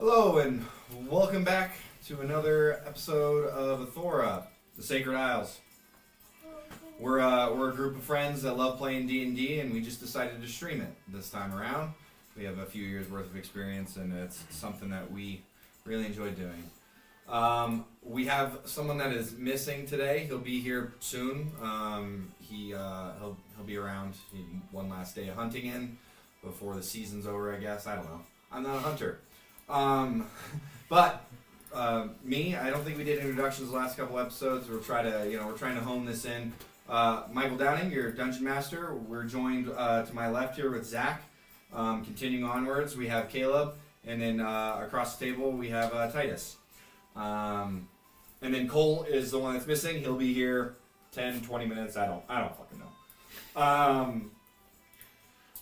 Hello and welcome back to another episode of Athora, the Sacred Isles. We're a group of friends that love playing D&D, and we just decided to stream it this time around. We have a few years worth of experience, and it's something that we really enjoy doing. We have someone that is missing today. He'll be here soon. He'll be around. One last day of hunting in before the season's over, I guess. I don't know. I'm not a hunter. But me, I don't think we did introductions the last couple episodes. We're trying to hone this in. Michael Downing, your dungeon master. We're joined to my left here with Zach. Continuing onwards, we have Caleb, and then across the table we have Titus. And then Cole is the one that's missing. He'll be here 10, 20 minutes. I don't fucking know.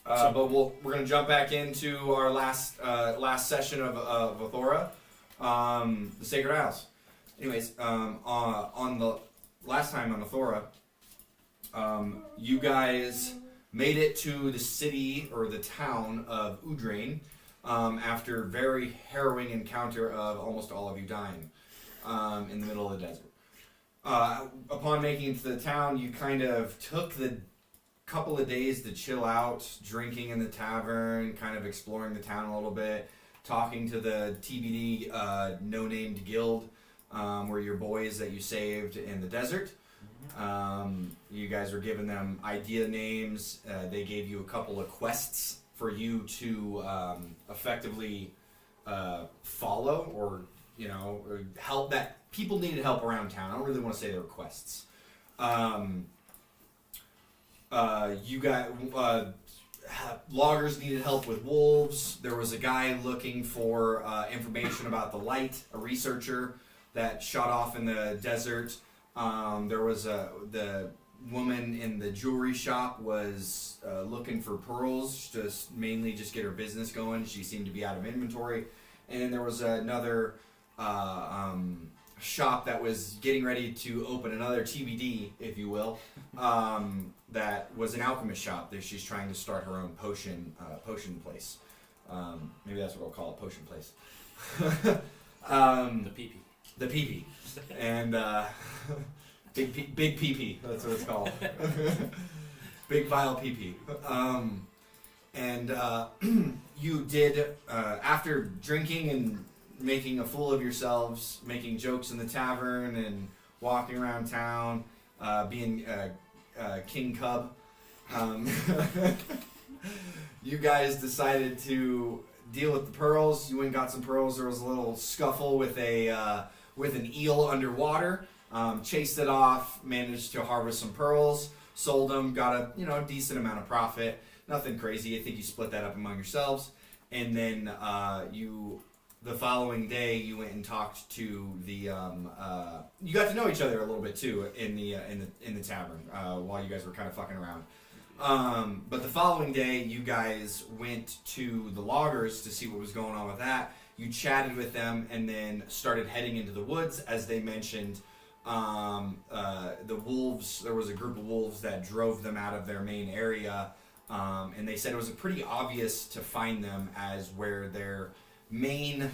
But we're gonna jump back into our last session of Athora, the Sacred Isles. Anyways, on the last time on Athora, you guys made it to the city or the town of Udrane after a very harrowing encounter of almost all of you dying in the middle of the desert. Upon making it to the town, you kind of took the couple of days to chill out, drinking in the tavern, kind of exploring the town a little bit, talking to the TBD no-named guild, were your boys that you saved in the desert. You guys were giving them idea names. They gave you a couple of quests for you to effectively follow, or or help that people needed help around town. I don't really want to say they were quests. You got loggers needed help with wolves. There was a guy looking for information about the light, a researcher that shot off in the desert. There was the woman in the jewelry shop was looking for pearls, mainly just get her business going. She seemed to be out of inventory. And then there was another shop that was getting ready to open another TBD, if you will, that was an alchemist shop. She's trying to start her own potion place. Maybe that's what I'll call it, potion place. The pee-pee. The pee-pee. And big pee-pee, that's what it's called. Big vile pee-pee. You did, after drinking and making a fool of yourselves, making jokes in the tavern and walking around town, being King Cub, you guys decided to deal with the pearls. You went and got some pearls. There was a little scuffle with an eel underwater. Chased it off, managed to harvest some pearls, sold them, got a decent amount of profit. Nothing crazy. I think you split that up among yourselves, and then the following day, you went and talked to the. You got to know each other a little bit too in the tavern while you guys were kind of fucking around. But the following day, you guys went to the loggers to see what was going on with that. You chatted with them and then started heading into the woods, as they mentioned. The wolves. There was a group of wolves that drove them out of their main area, and they said it was pretty obvious to find them as where their main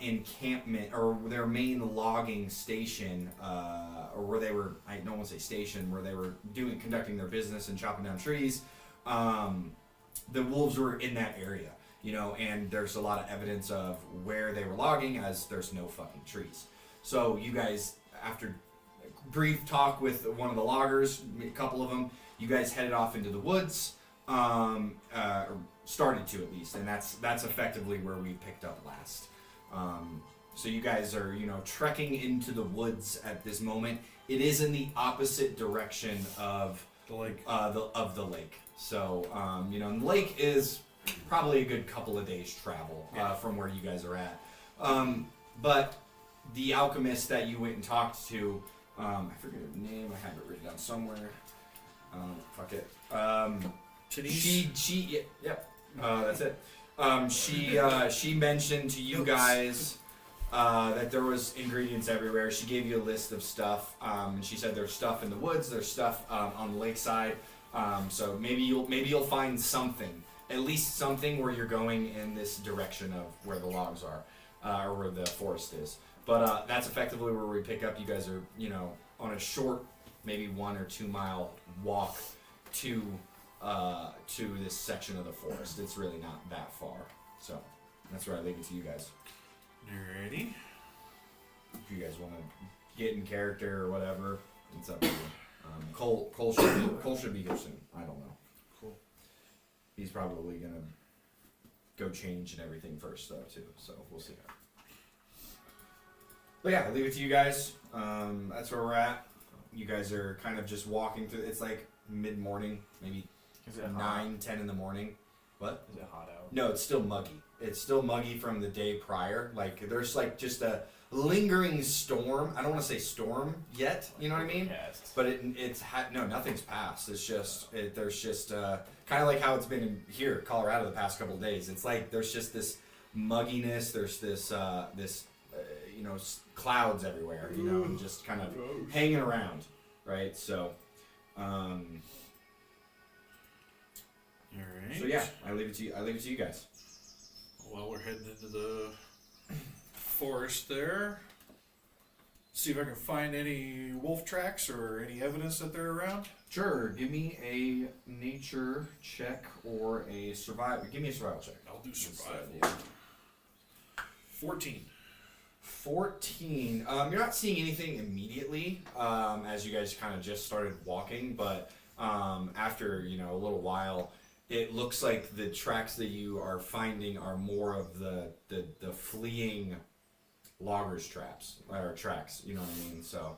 encampment, or their main logging station, or where they were, I don't want to say station, where they were conducting their business and chopping down trees. The wolves were in that area, and there's a lot of evidence of where they were logging, as there's no fucking trees. So you guys, after a brief talk with one of the loggers, a couple of them, you guys headed off into the woods. Started to, at least, and that's effectively where we picked up last. So you guys are trekking into the woods at this moment. It is in the opposite direction of the lake. Of the lake. So the lake is probably a good couple of days travel from where you guys are at. But the alchemist that you went and talked to, I forget her name. I have it written down somewhere. Fuck it. That's it. She mentioned to you guys that there was ingredients everywhere. She gave you a list of stuff, and she said there's stuff in the woods, there's stuff on the lakeside. So maybe you'll find something at least something where you're going in this direction of where the logs are, or where the forest is. But that's effectively where we pick up. You guys are, on a short, maybe 1 or 2 mile walk to this section of the forest. It's really not that far. So that's where I leave it to you guys. Alrighty. If you guys want to get in character or whatever, it's up to you. Cole should be here soon. I don't know. Cool. He's probably gonna go change and everything first though too. So we'll see. But yeah, I'll leave it to you guys. That's where we're at. You guys are kind of just walking through. It's like mid-morning, maybe 9, 10 in the morning. What? Is it hot out? No, it's still muggy. It's still muggy from the day prior. Like there's like just a lingering storm. I don't want to say storm yet. You know what I mean? But nothing's passed. It's just there's just kind of like how it's been in here, Colorado, the past couple of days. It's like there's just this mugginess. There's this clouds everywhere. And just kind of hanging around, right? So. Alright. So yeah, I leave it to you guys. Well, we're heading into the forest there. See if I can find any wolf tracks or any evidence that they're around. Sure. Give me a nature check or a survival. Give me a survival check. I'll do survival. 14. 14. You're not seeing anything immediately as you guys kind of just started walking, but after a little while, it looks like the tracks that you are finding are more of the fleeing loggers' tracks. You know what I mean? So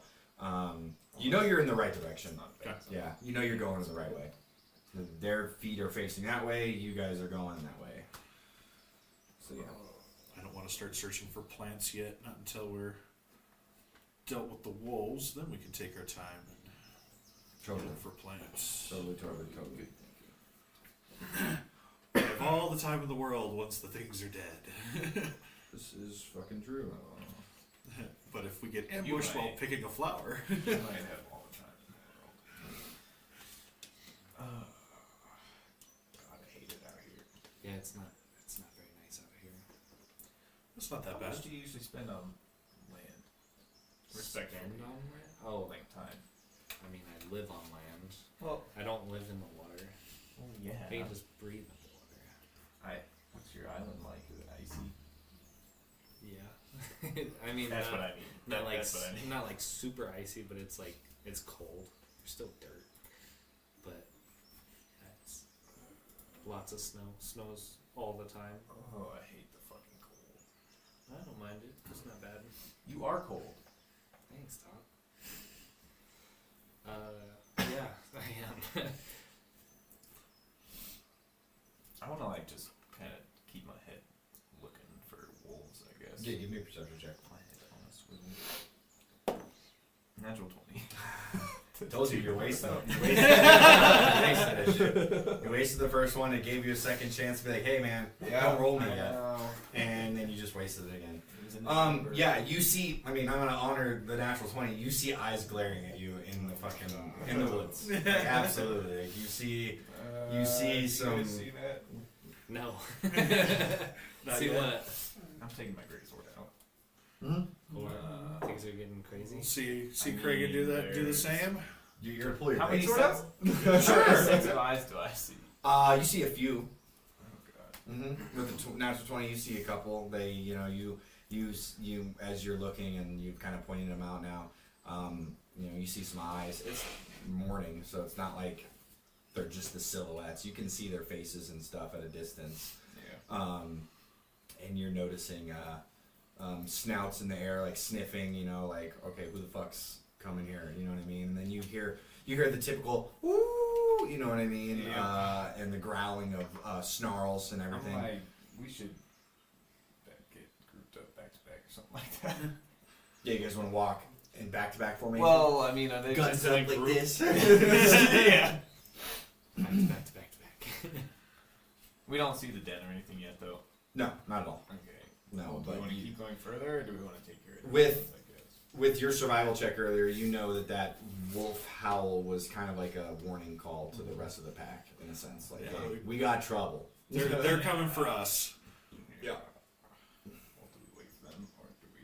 you're in the right direction. Okay. Yeah, you're going the right way. Their feet are facing that way. You guys are going that way. So yeah. I don't want to start searching for plants yet. Not until we're dealt with the wolves. Then we can take our time and look for plants. Totally. I have all the time in the world once the things are dead. This is fucking true. But if we get ambushed while picking a flower. I might have all the time in the world. God, I hate it out here. Yeah, it's not very nice out here. It's not that How bad. much do you usually spend on land? Respectively. Spend on land? Oh, Like time. I mean, I live on land. Well, I don't live in the water. yeah. I just breathe in the water. What's your island like? Is it icy? Yeah. I mean, That's what I mean. Not like That's what I mean. not like super icy, but it's like it's cold. There's still dirt, but it's lots of snow. Snows all the time. Oh, I hate the fucking cold. I don't mind it. It's not bad. You are cold. Thanks, Doc. Yeah, I am. I want to just kind of keep my head looking for wolves, I guess. Yeah, give me a perception check. My head on a swivel. Natural 20. Told you, you're wasting it. You wasted the first one. It gave you a second chance to be like, hey man, don't roll me yet. And then you just wasted it again. Yeah, you see, I'm gonna honor the natural 20. You see eyes glaring at you in the woods. Like, absolutely. Like, you see some. You see that? No. Not See yet. what? I'm taking my great sword out. Or things are getting crazy. We'll see Craig do that. Do the same. You're gonna pull your How many great sword out? sets? Sets of eyes do I see? You see a few. Oh god. With the natural 20, you see a couple. They, you as you're looking and you've kind of pointed them out now. You see some eyes. It's morning, so it's not like they're just the silhouettes. You can see their faces and stuff at a distance. Yeah. And you're noticing snouts in the air, like sniffing. Like, okay, who the fuck's coming here? You know what I mean? And then you hear the typical woo. You know what I mean? Yeah. And the growling of snarls and everything. I'm like, we should get grouped up back to back or something like that. Yeah, you guys want to walk in back-to-back formation? Well, I mean, are they guns just up in a like group? this. Yeah. Back to back. We don't see the den or anything yet, though. No, not at all. Okay. No, Well, do but we want to keep going further, or do we want to take care of it? With- I guess. with your survival check earlier, you know that wolf howl was kind of like a warning call to the rest of the pack, in a sense. Like, Yeah. hey, we got trouble. They're coming for us. Yeah. Well, do we wait for them, or do we...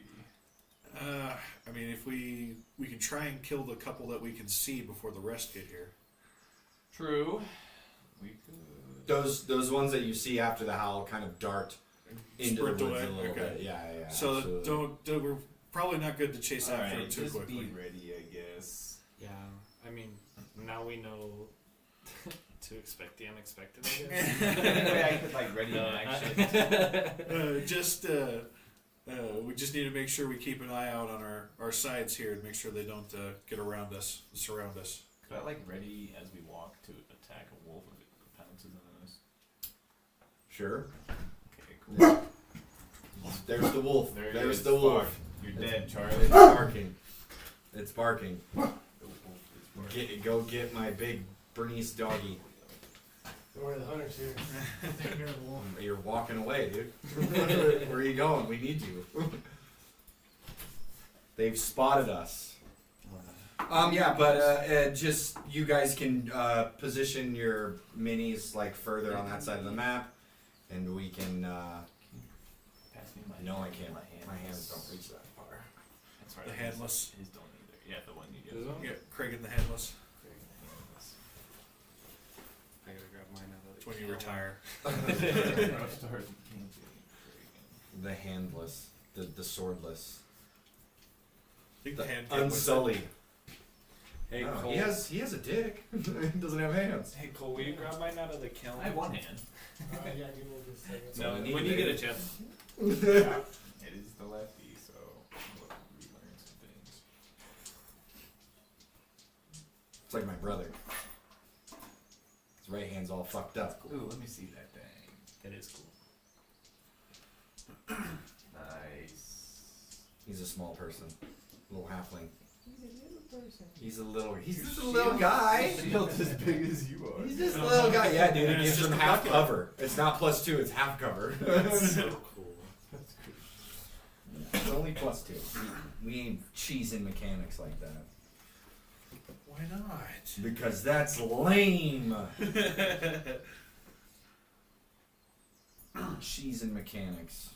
I mean, if we can try and kill the couple that we can see before the rest get here. True. We could... Those ones that you see after the howl kind of dart into Sprint the woods away? a little Okay. bit. Yeah. So absolutely. we're probably not good to chase after them Alright, too just quickly. be ready, I guess. Yeah, I mean, now we know to expect the unexpected, I guess. Anyway, I could like ready in action. We just need to make sure we keep an eye out on our sides here and make sure they don't get around us, surround us. Could I like ready as we walk to attack a wolf if it pounces on us? Sure. Okay, cool. There's the wolf. There it There's is. the wolf. Fuck. You're dead, It's Charlie. barking. It's barking. The wolf is barking. Go get my big Bernice doggy. Don't worry, the hunter's here. Take care of the wolf. You're walking away, dude. Where are you going? We need you. They've spotted us. Yeah, but just you guys can position your minis like further on that side of the map, and we can. Pass me my... No, I can't. My My hands don't reach that far. That's right. The handless. His don't either. Yeah, the one you This get. one? Yeah, Craig and the handless. I gotta grab mine out of It's the when you retire. The handless, the swordless, I think the the hand came with it. unsullied. Hey, No, Cole. he has a dick. He doesn't have hands. Hey, Cole, will you grab mine out of the kiln? I have one hand. Yeah, give me just a second. So No, we need when you to- get a chance. It is the lefty, so we'll relearn some things. It's like my brother. His right hand's all fucked up. Ooh, let me see that thing. That is cool. Nice. He's a small person, little halfling. He's a little person. He's just a little guy. Shield as big as you are. He's just a little guy. Yeah, dude. It And it's gives just him a half bucket. cover. It's not +2. It's half cover. That's so cool. That's good. It's only +2. We ain't cheesing mechanics like that Why not? because that's lame. Cheesing mechanics.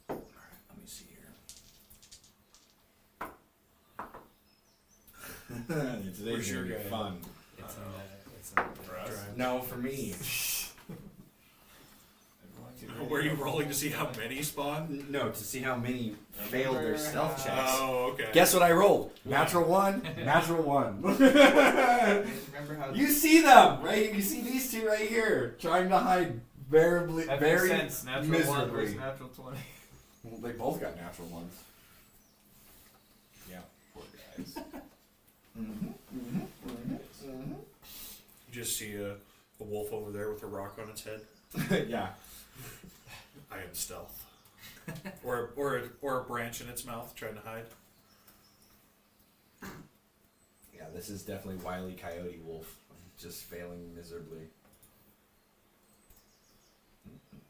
All right, let me see here. Today's Where's your gonna be guy? fun. It's in the For us? drive. No, for me. Were you rolling to see how many spawn? No, to see how many failed their stealth checks. Oh, okay. Guess what I rolled? Natural 1, natural 1. Remember how You see them, right? You see these two right here, trying to hide very that very makes sense. Natural 1 miserably. versus natural 20. Well, they both got natural ones. Yeah. Poor guys. You just see a wolf over there with a rock on its head. Yeah. I am stealth. or a branch in its mouth trying to hide. Yeah, this is definitely Wile E. Coyote Wolf. Just failing miserably.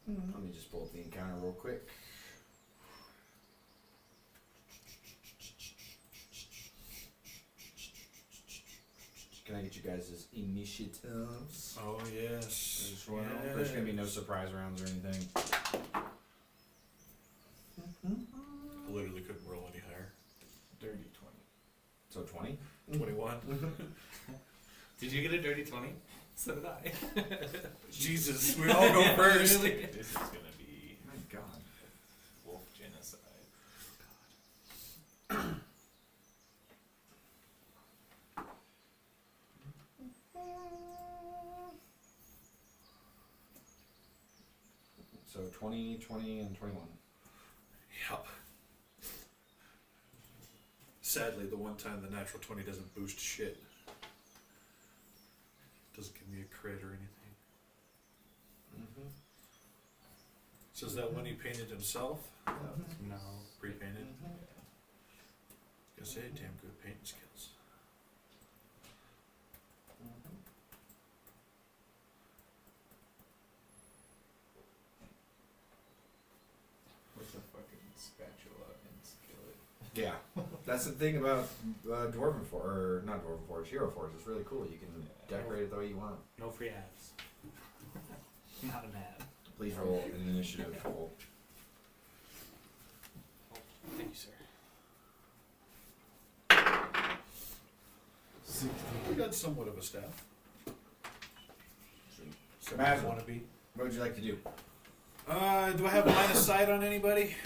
Let me just pull up the encounter real quick. Can I get you guys' initiatives? Oh yes. There's gonna be no surprise rounds or anything. I literally couldn't roll any higher. Dirty 20. So 20? 21. Did you get a dirty 20? So did I. Jesus, we all go first. This is gonna be My God. wolf genocide. So 20, 20, and 21. Yep. Sadly, the one time the natural 20 doesn't boost shit. Doesn't give me a crit or anything. So is that one he painted himself? No. Pre-painted? Guess they had damn good painting skills. With a fucking spatula and skillet. Yeah. That's the thing about Dwarven Forge, or not Dwarven Forge, Hero Forge. It's really cool. You can decorate it the way you want. No free ads. Not an ad. Please roll an initiative. Roll. Thank you, sir. 60. We got somewhat of a staff. So Imagine. want to be. What would you like to do? Do I have line of sight on anybody?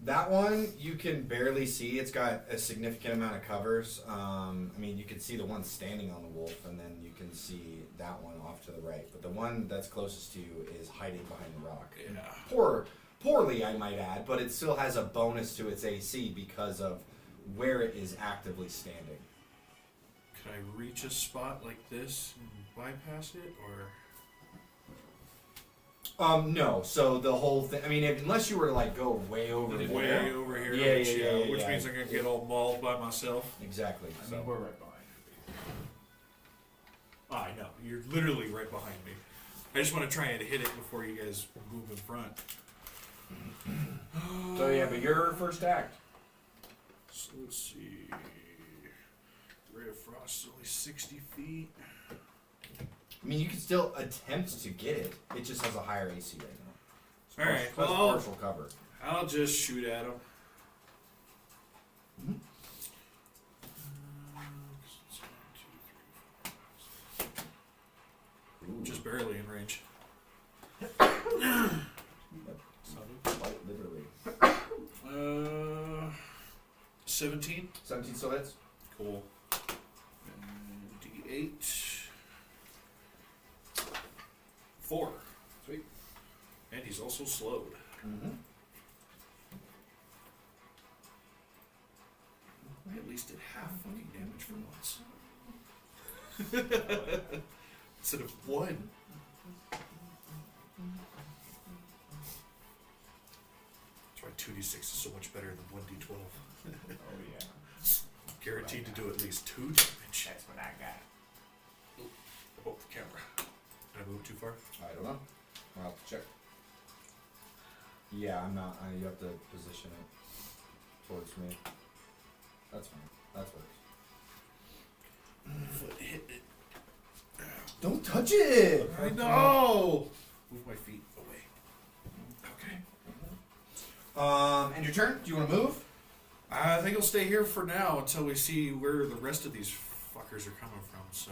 That one you can barely see. It's got a significant amount of covers. I mean, you can see the one standing on the wolf, and then you can see that one off to the right. But the one that's closest to you is hiding behind the rock. Yeah. Poorly, I might add, but it still has a bonus to its AC because of where it is actively standing. Could I reach a spot like this and bypass it, or? No. So the whole thing. I mean, unless you were to like go way over there. Way over here. Yeah, which, yeah, which yeah. means I'm gonna get all mauled by myself. Exactly. I So mean, we're right behind you. I know. You're literally right behind me. I just want to try and hit it before you guys move in front. So yeah, but your first act. So let's see. Ray of Frost is only 60 feet. I mean, you can still attempt to get it. It just has a higher AC right now. It's All right, that's well- partial cover. I'll just shoot at him. Mhm. Just barely in range. Quite literally. 17. 17 still hits. Cool. And D8. 4. Sweet. And he's also slowed. Mm-hmm. I at least did half fucking damage for once. Instead of 1. That's why 2d6 is so much better than 1d12. Oh yeah. Guaranteed to do at least 2 damage. That's what I got. Above the camera. Did I move too far? I don't know. I'll have to check. Yeah, I'm not. You have to position it towards me. That's fine. That works. Foot hit it. Don't touch it! I know! Move my feet away. Okay. And your turn? Do you want to move? I think I'll stay here for now until we see where the rest of these fuckers are coming from, so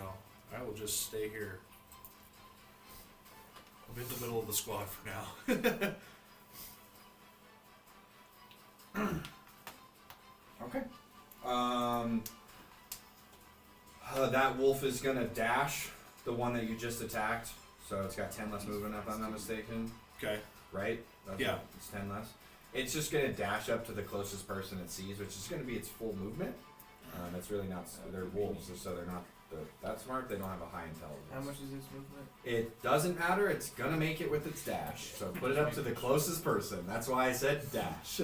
I will just stay here. I'm in the middle of the squad for now. Okay. That wolf is gonna dash the one that you just attacked, so it's got 10 less movement if I'm not mistaken. Okay. Right? That's Yeah. It's 10 less. It's just gonna dash up to the closest person it sees, which is gonna be its full movement. It's really not. They're wolves, so they're not that smart. They don't have a high intelligence. How much is this movement? It doesn't matter. It's gonna make it with its dash. So put it up to the closest person. That's why I said dash.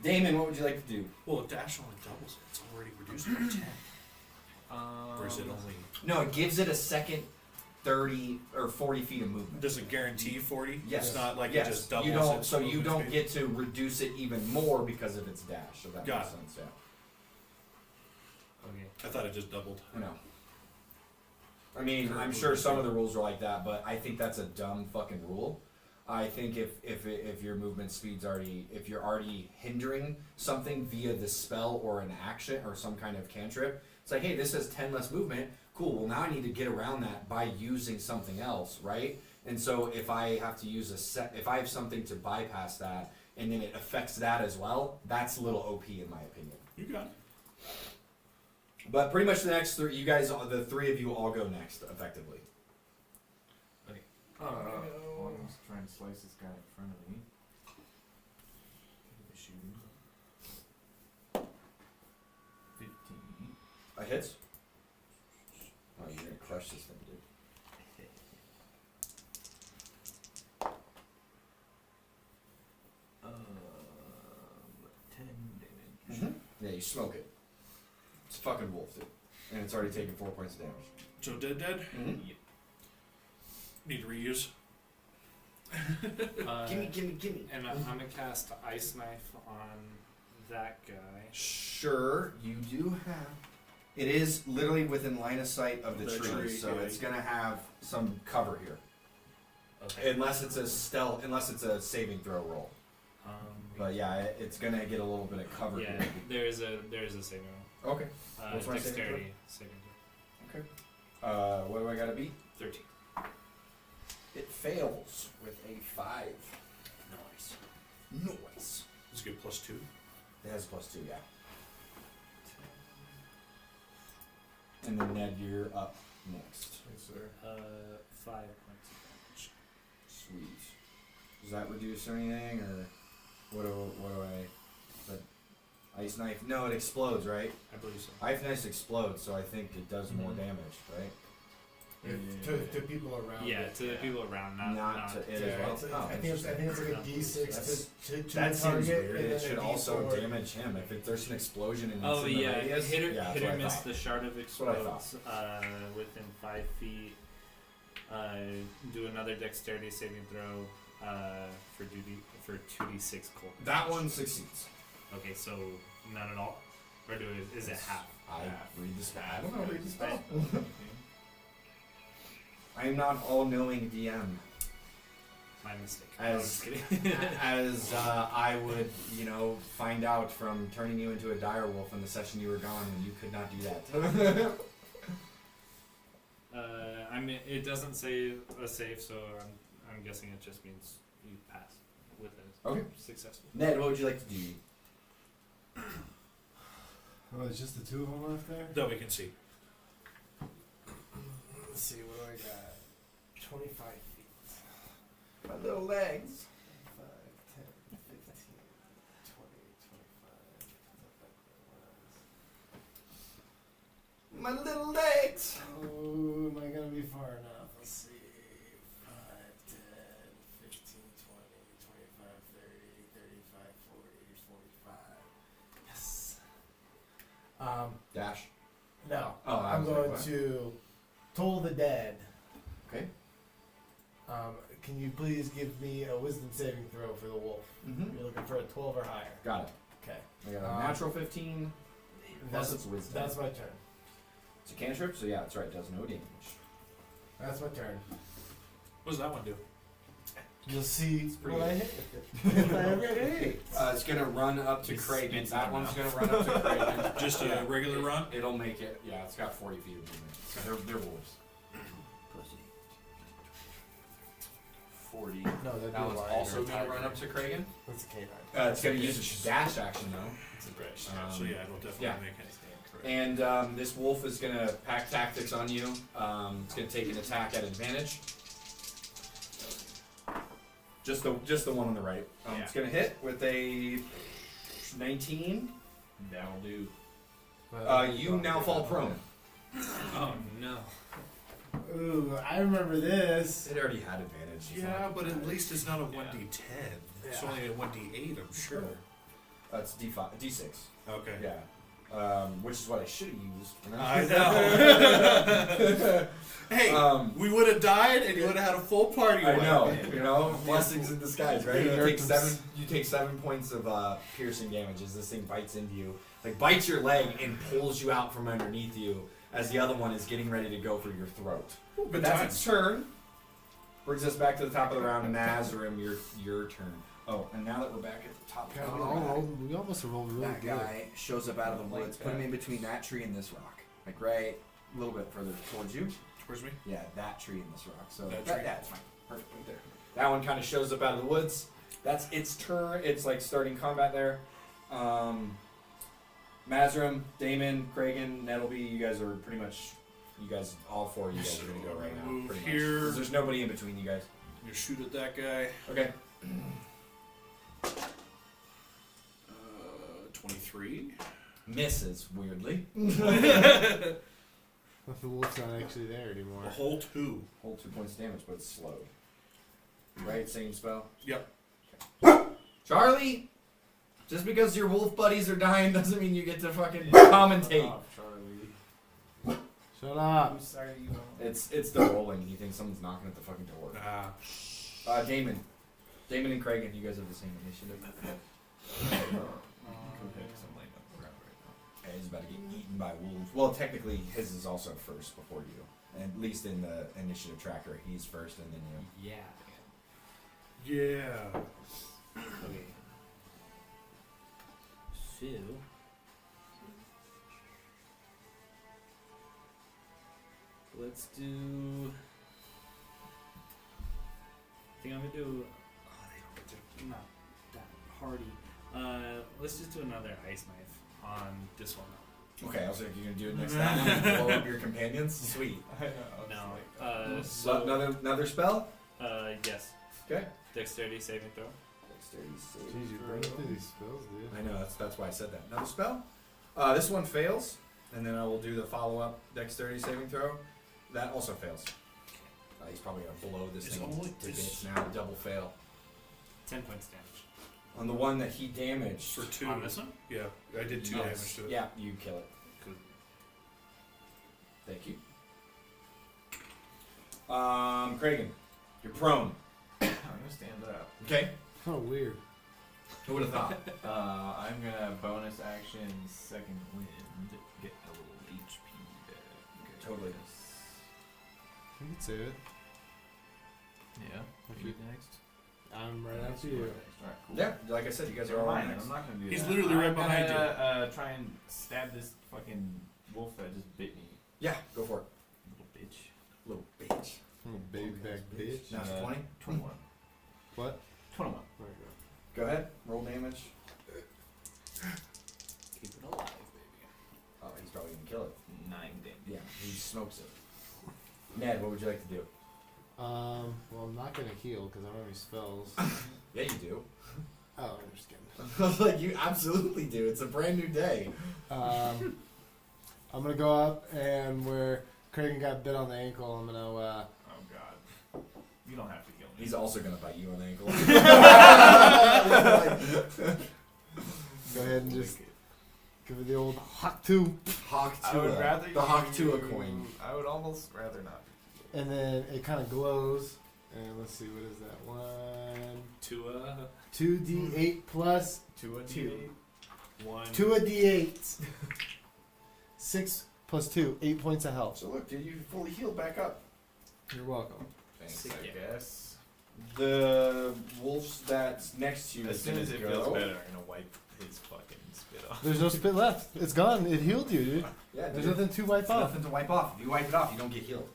Damon, what would you like to do? Well, a dash only doubles it. It's already reduced by 10. Or is it only... No, it gives it a second 30 or 40 feet of movement. Does it guarantee 40? Yes. It's not like yes. it just doubles you don't, its so you movement don't speed? get to reduce it even more because of its dash. So that Got makes it. sense. Yeah. Okay. I thought it just doubled. I know. I mean, I'm sure some of the rules are like that, but I think that's a dumb fucking rule. I think if your movement speed's already, if you're already hindering something via the spell or an action or some kind of cantrip, it's like, hey, this has 10 less movement. Cool. Well, now I need to get around that by using something else, right? And so if I have to use if I have something to bypass that, and then it affects that as well, that's a little OP in my opinion. You got it. But pretty much the next three, you guys, the three of you all go next, effectively. Well, I'm just trying to slice this guy in front of me. Give it a shooting. 15. A hits? Oh, you're gonna crush this thing, dude. 10 damage. Mm-hmm. Yeah, you smoke it. It's a fucking wolf, dude. And it's already taken 4 points of damage. So dead? Mm-hmm. Need to reuse? Gimme. And I'm gonna cast Ice Knife on that guy. Sure, you do have. It is literally within line of sight of the The tree, tree, so yeah. it's gonna have some cover here, Okay. unless it's a saving throw roll. But yeah, it's gonna get a little bit of cover yeah, here. there's a saving roll. Okay. What's my saving Dexterity saving throw. What do I gotta beat? 13. It fails with a 5. Nice. Noise. Let's get +2. It has +2, yeah. And then Ned, you're up next. Yes, sir. 5 points of damage. Sweet. Does that reduce anything, or what do I? But ice knife? No, it explodes, right? I believe so. Ice knife explodes, so I think it does more damage, right? To people around. Yeah, it. to the people around, not to it Yeah, as well. it's, Oh, I think it's like a D6 That's- to that the seems target, weird. and It then should a also D4. damage him if there's an explosion and it's Oh in the yeah, radius. hit or Yeah, that's hit what or I miss. thought. The shard of what I explodes within 5 feet. Do another dexterity saving throw for 2d6 cold. That one succeeds. Okay, so none at all, or is it half? I read the spell. I Half. don't know. Read the spell. I'm not all-knowing DM. My mistake. As- No, I'm just kidding. As I would, find out from turning you into a direwolf in the session you were gone, and you could not do that. I mean, it doesn't say a save, so I'm guessing it just means you pass with it. Okay. Successful. Ned, what would you like to do? Oh, it's just the two of them left there? That we can see. Let's see, what do I got? 25 feet. My little legs. 5, 10, 15, 20, 25. My little legs. Oh, am I going to be far enough? Let's see. 5, 10, 15, 20, 25, 30, 35, 40, 45. Yes. Dash. No. Oh, I I'm was like, going what? to Toll the Dead. Okay. Can you please give me a wisdom saving throw for the wolf? Mm-hmm. You're looking for a 12 or higher. Got it. Okay. I got a natural 15. Plus it's wisdom. That's my turn. It's a cantrip, so yeah, that's right. It does no damage. That's my turn. What does that one do? You'll see pretty what I good. hit with it. If I ever hit. It's gonna run up to It's Craig. spits That in one's your gonna run up to Craig. Just a Yeah. regular run? It'll make it. Yeah, it's got 40 feet of movement. So they're wolves. 40. No, that'd That one's also gonna run up to Kragan. That's a canine. It's gonna use its dash action though. It's a brush. So yeah, it'll definitely yeah. make it. And this wolf is gonna pack tactics on you. It's gonna take an attack at advantage. Just the one on the right. Yeah. It's gonna hit with a 19. That'll do. You now fall prone. Oh no. Ooh, I remember this. It already had advantage. It's Yeah, not- but at least it's not a 1d10. It's Yeah. only a 1d8, I'm sure. That's D5, D6. Okay. Yeah. Which is what I should have used. I know. Hey, we would have died and you would have had a full party. I with know, it. blessings in disguise, right? Yeah. You take 7 points of piercing damage as this thing bites into you. Like bites your leg and pulls you out from underneath you as the other one is getting ready to go for your throat. But Good that's times. its turn. Brings us back to the top of the round. Nazrim, your turn. Oh, and now that we're back at the top of the round, We almost rolled really that good. guy shows up out of the Like woods. Put him that. in between that tree and this rock. Like right a little bit further towards you. Where's me? Yeah, that tree and this rock. So That that, tree? that's fine. Perfect right there. That one kind of shows up out of the woods. That's its turn. It's like starting combat there. Mazrim, Damon, Kragan, Nettleby, you guys are pretty much, all four of you guys are going to go right now. Move Pretty here. much. 'Cause there's nobody in between you guys. You shoot at that guy. Okay. 23. Misses, weirdly. But the wolf's not actually there anymore. A whole 2. Hold 2 points of damage, but it's slowed. Right? Same spell? Yep. Charlie! Just because your wolf buddies are dying doesn't mean you get to fucking commentate. Shut up. I'm sorry you won't. It's the rolling. You think someone's knocking at the fucking door. Damon and Kragan, you guys have the same initiative. Okay, because I'm laying on the ground right now. And he's about to get eaten by wolves. Well, technically, his is also first before you. At least in the initiative tracker, he's first and then you. Yeah. Yeah. Okay. So. Let's do. I think I'm gonna do. Oh, they're not that hardy. Let's just do another ice knife on this one. Okay, I was like, you're gonna do it next time and blow up your companions? Sweet. I know. No. So another spell? Yes. Okay. Dexterity saving throw. Dexterity save. Jeez, you're burning through these spells, dude. I know, that's why I said that. Another spell? This one fails, and then I will do the follow-up dexterity saving throw. That also fails. He's probably gonna blow this It's thing only to this- bits now. Double fail. 10 points damage. On the one that he damaged. For 2. On this one? Yeah, I did 2 damage to it. Yeah, you kill it. Good. Thank you. Kragan, you're prone. I'm gonna stand up. Okay. Oh, weird. Who would have thought? I'm gonna bonus action second wind, get a little HP back. Totally. You can save it. Yeah. Okay. You next. I'm right after You you. are next. Alright, cool. Yeah, like I said, you guys are Never all mind, next. I'm not gonna do He's that. literally right I'm behind gonna, try and stab this fucking wolf that just bit me. Yeah, go for it. Little bitch. Little bitch. I'm a baby back bitch. Now it's 20. 21. What? 21. Right, Go ahead. Roll damage. Keep it alive, baby. Oh, he's probably gonna kill it. 9 damage. Yeah, he smokes it. Ned, what would you like to do? Well, I'm not gonna heal because I don't have any spells. Yeah, you do. Oh, I'm just kidding. I was like, you absolutely do. It's a brand new day. I'm gonna go up and where Kragan got bit on the ankle, I'm gonna Oh god. You don't have to kill me. He's also gonna bite you on the ankle. go ahead and just give it the old hawk two, Hawk I would rather the Hawk you- Tua coin. I would almost rather not. and then it kind of glows. And let's see, what is that? 2d8 plus 2 a Two. D8. 1. 2 a d8. 6 plus 2, 8 points of health. So look, dude, you fully healed back up. You're welcome. Thanks, Sick, I yeah. guess. The wolves that's next to you. As soon gonna as it go. feels better, I'm gonna wipe his fucking spit off. There's no spit left. It's gone. It healed you, dude. Yeah, There's dude. nothing to wipe There's off. nothing to wipe off. If you wipe it off, you don't get healed.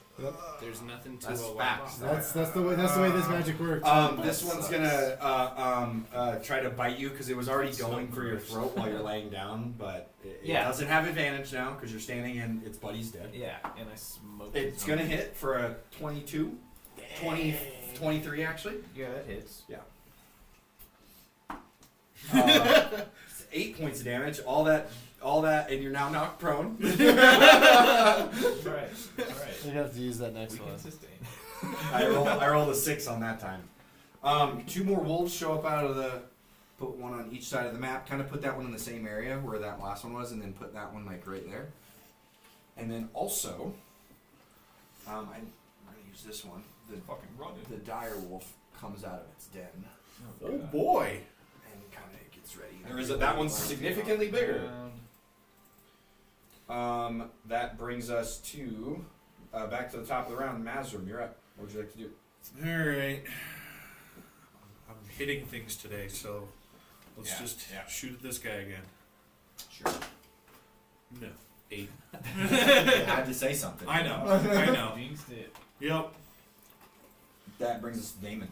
There's nothing to That's wipe facts. off. That's the way this magic works. This one's gonna try to bite you because it was already going for your throat while you're laying down, but it Yeah. doesn't have advantage now because you're standing and its buddy's dead. Yeah, and I smoked It's his gonna own- hit for a 22, 20, 23 actually. Yeah, that hits. Yeah. 8 points of damage. All that, and you're now knocked prone. That's right. That's right. You're gonna have to use that next We one. can sustain. I rolled a 6 on that time. 2 more wolves show up out of the. Put one on each side of the map. Kind of put that one in the same area where that last one was, and then put that one like right there. And then also, I'm gonna use this one. The Fucking running. the dire wolf comes out of its den Oh God. boy. and kind of gets ready. There is that one's significantly bigger. That brings us to back to the top of the round. Mazrim, you're up. What would you like to do? Alright. I'm hitting things today, so let's Yeah, just yeah. shoot at this guy again. Sure. No. 8. I had to say something. I know. I know. Jinxed it. Yep. That brings us to Damon.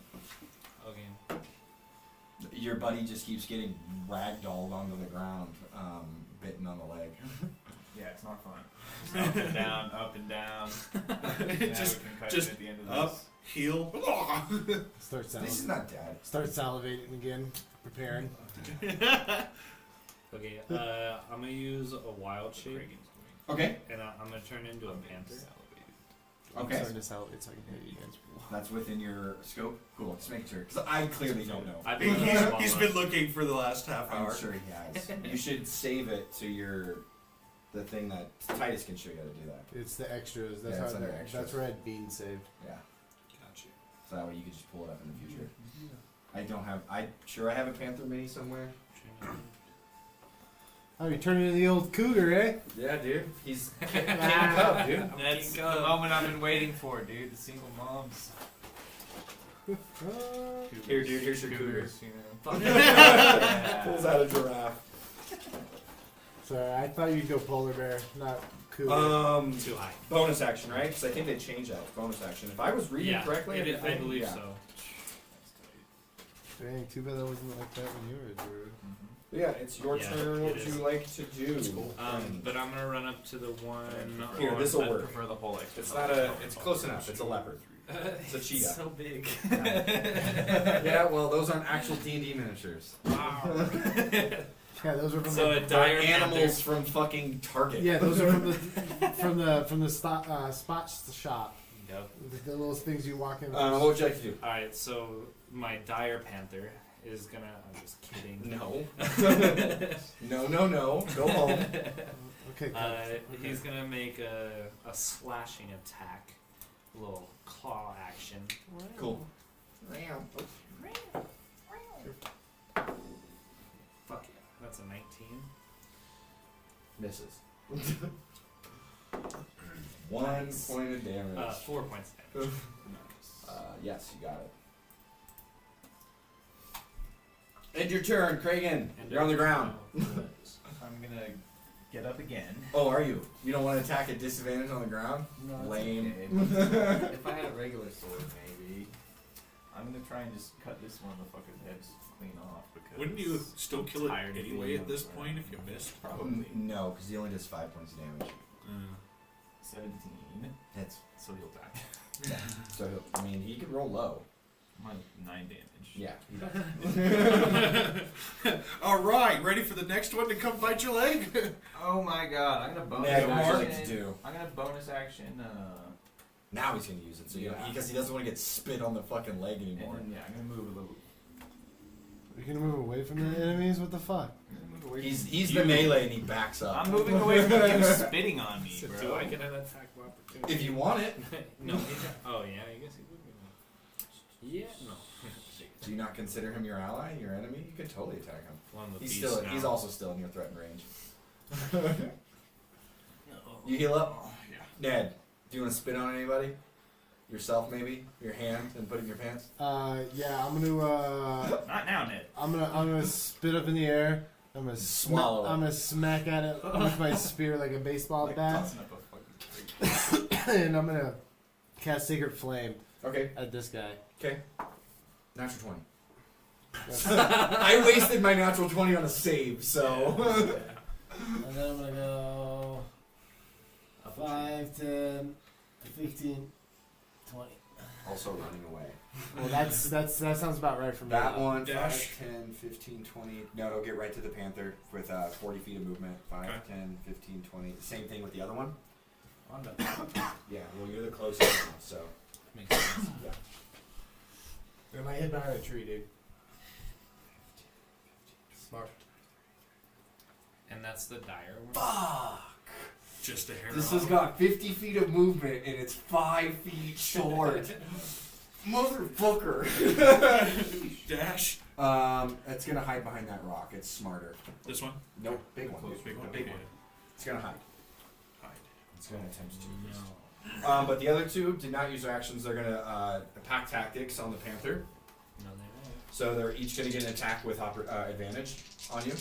Okay. Your buddy just keeps getting ragdolled onto the ground, bitten on the leg. Yeah, it's not fun. It's up and down, up and down. Just- just at the end of this. up. Heal. Start This is not dead. Start salivating again. Preparing. Okay, I'm gonna use a wild shape, Okay. and I'm gonna turn into a I'm panther. I'm Okay. starting to salivate so I can hear you again. That's within your scope. Cool. Just make sure, because I clearly don't know. I've He been can't- He's been looking for the last half I'm hour. sure he has. You should save it to the thing that Titus can show you how to do that. It's the extras. That's Yeah, how it's under extras. That's where I had bean saved. Yeah. Gotcha. So that way you can just pull it up in the future. I don't have. I have a Panther mini somewhere. Oh, you're turning into the old cougar, eh? Yeah, dude. He's king cub, dude. That's the moment I've been waiting for, dude. The single moms. Here, dude. Here's your cougar. Cougars, you know. Pulls out a giraffe. Sorry, I thought you'd go polar bear, not cougar. Too high. Bonus action, right? Because I think they changed that. Bonus action. If I was reading correctly, I think- believe yeah. so. Dang, too bad that wasn't like that when you were a druid. Yeah, it's your Yeah, turn. it What is. you like to do? But I'm gonna run up to the one. Here, on- this'll I work. prefer the whole extra. It's not a. It's close enough. It's a leopard. It's a cheetah. So big. Yeah, well, those aren't actual D&D miniatures. Wow. Yeah, those are from So the a They're dire animals from fucking Target. yeah, those are from the spot shop. Yep. The little things you walk in. What would you like to do? All right, so my dire panther is gonna. I'm just kidding. No. No. Go home. Okay, good. He's gonna make a slashing attack, a little claw action. Cool. Fuck yeah, that's a 19. Misses. 1 Nice. point of damage. 4 points damage. Yes, you got it. End your turn, Kragan. You're on the ground. I'm gonna get up again. Oh, are you? You don't want to attack at disadvantage on the ground? No, it's Lame. Okay. If I had a regular sword, maybe. I'm gonna try and just cut this one the fucker's head clean off because. Wouldn't you still I'm kill it tired of anyway being at this on the point ground. if you missed? Probably. No, because he only does 5 points of damage. 17. Hits. So he'll die. So, I mean, he could roll low. I'm on 9 damage. Yeah. All right, ready for the next one to come bite your leg? Oh my god, I'm gonna bonus Ned, what would you action. like to do? I'm gonna bonus action. Now he's going to use it, so Yeah. because he doesn't want to get spit on the fucking leg And anymore. then, yeah, I'm gonna move a little. You're gonna move away from the enemies? What the fuck? I'm gonna move away He's from the you. melee and he backs up. I'm moving away from you spitting on me, So bro. do I get an attack of opportunity? If you want it. No. Oh yeah, I guess he would be. Yeah. No. Do you not consider him your ally, your enemy? You could totally attack him. One with He's beast still. now. He's also still in your threatened range. No. You heal up, Oh, yeah. Ned. Do you want to spit on anybody? Yourself, maybe. Your hand and put it in your pants. Yeah, I'm gonna Not now, Ned. I'm gonna spit up in the air. I'm gonna Swallow it. I'm gonna smack at it with my spear like a baseball Like bat, tossing up a fucking tree. and I'm gonna cast Sacred Flame Okay. at this guy. Okay. Natural 20. That's- I wasted my natural 20 on a save, so. And then I'm gonna go 5, 10, 15, 20. Also running away. Well, that sounds about right for me. That one, Dash. 5, 10, 15, 20. No, it'll get right to the Panther with 40 feet of movement. 5, Okay. 10, 15, 20. Same thing with the other one. On the Yeah, well, you're the closest one, so. makes sense. Am I hid behind a tree, dude? Smart. And that's the dire one. Fuck! Just a hair This off. has got 50 feet of movement and it's 5 feet short. Motherfucker! Dash. It's gonna hide behind that rock. It's smarter. This one. Nope, big one. Close, Big one. Big one. It's gonna hide. Hide. It's gonna attempt to. No. But the other two did not use their actions. They're gonna pack tactics on the Panther. No, they won't. So they're each gonna get an attack with advantage on you.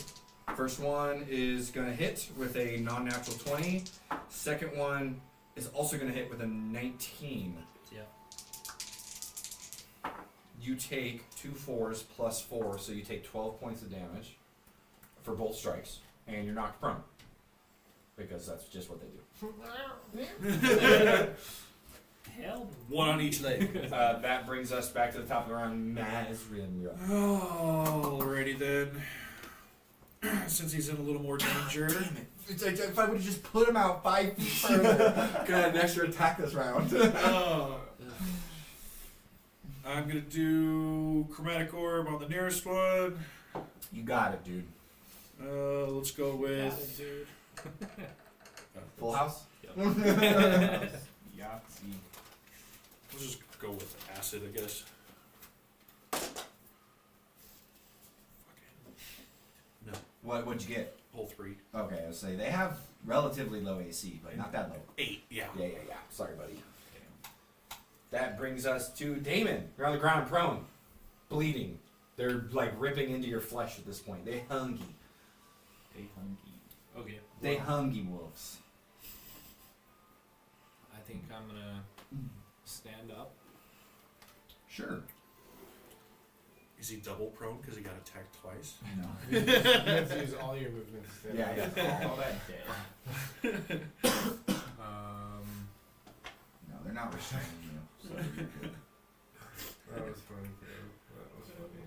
First one is gonna hit with a non-natural 20. Second one is also gonna hit with a 19. Yeah. You take 2 4s plus 4, so you take 12 points of damage for both strikes, and you're knocked prone. Because that's just what they do. Hell. One on each leg. That brings us back to the top of the round. Mazrin, you're up. Alrighty then. Since he's in a little more danger. It's like, if I would have just put him out 5 feet further, could have had an extra attack this round. I'm gonna do chromatic orb on the nearest one. You got it, dude. Let's go with Full house? Yahtzee. Let's just go with acid, I guess. Fucking. No. What'd you get? Whole 3. Okay, I was say they have relatively low AC, but not that low. 8, yeah. Yeah. Sorry, buddy. That brings us to Damon. You're on the ground, prone, bleeding. They're like ripping into your flesh at this point. They hungry. Okay. They hungry wolves. I think I'm gonna stand up. Sure. Is he double prone because he got attacked twice? No. You have to use all your movements. Yeah. All that dead. No, they're not restraining you. So you're good. That was funny, too. That was funny.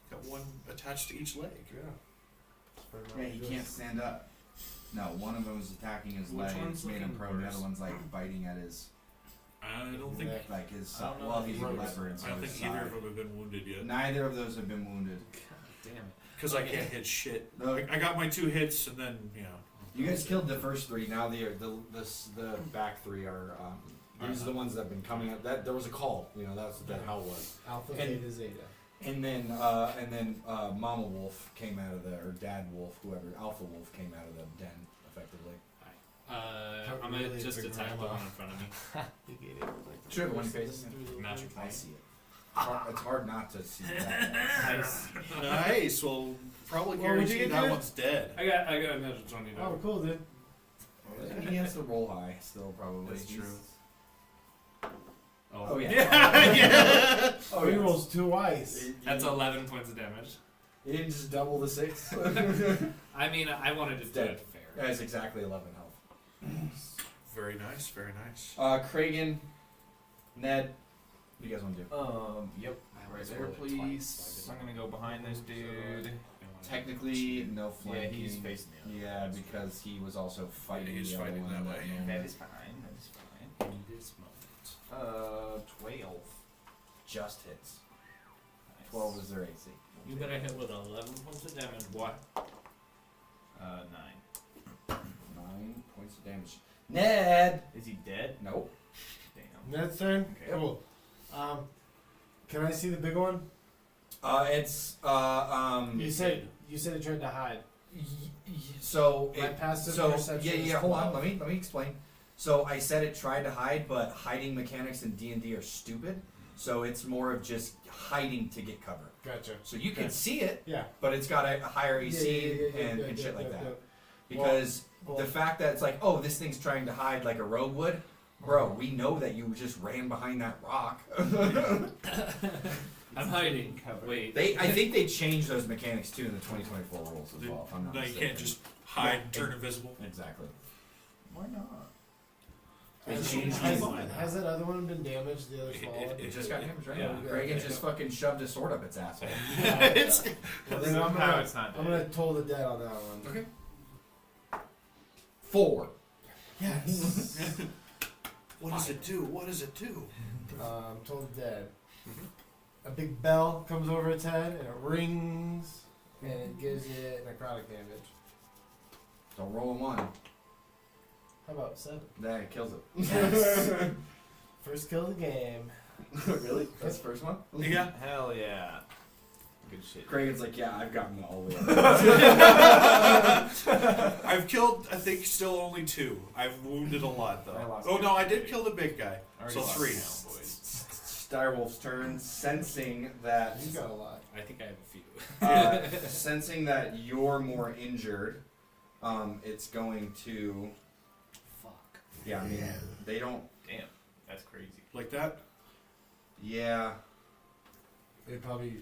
Got one attached to each leg. Yeah. Yeah, he can't stand up. No, one of them was attacking his Which leg, one's made him looking prone. The worse? other one's like biting at his, I don't think. Neck. like his. I don't know Well, if he's a he leopard, so I don't his think either side. of them have been wounded yet. Neither of those have been wounded. God damn it. Because I can't hit shit. No. I got my 2 hits and then, You guys killed the first 3. Now the back 3 are. These are the ones that have been coming up. That there was a call. That's what that howl was. Alpha, And- Beta, Zeta. And then Mama Wolf came out of or Dad Wolf, whoever, Alpha Wolf came out of the den, effectively. I'm gonna Really just big attack the grandma. one in front of me. Sure, the one you faces. Natural I 20. see it. It's hard not to see that. Nice. Nice. Well, probably Well, would you guarantee get that that? one's dead. I got a natural 20. Oh, cool, dude. He has to roll high still, probably. That's true. Oh yeah. Yeah. Oh, He yeah. rolls twice. That's 11 points of damage. You didn't just double the 6. I mean, I wanted to do Dead. it fair. That's exactly 11 health. Very nice. Very nice. Kragan, Ned, what do you guys want to do? Yep. I Right was there, rolled twice, please. so I I'm didn't- gonna go behind this dude. Technically, no Yeah, flanking. he's facing the other. Yeah, because he was also fighting he's the other fighting one. that in way. moment. That is fine. That is fine. In this moment. 12. Just hits. Nice. 12 is their AC. You better hit with 11 points of damage, boy. 9. 9 points of damage. Ned! Is he dead? Nope. Damn. Ned's turn? Okay. Cool. Can I see the big one? It's You said it tried to hide. So My it passive so perception is hold on. 12. Let me explain. So I said it tried to hide, but hiding mechanics in D&D are stupid. So it's more of just hiding to get cover. Gotcha. So you can see it, Yeah. but it's got a higher AC and shit like that. Because the fact that it's like, oh, this thing's trying to hide like a rogue would, bro, we know that you just ran behind that rock. I'm hiding. Wait. I think they changed those mechanics too in the 2024 rules as well. If I'm not No, you mistaken. can't just hide and Yeah. turn invisible. Exactly. Why not? They Has, changed has, it. has that other one been damaged? The other small one? It just got damaged, right? Yeah. Reagan just fucking shoved his sword up its asshole. It's Well, then I'm Somehow gonna, it's not I'm dead. gonna toll the dead on that one. okay. 4. Yes. What does it do? What does it do? Toll the dead. A big bell comes over its head and it rings and it gives it necrotic damage. Don't roll a 1. How about 7? That kills it. Yes. First kill of the game. Really? That's the first one? Yeah. Hell yeah. Good shit. Kragan's like, yeah, I've gotten it all the way. I've killed, I think, still only 2. I've wounded a lot, I though. lost Oh, count. no, I did kill the big guy. Already So lost 3. count, boys. Direwolf's turn, sensing that You got a lot. I think I have a few. sensing that you're more injured, it's going to. Fuck. Yeah, I mean, they don't. Damn. That's crazy. Like that? Yeah. They probably.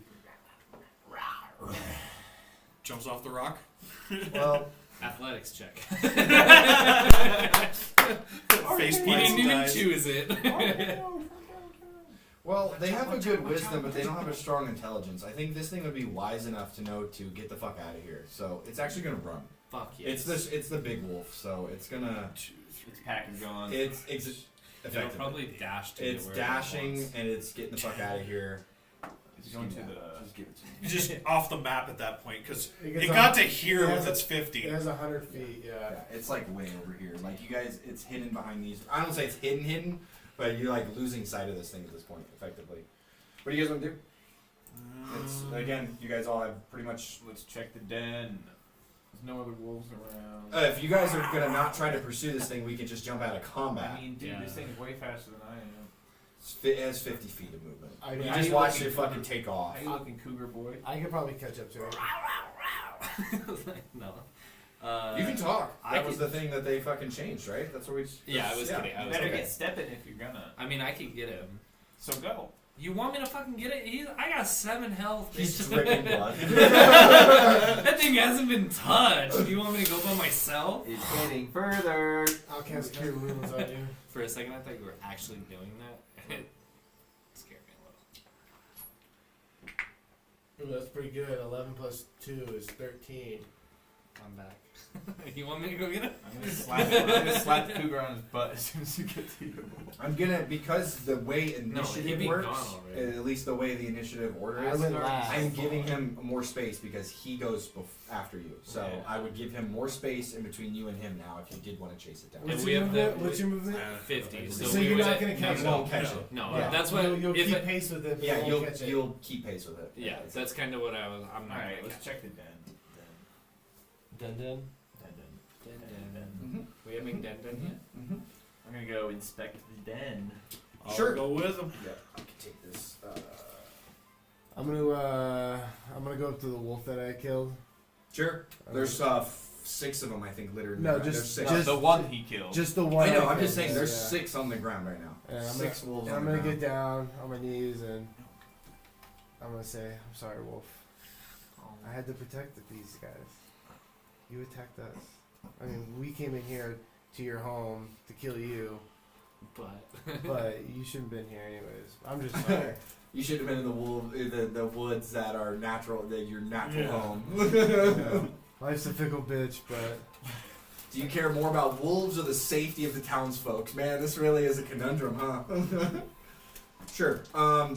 Jumps off the rock? Well, Athletics check. Face He plants didn't even dies. choose it. well, they have a good wisdom, but they don't have a strong intelligence. I think this thing would be wise enough to know to get the fuck out of here. So it's actually gonna run. Fuck yes. It's the big wolf, so it's gonna. 2, 3. Its pack is gone. It's It'll effectively. probably dash to It's get where it dashing wants. and it's getting the fuck out of here. It's going to the. Just give it to me. Just off the map at that point, because It it gets got a- to here it has with a- its 50. It has 100 feet, yeah. Yeah, it's like way over here. Like you guys, it's hidden behind these. I don't say it's hidden, but you're like losing sight of this thing at this point, effectively. What do you guys want to do? It's again, you guys all have pretty much. Let's check the den. There's no other wolves around. If you guys are gonna not try to pursue this thing, we can just jump out of combat. I mean, dude, Yeah. this thing's way faster than I am. It has 50 feet of movement. I You mean, just I- watch it fucking take off. How you looking, cougar boy? I could probably catch up to it. No. You can talk. I That was could- the thing that they fucking changed, right? That's what we. Yeah, I was kidding. I You was better kidding. get stepping if you're gonna. I mean, I could get him. So go. You want me to fucking get it? I got 7 health. He's dripping blood. That thing hasn't been touched. You want me to go by myself? It's getting further. I'll cast Cure Wounds on you. For a second, I thought you were actually doing that. It scared me a little. Ooh, that's pretty good. 11 plus 2 is 13. I'm back. You want me to go get it? I'm gonna slap the cougar on his butt as soon as you get to you. I'm gonna, because the way he'd initiative be works, gone already. at least the way the initiative order I is, went last. I'm giving him more space because he goes after you. So Yeah. I would give him more space in between you and him now if you did want to chase it down. What's we your have movement? the- What's your movement? 50. So, we you're would- not gonna No, catch you it. won't catch it. No, Yeah, that's what. you'll if keep it- pace with it. But Yeah, you won't catch it. you'll keep pace with it. Yeah, that's kind of what I was. I'm not Alright, gonna let's catch check the den. Dun dun. Den. Mm-hmm. We haven't done yet. Mm-hmm. I'm gonna go inspect the den. I'll Sure. go with him. Yeah, I can take this. I'm gonna go up to the wolf that I killed. Sure. There's 6 of them, I think, littered. in No, the ground. just- There's 6. just- The one he killed. Just the one. I know. I I'm just killed, saying. There's yeah. 6 on the ground right now. And I'm 6 wolves And on I'm the gonna ground. get down on my knees and I'm gonna say, I'm sorry, wolf. I had to protect these guys. You attacked us. I mean, we came in here to your home to kill you, But but you shouldn't have been here anyways. I'm just sorry. You should have been in the woods that are natural, your natural Yeah. home. Life's a fickle bitch, but Do you care more about wolves or the safety of the townsfolk? Man, this really is a conundrum, huh? Sure.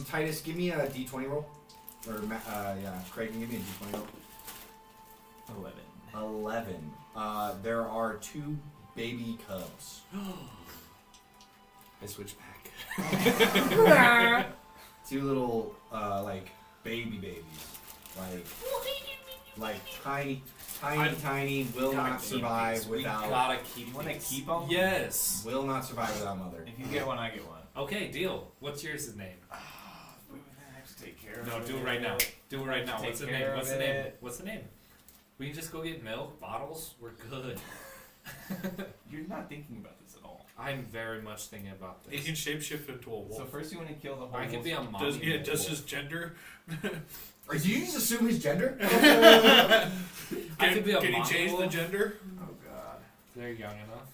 Titus, give me a D20 roll. Or, Craig, give me a D20 roll. 11. 11. There are 2 baby cubs. I switch back. 2 little, baby babies. Like tiny, will not survive We without, gotta keep. You wanna these. keep 'em? Yes. will not survive without mother. If you get one, I get one. Okay, deal. What's yours' name? We would have to take care of No, it. do it right now. Do it right now. Take What's the care name? of What's the name? it. What's the name? We can just go get milk, bottles. We're good. You're not thinking about this at all. I'm very much thinking about He this. can shapeshift into a wolf. So first you want to kill the whole I could wolf. be a mommy. does wolf. his gender? Or do you just assume his gender? I could be a Can he mommy change the wolf. gender? Oh god. They're young enough.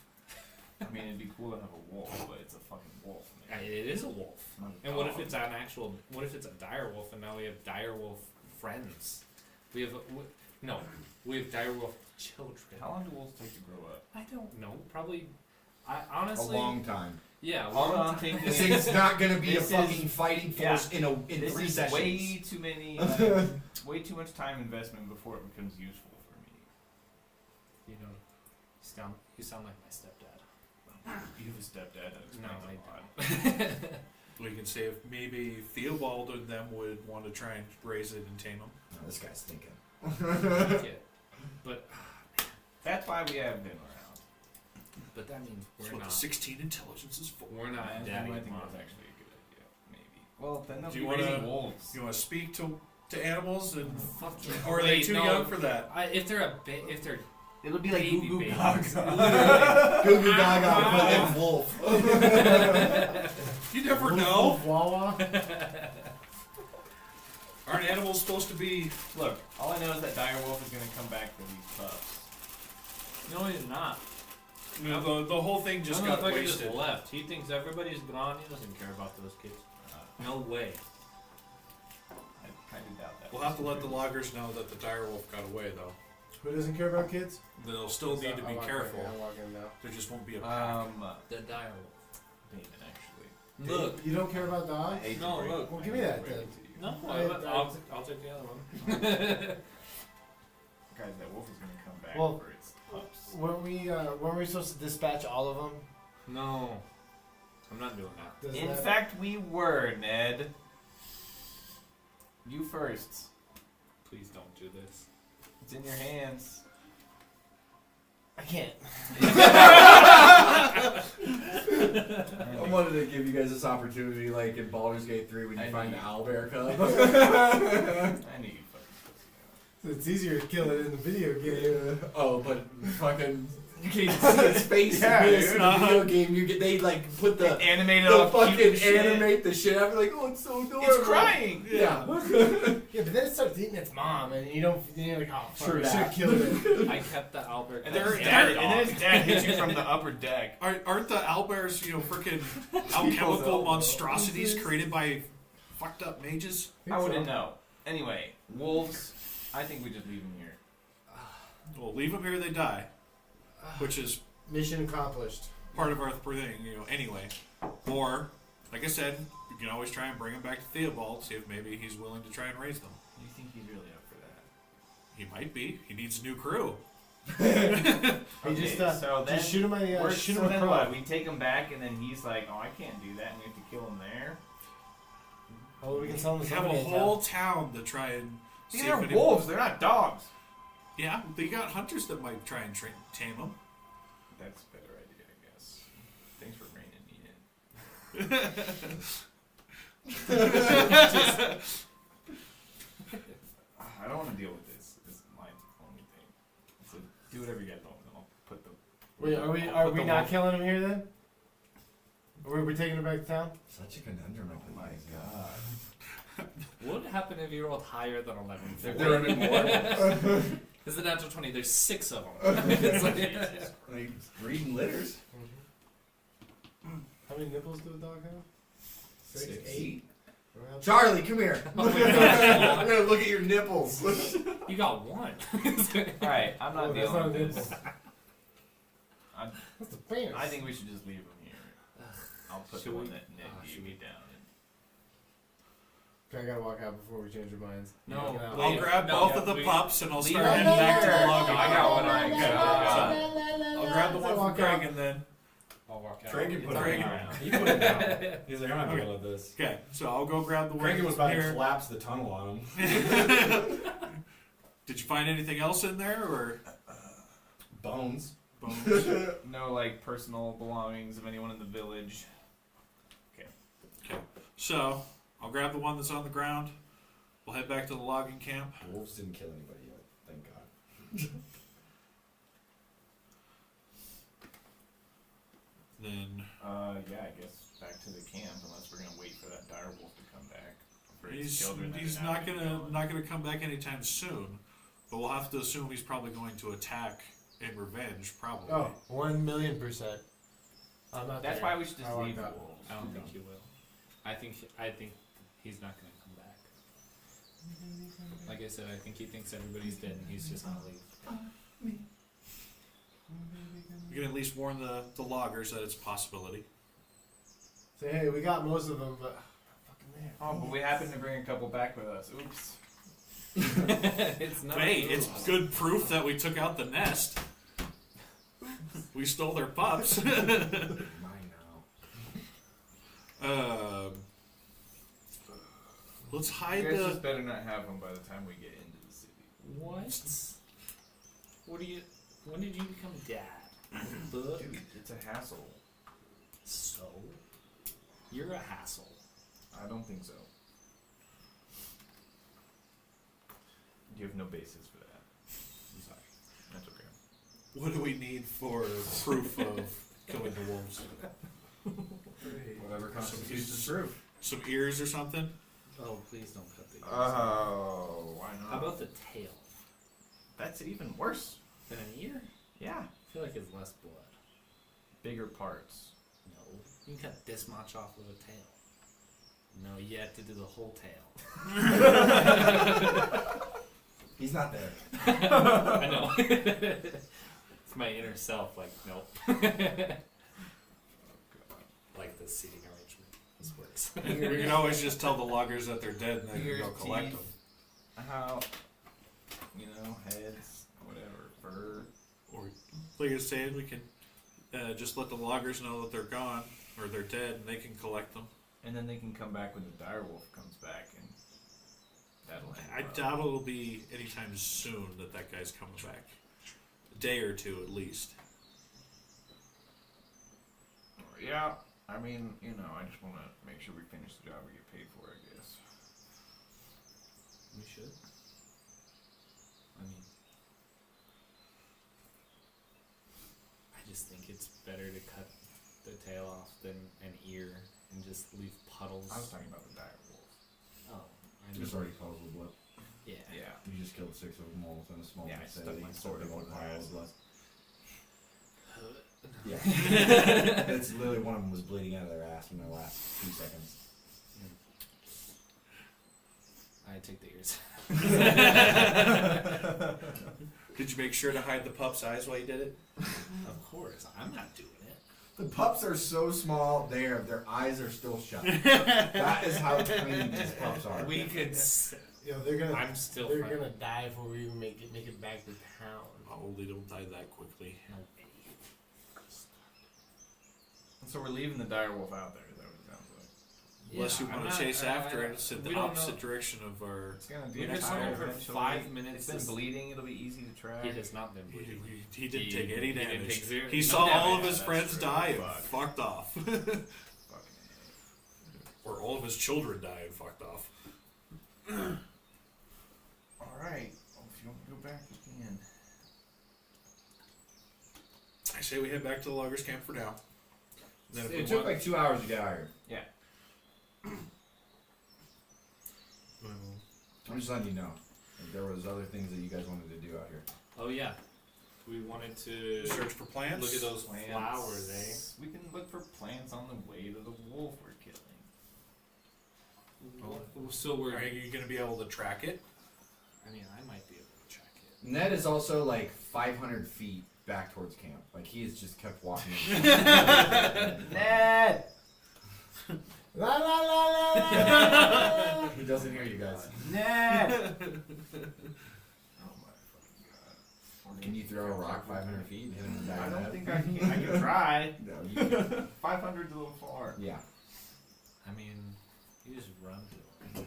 I mean, it'd be cool to have a wolf, but it's a fucking wolf. Man. It is a wolf. It's not a And what if dog. it's an actual? What if it's a dire wolf, and now we have dire wolf friends? We have we have dire wolf children. How long do wolves take to grow up? I don't know. Probably. I A honestly. long time. Yeah. All long I'm time. thinking This is thing's not gonna be a This is- fucking fighting force in this 3 is sessions. way too many, way too much time investment before it becomes useful for me. You know, you sound like my stepdad. You have a stepdad. That No, explains a lot. We can say if maybe Theobald and them would want to try and raise it and tame him. No, this guy's thinking. Yeah. But That's why we have them around. that means That's we're what the not. 16 intelligence is for. We're not I daddy think mom. that's actually a good idea. Maybe. Well, then they'll Do be you wanna- raising wolves. You want to speak to animals, and Fuck you. or are they Wait, too no. young for that? If they're if they're It'll be baby like Goo Goo babies. Gaga. Goo Goo Gaga, but then wolf. You never Wolf, know. wolf, Wawa. Aren't animals supposed to be? Look, all I know is that dire wolf is gonna come back for these pups. no, he's not. The whole thing just got wasted. Just left. He thinks everybody's gone. He doesn't care about those kids. No way. I kind of doubt that. We'll have to let the loggers know that the dire wolf got away, though. Who doesn't care about kids? They'll still need to be careful. I'm walking now. There just won't be a pack. The dire wolf. Damon, actually. Look. You don't care about dogs? I hate to No, break- look. Well, I give me hate to that break then. it to you. No, I'll take the other one. Guys, that wolf is gonna come back Well, for its pups. Weren't we supposed to dispatch all of them? No, I'm not doing that. Does In that- fact, we were, Ned. You first. Please don't do this. It's in your hands. I can't. I wanted to give you guys this opportunity, like in Baldur's Gate 3 when you I find knew the you- owlbear cub. I knew you fucking It's easier to kill it in the video game. Oh, but fucking you can't see its face Yeah, in this dude. in the video game. You get they like put the animated the all cute fucking and shit. animate the shit out. Like, oh, it's so adorable. It's crying. Yeah. Yeah, but then it starts eating its mom, and you're like, oh, fuck, True we should that. have killed it. I kept the Albert. And then They're- his dad, they're- and then his dad hits you from the upper deck. Aren't the owlbears, freaking People's alchemical elbow. monstrosities created by fucked up mages? I wouldn't know. Anyway, wolves. I think we just leave them here. Well, leave them here, they die, which is Mission accomplished. part of our thing, anyway. Or, like I said, you can always try and bring him back to Theobald, see if maybe he's willing to try and raise them. Do you think he's really up for that? He might be. He needs a new crew. Hey, Okay, so then just shoot him. We're, Shoot so him then with what? We take him back, and then he's like, "Oh, I can't do that," and we have to kill him there. Oh, we can sell him We have a whole town to try and see These if are any- wolves. They're not dogs. Yeah, but you got hunters that might try and tame them. That's a better idea, I guess. Thanks for reining me in. I don't want to deal with this. This is my only thing. So do whatever you guys want. I'll put the. Wait, I'll are put we the not wolf- killing him here then? Or are we taking him back to town? Such a conundrum. Oh my god. What would happen if you rolled higher than 11? If there would have been more, It's a natural 20. There's 6 of them. It's like, like reading litters. How many nipples do a dog have? 6, 8. Charlie, come here. oh my I'm God. gonna look at your nipples. You got 1. Alright, I'm not Oh, that's dealing not with a this. That's the penis. I think we should just leave him here. I'll put Should the one we? that Nick gave Should me we? down. Okay, I gotta walk out before we change our minds. No, Walking out. I'll Wait, grab no, both yeah, of the we- pups and I'll leave start them heading back to the there. logging. I got one. Alright, good. I'll grab the one from Greg and then. I'll walk out. Craig can put Craig. it down. He put it down. He's like, I'm not dealing with this. Okay, so I'll go grab the one Craig was about to here. collapse the tunnel on him. Did you find anything else in there or Bones. bones? No, like, personal belongings of anyone in the village. So I'll grab the one that's on the ground. We'll head back to the logging camp. Wolves didn't kill anybody yet. Thank God. Then Yeah, I guess back to the camp, unless we're gonna wait for that dire wolf to come back. For his he's children that he's are not now gonna come back anytime soon. But we'll have to assume he's probably going to attack in revenge, probably. Oh, 1,000,000%. I'm not That's there. why we should just I like leave the that. wolves. I don't think he will. I think he's not going to come back. Like I said, I think he thinks everybody's dead and he's just going to leave. We can at least warn the loggers that it's a possibility. Say, hey, we got most of them, but fucking there. Oh, but we happen to bring a couple back with us. Oops. It's not. Hey, it's good proof that we took out the nest. We stole their pups. Mine now. Let's You hide guys the. just better not have them by the time we get into the city. What? What do you? When did you become dad? Book. Dude, it's a hassle. So, you're a hassle. I don't think so. You have no basis for that. I'm sorry. That's okay. What do we need for proof of killing the wolves? Whatever Some constitutes pieces- the proof. Some ears or something? Oh, please don't cut the ears. Oh, why not? How about the tail? That's even worse. Than an ear? Yeah. I feel like it's less blood. Bigger parts. No, you can cut this much off of a tail. No, you have to do the whole tail. He's not there. I know. It's my inner self, like, nope. Like the seating arrangement. This works. We can always just tell the loggers that they're dead and they can Ears, go collect teeth. them. How? Heads, whatever, fur. Or, like I was saying, we can just let the loggers know that they're gone or they're dead and they can collect them. And then they can come back when the dire wolf comes back and I doubt it'll be anytime soon that guy's coming back. A day or two at least. Yeah, I mean, you know, I just want to make sure we finish the job we get paid for, I guess. We should. I mean, I just think it's better to cut the tail off than an ear and just leave puddles. I was talking about the dire wolf. Oh, I Just mean, already puddles of blood. yeah. Yeah. You just killed 6 of them all within a small Yeah, I vicinity. stuck my sword in one of my pile eyes. of blood. Yeah. It's literally one of them was bleeding out of their ass in the last 2 seconds. I take the ears. Did you make sure to hide the pup's eyes while you did it? Of course, I'm not doing it. The pups are so small, their eyes are still shut. That is how tiny these pups are. We could. You know, they're I'm still. they're fine. gonna die before we even make it back to town. Probably don't die that quickly. No. So we're leaving the dire wolf out there, is that what it sounds like? Unless you I'm want not- to chase after it, it's in we the don't opposite know. direction of our. It's gonna We've be been tired on for eventually. 5 minutes. It's been bleeding, it'll be easy to track. He has not been He, bleeding. he didn't He- take any he didn't damage. take zero- He no saw all damage. of his Yeah, friends that's die true. and Fuck. fucked off. Fucking Or all of his children die and fucked off. Alright. Well, if you want to go back, you can. I say we head back to the loggers camp for now. Then if we It took want- like 2 hours to get out here. Yeah. I'm just letting you know. Like, there was other things that you guys wanted to do out here. Oh yeah, we wanted to search for plants. look at those Plants. flowers, eh? We can look for plants on the way to the wolf we're killing. So we're. Are you going to be able to track it? I mean, I might be able to track it. Ned is also like 500 feet back towards camp. Like he has just kept walking. Ned! La la la la la. He doesn't hear you guys. Ned! Oh my fucking god. Can you throw a rock 500 feet and hit him in the back I of the don't head? think I can. I can try. No, you can. 500's a little far. Yeah. I mean, you just run to it.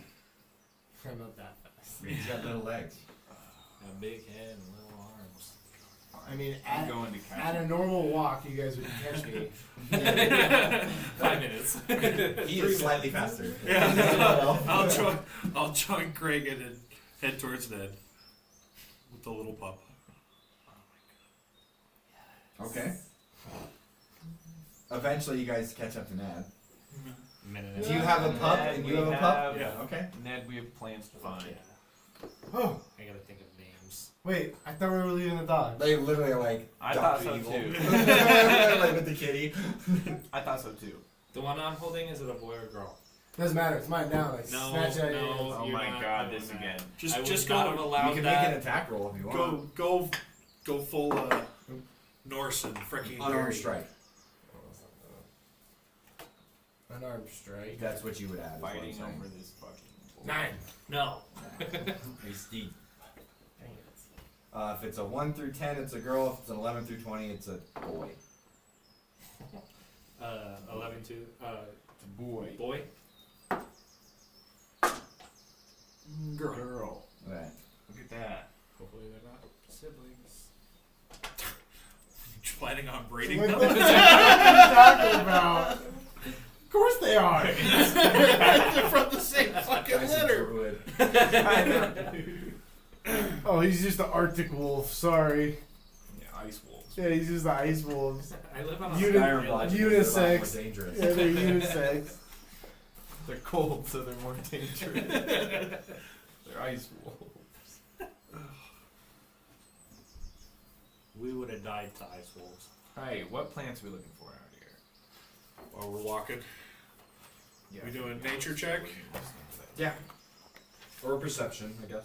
I'm not that fast. He's got little legs. A big head and little arms. I mean, I'm at, going to at catch a normal walk, you guys would catch me. 5 minutes. He is slightly faster. I'll join Craig and head towards Ned with the little pup. Okay. Eventually, you guys catch up to Ned. Minute. Do you have a pup Ned, and we you have a pup? have- Yeah. Okay. Ned, we have plans to find. Yeah. Oh, I gotta think of names. wait, I thought we were leaving the dog. They literally are like I Dr. thought so Evil. too. Like with the kitty. I thought so too. The one I'm holding, is it a boy or a girl? Doesn't matter, it's mine now. Like, No, snatch it out of your no. hands. Oh You're my not god, doing this that. again. Just I would just not go have You allowed can that. make an attack roll if you want. go full Norse and freaking Unarmed strike. Unarmed strike. That's what you would add. is what I'm Fighting saying. over this fucking wolf. 9. No. He's deep. Dang it. If it's a 1 through 10, it's a girl. If it's an 11 through 20, it's a boy. 11 to It's a boy. boy. Girl. Right. Look at that. Hopefully they're not siblings. You planning on breeding What them? are you talking about? Of course they are. They're from the same fucking Nice and litter. fluid. Oh, he's just the Arctic wolf. Sorry. Yeah, ice wolves. Yeah, he's just the ice wolves. I live on a Uni- island. Biologically, they're a lot more unisex. dangerous. Yeah, they're unisex. They're cold, so they're more dangerous. They're ice wolves. We would have died to ice wolves. Hey, what plants are we looking for out here? While we're walking. Yeah, We doing yeah, nature let's check? go in and listen to that. Yeah. Or perception, I guess.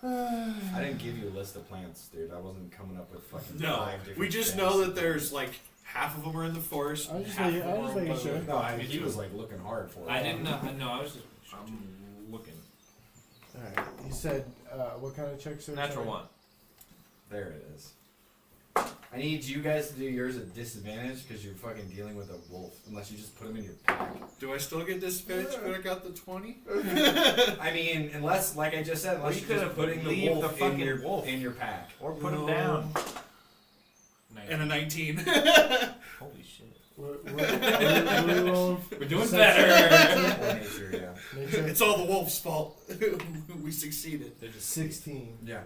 I didn't give you a list of plants, dude. I wasn't coming up with fucking No, 5 different we just things. know that there's like half of them are in the forest. I was just half making- of I them was are making above sure. it. No, I mean, he was like looking hard for it. I didn't know. No, I was just. I'm looking. Alright, you said what kind of checks are Natural sorry? one. There it is. I need you guys to do yours at disadvantage because you're fucking dealing with a wolf. Unless you just put him in your pack. Do I still get disadvantage when I got the 20? I mean, unless, like I just said, unless We you're could just have putting the leave wolf, the fucking in your wolf. in your pack. Or put No. him down. And a 19. Holy shit. What are we rolling? We're doing Section- better. Or nature, yeah. Nature? It's all the wolf's fault. We succeeded. They're just 16. Yeah.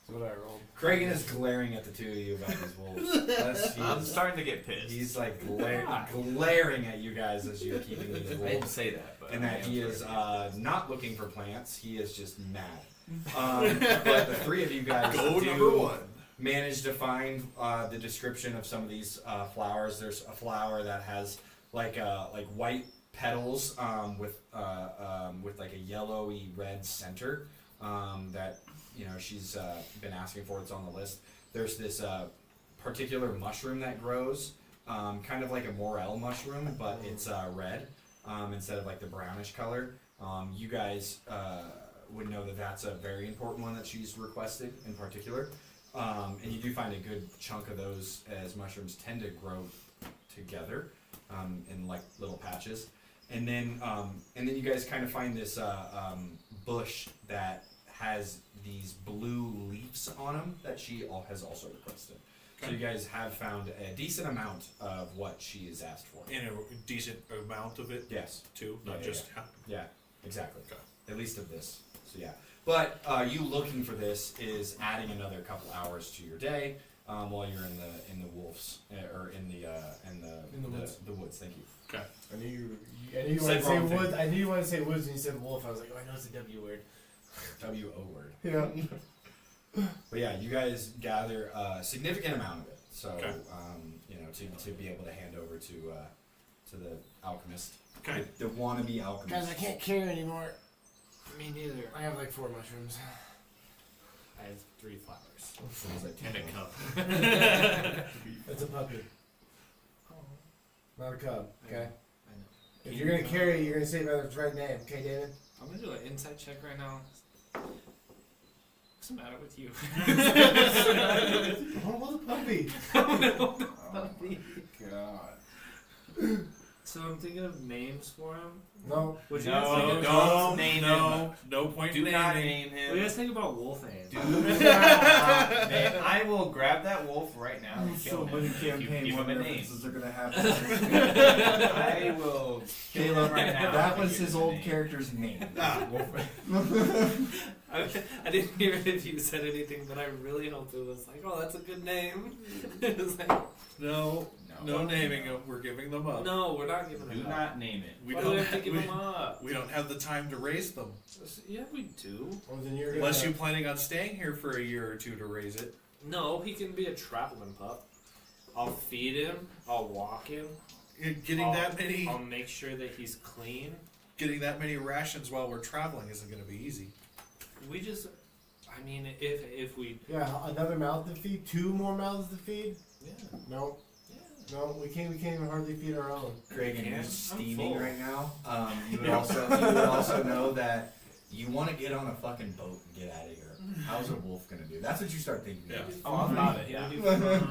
That's what I rolled. Kragan is glaring at the two of you about these wolves. That's, I'm he's, starting to get pissed. he's like glaring at you guys as you're keeping these I didn't wolves. say that, but And I that am he is starting to not looking for plants. He is just mad. But the three of you guys Go do number 1. manage to find the description of some of these flowers. There's a flower that has like white petals with like a yellowy red center that she's been asking for. It's on the list. There's this particular mushroom that grows, kind of like a morel mushroom, but it's red instead of like the brownish color. You guys would know that that's a very important one that she's requested in particular. And you do find a good chunk of those, as mushrooms tend to grow together in like little patches. And then you guys kind of find this bush that has these blue leaves on them that she has also requested. So you guys have found a decent amount of what she has asked for. In a decent amount of it, Yes. too. Not Yeah, just. Yeah, exactly. Okay. At least of this. So yeah. But you looking for this is adding another couple hours to your day while you're in the wolves or in the woods. The woods. Thank you. Okay. I knew you wanted Said to say wrong thing. woods. I knew you wanted to say woods when you said wolf. I was like, oh, I know it's a W word. W-O word. Yeah. But yeah, you guys gather a significant amount of it. So Okay. to be able to hand over to the alchemist. Okay. The wannabe alchemist. Guys, I can't carry anymore. Me neither. I have like 4 mushrooms. I have 3 flowers. Sounds like And a cup. It's a puppy, not a cub. Okay. I know. If you're gonna carry it, you're gonna say it by the right name. Okay, David? I'm gonna do an insight check right now. What's the matter with you? Oh, well, the puppy. God. So I'm thinking of names for him. No. Would you No, guys think don't name him. No point Do in not naming. name What do you him. guys think about Wolfhand? Do not name. I will grab that wolf right now and kill him. If you give him a name. are gonna happen. I will kill him right now. That if you was give his him a old name. character's name. I didn't hear if you said anything, but I really hoped it was like, oh, that's a good name. It was like, No No. naming them. We're giving them up. no, we're not giving Do them not name it. We Why do we don't have to give we, them up? we don't have the time to raise them. Yeah, we do. Well, then you're Unless gonna. you're planning on staying here for a year or two to raise it. No, he can be a traveling pup. I'll feed him. I'll walk him. Getting I'll- that many I'll make sure that he's clean. getting that many rations while we're traveling isn't going to be easy. We just, I mean, if we, Yeah, another mouth to feed. 2 more mouths to feed. yeah, No, yeah. no, we can't even hardly feed our own. Craig, and Yeah, you're I'm steaming full. right now. You would also know that you want to get on a fucking boat and get out of here. How's a wolf gonna do? That's what you start thinking. Yeah. Oh, I'm about it, He'll yeah. be fine.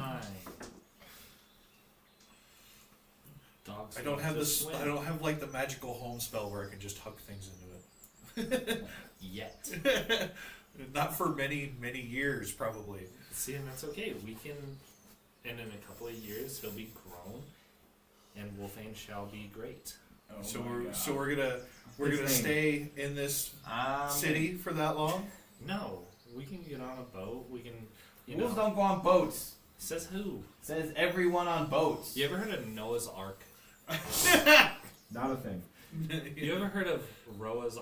Dogs. I don't need have to this. swim. I don't have like the magical home spell where I can just huck things into it. Yet. Not for many years, probably. See, and that's okay. We can, and in a couple of years, he'll be grown, and Wolfane shall be great. Oh So my we're God. so we're gonna His gonna name. stay in this city for that long. No, we can get on a boat. We can, you Wolves know. don't go on boats. Says who? Says everyone on boats. You ever heard of Noah's Ark? Not a thing. You ever heard of Roa's?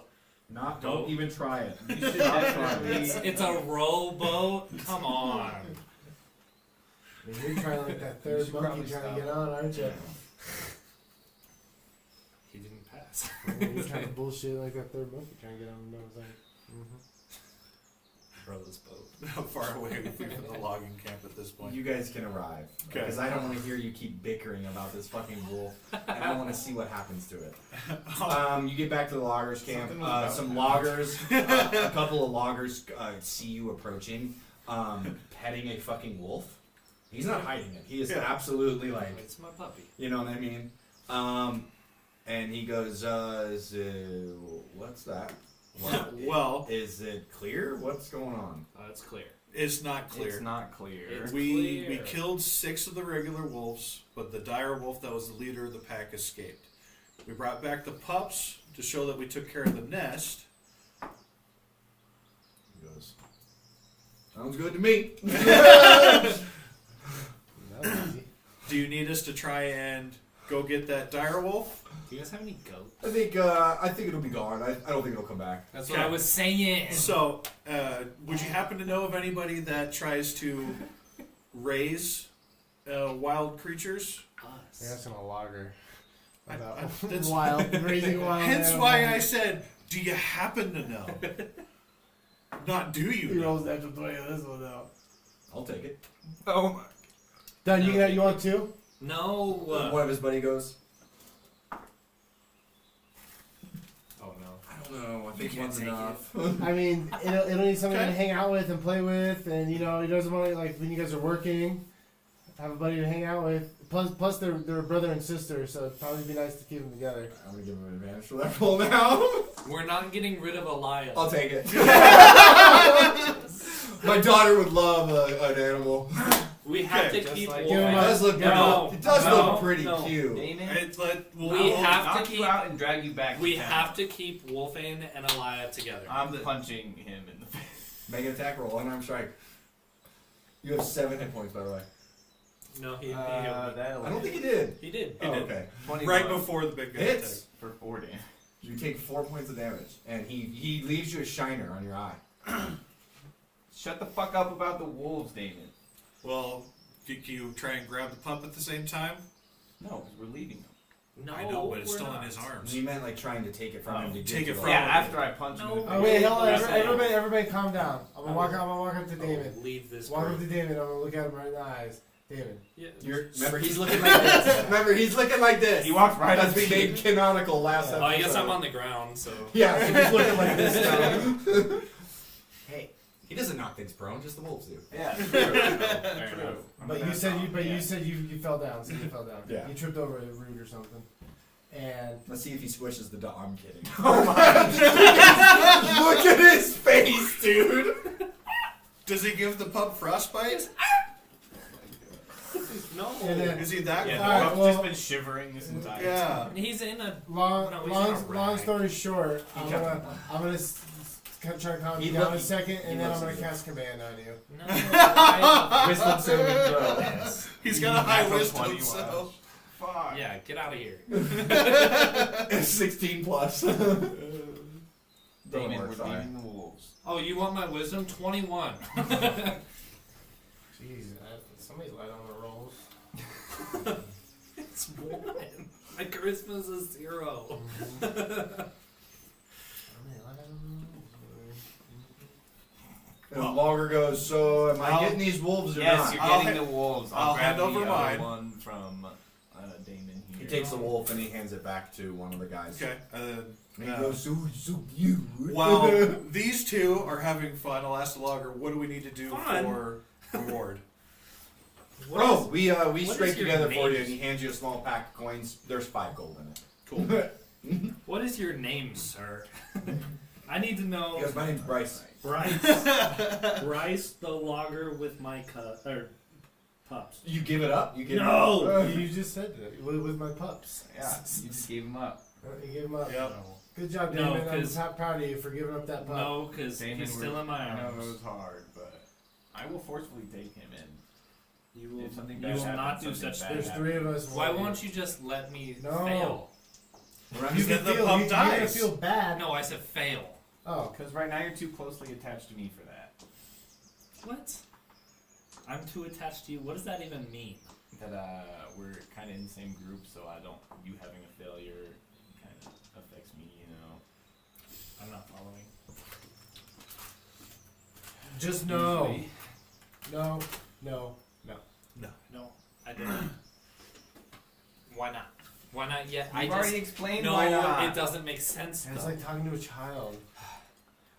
Not. Boat? Don't even try it. You should Stop definitely- trying. It's a rowboat. Come on. And you're trying like that You third should monkey probably trying to stop. get on, aren't you? He didn't pass. You're trying to bullshit like that third monkey trying to get on. I was like, Roa's boat. How far away are we from the logging camp at this point? You guys can arrive. Okay. Because I don't want to hear you keep bickering about this fucking wolf. And I want to see what happens to it. You get back to the loggers camp. Something was about Some to loggers, a couple of loggers see you approaching, petting a fucking wolf. He's not hiding it. He is absolutely like, It's my puppy. you know what I mean? And he goes, what's that? Well, Is it clear? What's going on? It's clear. it's not clear. It's not clear. It's We clear. killed 6 of the regular wolves, but the dire wolf that was the leader of the pack escaped. We brought back the pups to show that we took care of the nest. He goes, sounds good to me. That was easy. Do you need us to try and go get that dire wolf? Do you guys have any goat? I think it'll be gone. I don't think it'll come back. That's what I was saying. So, would you happen to know of anybody that tries to raise wild creatures? They're Us. asking a logger. About that's- raising wild. Hence why I animals. said, do you happen to know? Not do you He know? rolls natural 20 on this one though. I'll take it. Oh my. Done. No. You want two? No. One of his buddy goes, Oh no. I don't know. I think can't one's take enough. I mean, it'll need somebody Okay. to hang out with and play with, and he doesn't want to like when you guys are working, have a buddy to hang out with. Plus they're brother and sister, so it'd probably be nice to keep them together. I'm gonna give him an advantage for that roll now. We're not getting rid of Elias. I'll take it. My daughter would love an animal. We have Okay, to just keep like- Give him It a- does look No, it does no, look pretty no. cute. Damon, We have to knock keep. you out and drag you back. We to town. have to keep Wolfane and Elias together. I'm punching him in the face. Make an attack roll, unarmed strike. You have 7 hit points, by the way. No, he That'll I don't think he did. he did. Oh, did. okay. 21 Right before the big guy Hits. for 4 damage. You take 4 points of damage, and he leaves you a shiner on your eye. Shut the fuck up about the wolves, Damon. Well, can you try and grab the pup at the same time? No, because we're leaving them. No, I know, but it's we're still not. in his arms. He meant like trying to take it from him to Take give it to from the- Yeah, after I punch him in the No. face. Oh wait, hold on, Yes, everybody, calm down. I'm gonna walk up to Damon. Leave this. Walk up group. to Damon. I'm gonna look at him right in the eyes. Damon. Yeah. Remember, he's looking like this. Remember, he's looking like this. He walks right That's up we to you. made canonical last episode. Oh, I guess I'm on the ground, so. Yeah, so he's looking like this now. Hey. He doesn't knock things prone, just the wolves do. Yeah, fair enough. But you said you fell down. So you fell down. Yeah. You tripped over a root or something. And Let's see if he squishes the dog. I'm kidding. Oh my. Look at his face, dude. Does he give the pup frostbite? No. And then- Is he that Yeah, the Alright, pup's well- just been shivering this entire Yeah. He's in a. long No, he's not a long rag. story short, He I'm kept gonna him. try to calm He you down look- a second, he and then I'm looks gonna at you. cast command on you. No. I- Wisdom saving throw. He's got a high Natural wisdom, 20 so. watch. Fuck. yeah, get out of here. 16 plus. Damon, work, we're sorry. leaving the wolves. Oh, you want my wisdom? 21. Jeez, somebody's light on the rolls. It's 1. My charisma's a 0. And Logger goes, so am I I'll- getting these wolves or Yes, not? you're I'll getting ha- the wolves. I'll grab hand over the mine. other one from Damon He here. takes the wolf and he hands it back to one of the guys. Okay. And he goes, so cute. While these two are having fun, I'll ask the logger, what do we need to do Fun? for reward? Oh, we what scrape is your together for name? you, and he hands you a small pack of coins. There's 5 gold in it. Cool. What is your name, sir? I need to know. He goes, my name's Bryce. Bryce. Bryce the logger with my pups. You give it up? You give No! it up? You just said that with my pups. Yeah, you just gave him up. You gave him up. Yep. Good job, No, Damon. I'm 'cause- proud of you for giving up that pup. No, because Damon, he's still in my I know it arms. was hard, but I will forcefully take him in. You will, If something you bad will happens, not do something such bad things. There's 3 of us. Why won't you just let me No. fail? You Then can the feel, pup you're gonna dies. feel bad. No, I said fail. Oh, Because right now you're too closely attached to me for that. What? I'm too attached to you. What does that even mean? That we're kind of in the same group, so I don't. You having a failure kind of affects me, you know. I'm not following. just no. Usually. No. No, I don't. Why not? Why not yet? I've already explained no, why not. it doesn't make sense. It's Though. like talking to a child.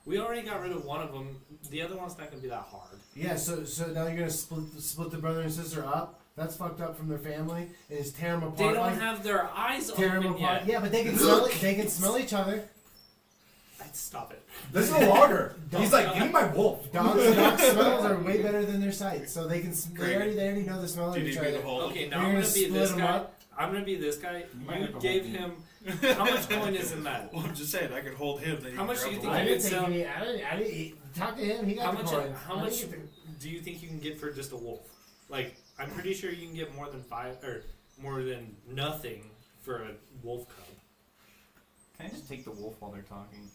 We already got rid of one of them. The other one's not gonna be that hard. Yeah, so now you're gonna split the brother and sister up. That's fucked up from their family, and just tear them apart. They don't like, have their eyes tear them open apart. yet. Yeah, but they can smell it. They can smell each other. I'd stop it. This is a logger. He's like, give me my wolf. Dogs smells are way better than their sight, so they can. They already know the smell Do of you each need me to other. hold? Okay, You're now I'm gonna gonna be split this them guy. up? I'm gonna be this guy. might You have to gave hold him. How much coin is in that? Well, I'm just saying, I could hold him. Then you How can much do grab you the think I wolf. didn't can take sell- any. I didn't talk to him. He got How the much? coin. How I much didn't get do you think you can get for just a wolf? Like, I'm pretty sure you can get more than 5 or more than nothing for a wolf cub. Can I just take the wolf while they're talking?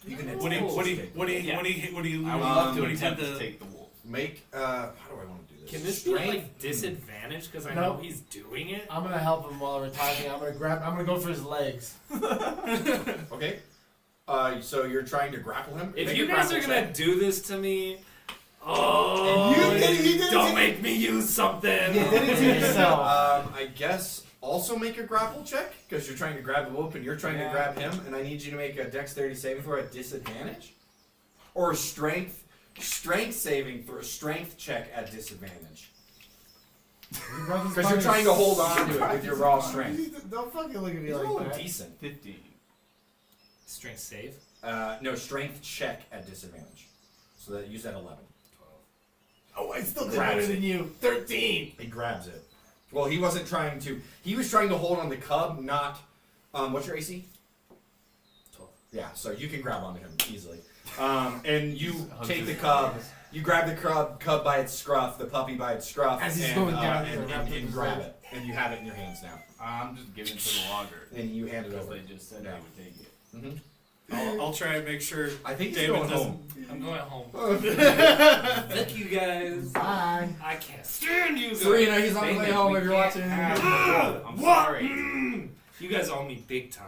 You can When he attempt when he to take when he Yeah. when he when he I would love to when he did attempt to the take the wolf. make. How do I want to do this? Can this be like disadvantage because I know No. he's doing it? I'm gonna help him while we're talking. I'm gonna go for his legs. Okay. So you're trying to grapple him. If Make you a guys are grapple gonna check. do this to me, oh, You did it don't to- make me use something. You did it to yourself. I guess also make a grapple check because you're trying to grab the wolf and you're trying to Yeah. grab him, and I need you to make a dexterity saving throw at disadvantage, or a strength saving for a strength check at disadvantage. Because you're trying to hold on to it with your raw strength. Don't fucking look at me You're like rolling that. decent. 15. Strength save. No, strength check at disadvantage. So that use that 11. Oh, I still did Grabs better it. than you. 13. He grabs it. Well, he wasn't trying to. He was trying to hold on the cub, not. What's your AC? 12. Yeah, so you can grab onto him easily. And you take the cub. You grab the cub by its scruff, the puppy by its scruff, As he's and, going down, and grab it. And you have it in your hands now. I'm just giving it to the logger. And you hand it Because over. they just said Yeah. they would take it. Mm-hmm. I'll try and make sure I think he's David going doesn't. home. I'm going home. Thank you guys. Bye. I can't stand you guys. Serena, he's on the way David, home we if you're can't watching. have the wolf. I'm sorry. You guys owe me big time.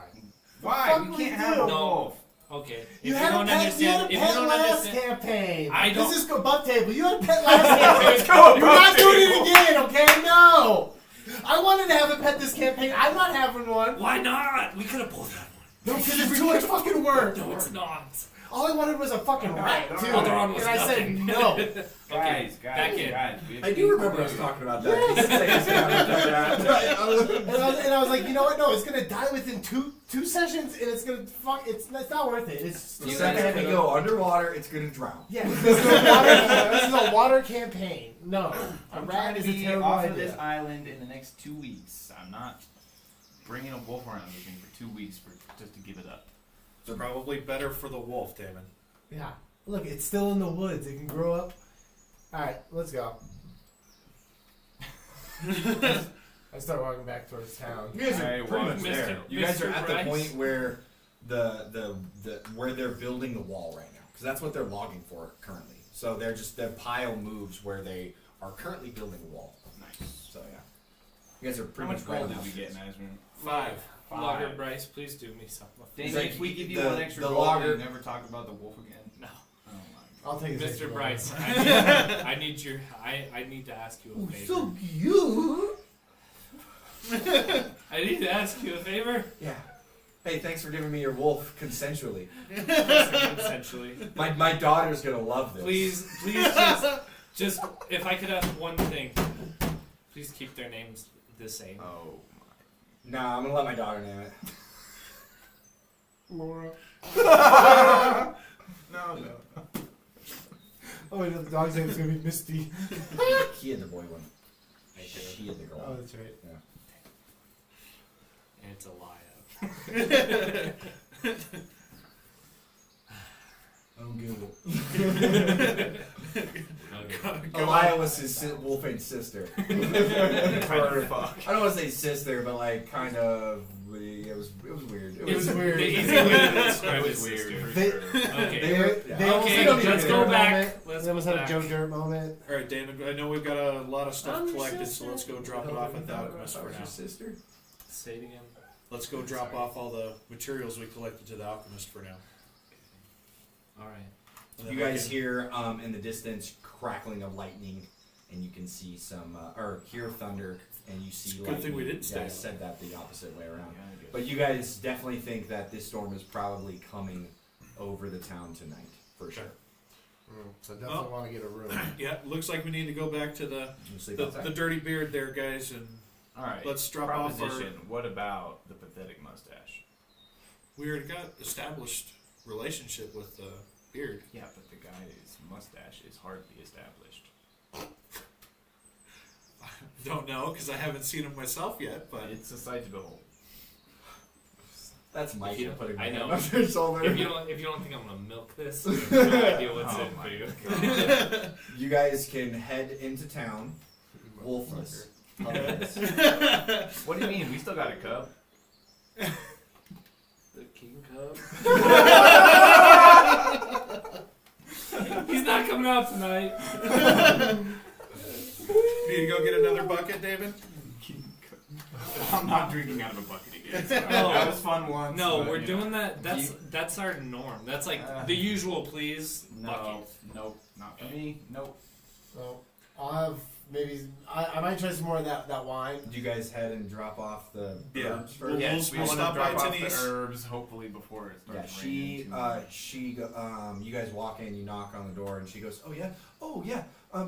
Why? fuck We we can't have do? a No. wolf. Okay. If You had a don't pet. You had understand, a if you pet don't last understand, campaign. I don't- This is go buck table. You had a pet last campaign. You're not doing it again, okay? No. I wanted to have a pet this campaign. I'm not having one. why not? We could have both had one. No, because it's too much fucking work. No, it's not. All I wanted was a fucking rat, too. Other one was and I said nothing. no. Guys, back in. guys. We have I to do be remember us quiet. talking about that. He did say he's gonna have that. And I was like, you know what? No, it's gonna die within two sessions, and it's gonna fuck. It's not worth it. It's The second we go underwater, it's gonna drown. Yeah, this is a water campaign. No, a I'm rat trying to is a be terrible off of idea. this island in the next 2 weeks. I'm not bringing a wolf around with me for 2 weeks just to give it up. It's probably better for the wolf, Damon. Yeah, look, it's still in the woods. It can grow up. All right, let's go. I start walking back towards town. You guys I are pretty walk much there. there. You guys are Mr. at Bryce? the point where the where they're building the wall right now, because that's what they're logging for currently. So they're just the pile moves where they are currently building a wall. Nice. So yeah, you guys are How pretty much much right gold now. did we get in Iceland? 5. 5. Logger Bryce, please do me something. Dang, like if we give you the- 1 extra the gold, logger- you never talk about the wolf again. No. Oh my I'll take his Mr. extra Bryce, one. I need your. I need to ask you a Ooh, favor. so cute. I need to ask you a favor. Yeah. Hey, thanks for giving me your wolf consensually. Essentially. My daughter's gonna love this. Please, just if I could ask one thing, please keep their names the same. Oh Nah, I'm gonna let my daughter name it. Laura. my. No, no. Oh, wait, the dog's name is gonna be Misty. He had the boy one. He had the girl Oh, one. that's right. And it's a lie. I'm good. Elia was his Wolfgate's sister. I don't want to say sister, but like kind of. It was weird. It was weird. The easy way to describe It his was weird. sister. They- Okay. They almost Okay, had a let's Joe go Dirt back. moment. Let's They almost go had a back. Joe Dirt moment. All right, Damon. I know we've got a lot of stuff I'm collected, so sister. let's go drop it off at the alchemist for Your now. sister? Say it again. Let's go drop off all the materials we collected to the alchemist for now. All right. And then You we guys can- hear in the distance crackling of lightning, and you can see some or hear thunder, and you see It's a good lightning. thing we didn't stay Yeah, I out. said that the opposite way around. Yeah, I guess. But you guys definitely think that this storm is probably coming over the town tonight, for sure. So definitely want to get a room. Yeah, looks like we need to go back to the You sleep outside. the dirty beard there, guys, and All right. let's drop off our. Proposition. What about the pathetic mustache? We already got established relationship with beard. Yeah, but the guy's mustache is hardly established. Don't know because I haven't seen him myself yet, but It's a sight to behold. That's Mike You- putting I my know. hand on your shoulder. If you don't think I'm gonna milk this, you have no idea what's Oh in my for you. God. You guys can head into town, wolfless. What do you mean? We still got a cub. The king cub. He's not coming out tonight. need to go get another bucket, David. I'm not drinking out of a bucket again. So No. that was fun once. No, but, we're you doing know. that. That's our norm. That's like the usual, please. No, Bucket. nope, not for me. Nope. So I'll have maybe I might try some more of that wine. Do you guys head and drop off the Yeah. birds first? Yes, we we'll want to stop drop by off Denise. the herbs, hopefully before it Yeah, starts raining. you guys walk in, you knock on the door, and she goes, oh yeah,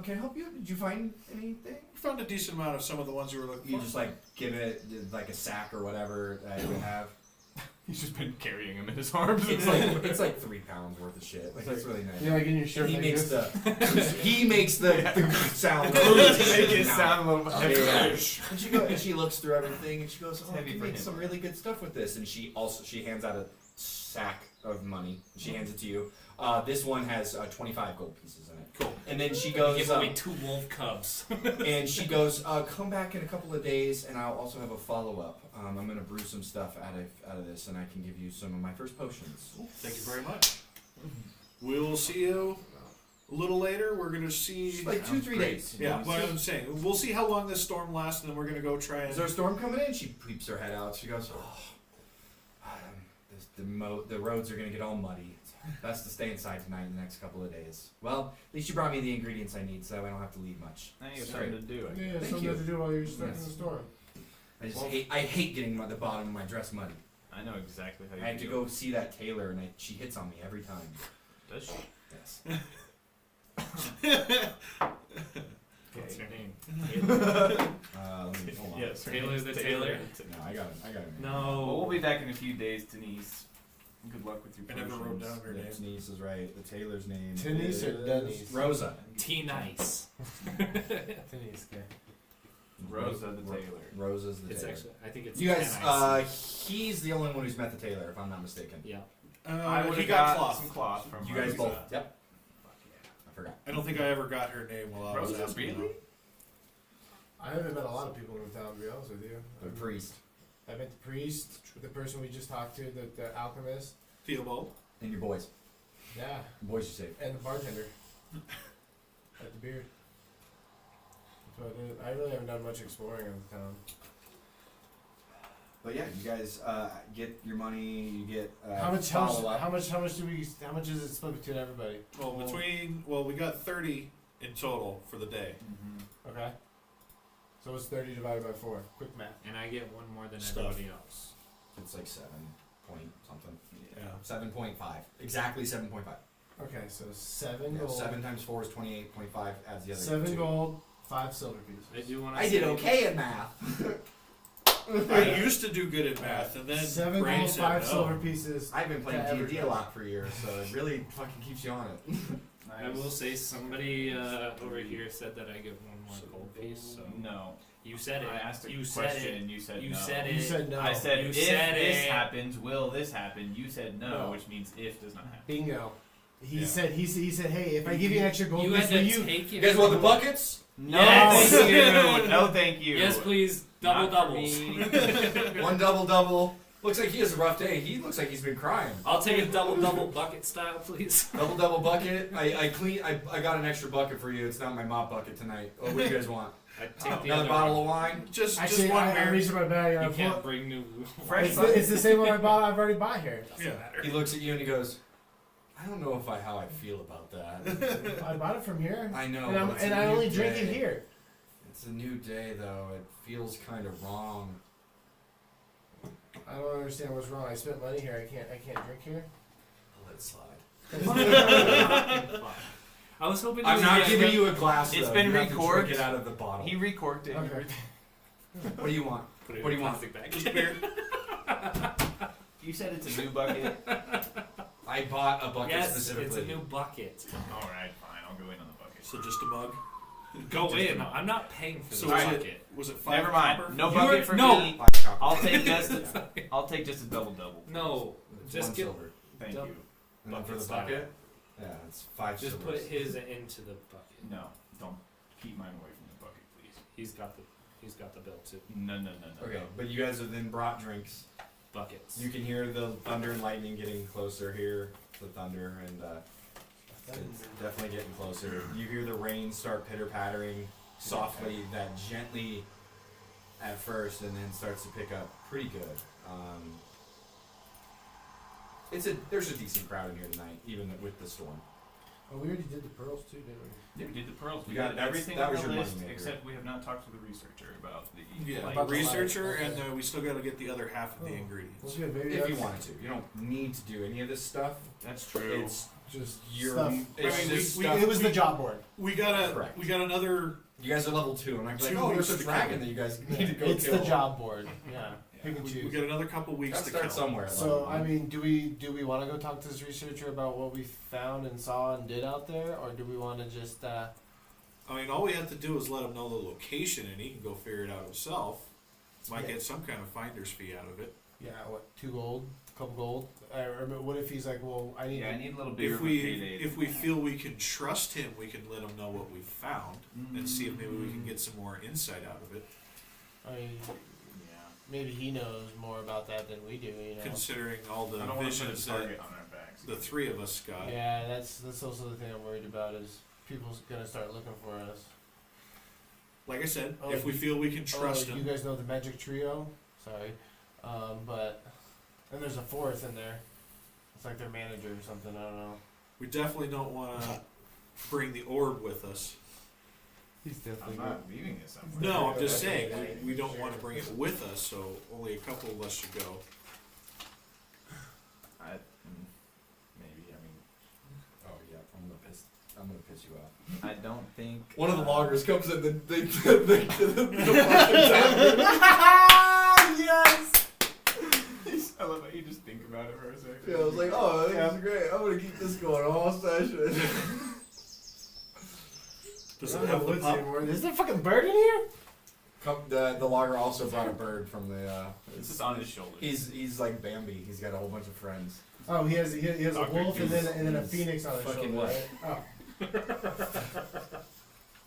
can I help you? Did you find anything? We found a decent amount of some of the ones you were looking You for. just like give it like a sack or whatever that you have. He's just been carrying him in his arms. It's like 3 pounds worth of shit. Like it's really nice. You know, like in your shirt. And he like makes this. he makes the sound. to make it sound a little Yeah. heavy. And she looks through everything and she goes, "Oh, I heavy can for make him. some really good stuff with this." And she hands out a sack of money. She hands it to you. This one has 25 gold pieces in it. Cool. And then she Give goes, away 2 wolf cubs. come back in a couple of days, and I'll also have a follow up. I'm gonna brew some stuff out of this, and I can give you some of my first potions. Thank you very much. We'll see you a little later. We're gonna see. Like 2-3 days. Yeah, what I'm saying. We'll see how long this storm lasts, and then we're gonna go try and. Is there a storm coming in? She peeps her head out. She goes, the roads are gonna get all muddy. It's best to stay inside tonight and the next couple of days. Well, at least you brought me the ingredients I need, so I don't have to leave much. Now you have Sorry. something to do. I Yeah, guess. something you. to do while you're stuck Yes. in the storm. I hate getting the bottom of my dress muddy. I know exactly how you I have to feel. go see that tailor, and she hits on me every time. Does she? Yes. What's her name? Hold on. Yes. her Taylor name's the Taylor? No, I got it. Well, No. we'll be back in a few days, Denise. Good luck with your I never wrote down her name. Denise is right. The tailor's name Denise or is Denise? Rosa. T nice. Denise, okay. Rosa the Taylor. Rosa's the It's tailor. actually. I think it's. You guys, T-nice. he's the only one who's met the tailor, if I'm not mistaken. Yeah. I would he have got got cloth. some cloth from You guys Rosa. both. Yep. I forgot. I don't think I ever got her name while I was Rosa, asking. really? I haven't met a lot of people in town, to be honest with you. The priest I met the priest, the person we just talked to, the alchemist. Theobald. and your boys. Yeah, The boys you saved. and the bartender at the beard. That's what I did. I really haven't done much exploring of the town. But yeah, you guys get your money. You get How much follow up. how much is it split between everybody? Well, we got 30 in total for the day. Mm-hmm. Okay. So it's 30 divided by 4. Quick math. And I get one more than Stuff. everybody else. It's like 7 point something. Yeah. 7.5. Exactly 7.5. Okay, so 7 Yeah, gold. 7 times 4 is 28.5. Adds the other 7 2. gold, 5 silver pieces. I do want to. I did okay in math. I used to do good at math, and then 7 brain gold, said 5 no. silver pieces. I've been playing To D&D a everybody. lot for years, so it really fucking keeps you on it. I will say somebody over here said that I get one more gold piece. So No. you said it. I asked a you said question it. and you said You no. said You it. said no. I said You if said this it. happens, will this happen? You said no, No. which means if does not happen. Bingo. He Yeah. said he said, hey, if I give you an extra gold You piece, had will to you? take You it. guys want the buckets? No, Yes. thank you. No, thank you. Yes, please. Double Not for doubles. me. One double. Looks like he has a rough day. He looks like he's been crying. I'll take a double bucket style, please. Double bucket. I got an extra bucket for you. It's not my mop bucket tonight. Oh, what do you guys want? I take the Another other bottle one. of wine? Just Actually, one I beer. reached in my bag and I You can't pulled. bring new. Fresh It's the same one I've already bought here. Yeah. He looks at you and he goes, I don't know how I feel about that. I bought it from here. I know. And, but it's a I new only drink it day. here. It's a new day, though. It feels kind of wrong. I don't understand what's wrong. I spent money here. I can't drink here. it slide. I was hoping. I'm was not gonna- giving you a glass. It's though. been You have to recorked. drink it out of the bottle. He recorked it. Okay. What do you want? Put it What in do a you want? plastic bag. Just beer. You said it's a new bucket. I bought a bucket Yes, specifically. it's a new bucket. All right, fine. I'll go in on the bucket. So just a mug. Go Just in. a- I'm not paying for So the was bucket. Was it 5 Never mind. copper? No You bucket were- for no. me. Five copper. I'll take just a double double. No, It's just one get. silver. Thank Double- you. And then for the Bucket's not bucket, yeah, it's 5 Just silvers. put his into the bucket. No, don't keep mine away from the bucket, please. He's got the bill too. No. Okay, but you guys have then brought drinks. Buckets. You can hear the thunder and lightning getting closer here. The thunder and it's definitely getting closer. You hear the rain start pitter pattering softly, that gently at first, and then starts to pick up pretty good. There's a decent crowd in here tonight, even with the storm. Oh, we already did the pearls too, didn't we? Yeah, we did the pearls. We You got got everything that on was the your list, moneymaker. except we have not talked to the researcher about the Yeah, light. About the researcher, light, and okay. we still got to get the other half of the Oh. ingredients. Well, good. Maybe If you that's wanted to, you don't need to do any of this stuff. That's true. It's just your. stuff. It's I mean, just we- stuff. It was the job board. We got Correct. another. You guys are level 2. I'm like, 2 oh, weeks there's a to dragon kill. that you guys need to go It's kill. the job board. Yeah. Pick and We choose. got another couple weeks Gotta to start kill. somewhere. at So level I one. mean, do we want to go talk to this researcher about what we found and saw and did out there, or do we want to just? I mean, all we have to do is let him know the location, and he can go figure it out himself. Might Yeah. get some kind of finder's fee out of it. Yeah, what? 2 gold, couple gold. Or what if he's like, well, I need. Yeah, I need a little bigger If of a we payday. feel we can trust him, we can let him know what we found and see if maybe we can Mm. get some more insight out of it. I mean, Yeah. maybe he knows more about that than we do. You know. Considering all the I don't want to put a visions that target on our backs. the 3 of us got. Yeah, that's also the thing I'm worried about is people's gonna start looking for us. Like I said, Oh, if we you- feel we can trust you him, guys know the Magic Trio? Sorry, but and there's a 4th in there. It's like their manager or something. I don't know. we definitely don't want to bring the orb with us. He's I'm definitely not leaving this somewhere. No, I'm just saying we don't want to bring it with us, so only a couple of us should go. Maybe. I mean, Oh yeah, I'm gonna piss you off. I don't think. One of the loggers comes in. yes. I love how you just think about it for a second. Yeah, I was like, oh, this is great. I'm gonna keep this going all session. Does it have the pop? Is there a fucking bird in here? The logger also brought a bird from the. It's just on his shoulder. He's like Bambi. He's got a whole bunch of friends. Oh, he has a Dr. wolf and then a Goose. phoenix on his Fucking shoulder. what?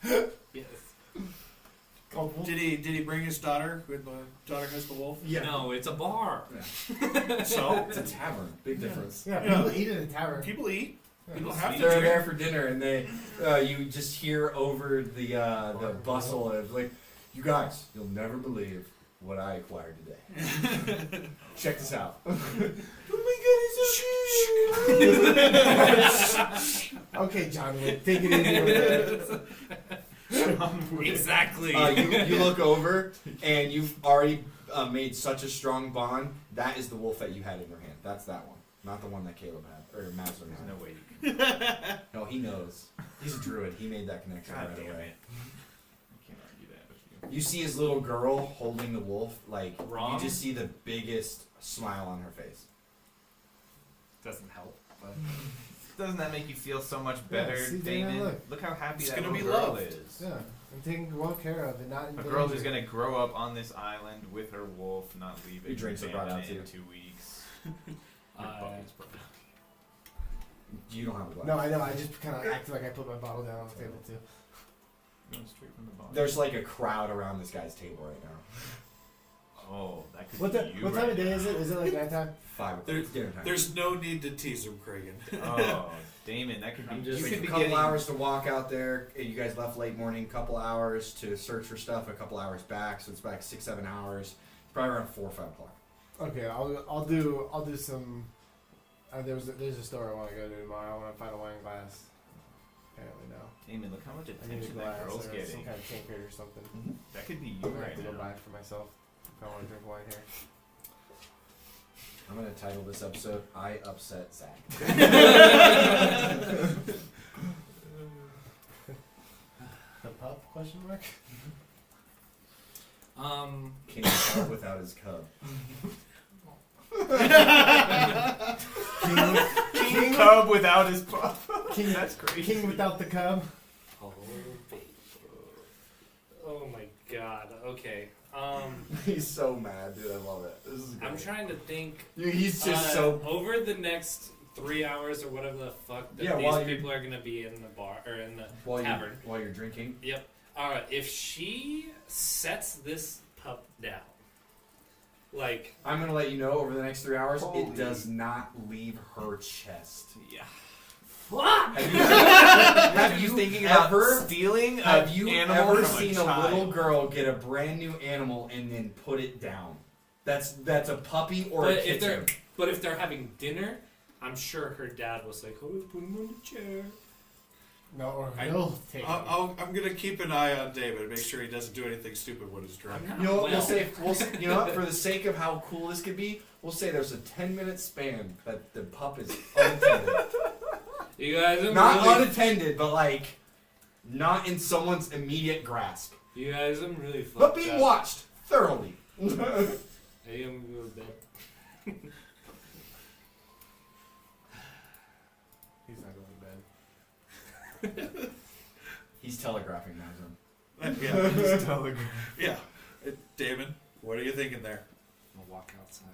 Right? Yes. Oh, wolf. Did he bring his daughter when the daughter has the wolf? Yeah. No, it's a bar. So It's a tavern. Big difference. Yeah, Yeah. people eat in a tavern. people eat. Yeah. People have to They're drink. there for dinner, and they you just hear over the bustle of like, you guys, you'll never believe what I acquired today. Check this out. Okay, John Wick, take it easy with that. Exactly. You look over, and you've already made such a strong bond. That is the wolf that you had in your hand. That's that one, not the one that Caleb had or Mazur There's had. no way you can. No, he knows. He's a druid. He made that connection God right damn away. it. I can't argue that with you. You see his little girl holding the wolf. Like Wrong? you just see the biggest smile on her face. Doesn't help. But Doesn't that make you feel so much Yeah, better, see, Damon? Damon, Look. look. how happy It's that gonna little be girl loved. is. Yeah, and taken well care of and not in A danger. girl who's gonna grow up on this island with her wolf, not leave it. Your drinks are brought out abandoned too. in 2 weeks. You don't have a glass. No, I know. I just kind of acted like I put my bottle down on the table too. Going straight from the bottom. There's like a crowd around this guy's table right now. Oh, that could What be you what right time of day now. is it? Is it like nighttime? 5 o'clock. There- It's dinner time. There's no need to tease him, Kragan. Oh, Damon, that could be. I'm You just- Like could a be couple getting. hours to walk out there. You guys left late morning. Couple hours to search for stuff. A couple hours back, so it's back 6-7 hours. Probably around 4 or 5 o'clock. Okay, I'll do some. There's a store I want to go to tomorrow. I want to find a wine glass. Apparently no. Damon, look how much I need a attention that glass girl's or getting. some kind of tankard or something. That could be you I'm gonna right have to go now. buy it for myself if I want to drink wine here. I'm gonna title this episode "I Upset Zach." The pup? Question mark. King cub without his cub. King Cub without his pup. King. That's crazy. King without the cub. Oh, baby. Oh my god. Okay. He's so mad, dude. I love it. This is I'm great. trying to think. He's just so. Over the next 3 hours or whatever the fuck that Yeah, while these you're- people are gonna be in the bar or in the While tavern. you're drinking. Yep. Alright, if she sets this pup down, like, I'm gonna let you know over the next 3 hours, Holy. it does not leave her chest. Yeah. Have you thinking about her? Stealing Have an you animal ever from seen a a child? little girl get a brand new animal and then put it down? That's a puppy or a but if kitten. they're having dinner, I'm sure her dad was like, "Oh, put him on the chair." No, or I- he'll take it. I'm gonna keep an eye on David, make sure he doesn't do anything stupid when he's drunk. I'm not You know, well. we'll say, you know what, for the sake of how cool this could be, we'll say there's a 10-minute span that the pup is unattended. You guys are Not really, unattended, but like, not in someone's immediate grasp. you guys are really fucked But being up. watched thoroughly. I am going to bed. He's not going to bed. He's telegraphing that to him. Yeah. He's telegram. Yeah. Damon, what are you thinking there? I'm gonna walk outside.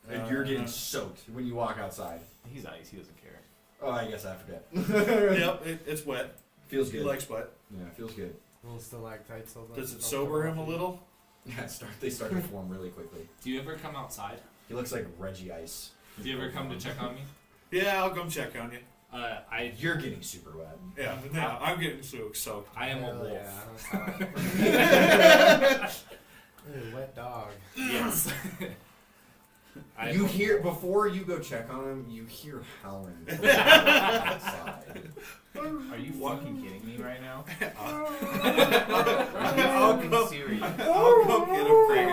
And you're getting soaked when you walk outside. He's ice. He doesn't care. Oh, I guess I forget. Yep, it's wet. Feels He good. likes wet. Yeah, it feels good. Little stalactites. Does it sober him a little? Yeah, they start to form really quickly. Do you ever come outside? He looks like Reggie Ice. Do you ever come to check on me? Yeah, I'll come check on you. You're getting super wet. Yeah, I'm getting soaked. I am a Hell wolf. yeah. Ooh, wet dog. Yes. I You am a hear wolf. before you go check on him. You hear howling from outside. Are you fucking kidding me right now? I'll Are you come fucking serious? get him, Craig.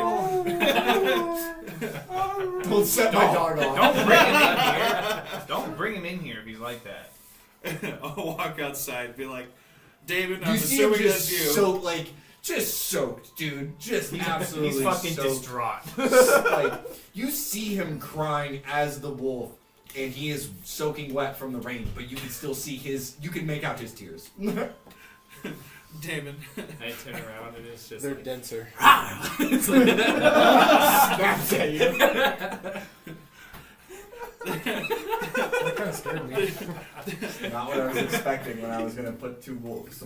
Don't set my dog off. Don't bring him in here. Don't bring him in here if he's like that. I'll walk outside and be like, David, You I'm see him assuming just that's you. just soaked, dude. Just absolutely He's fucking soaked. distraught. Like you see him crying as the wolf, and he is soaking wet from the rain, but you can still see you can make out his tears. Damon. I turn around and it's just They're like, denser. it's like Snaps at you. That kind of scared me. Not what I was expecting when I was gonna put some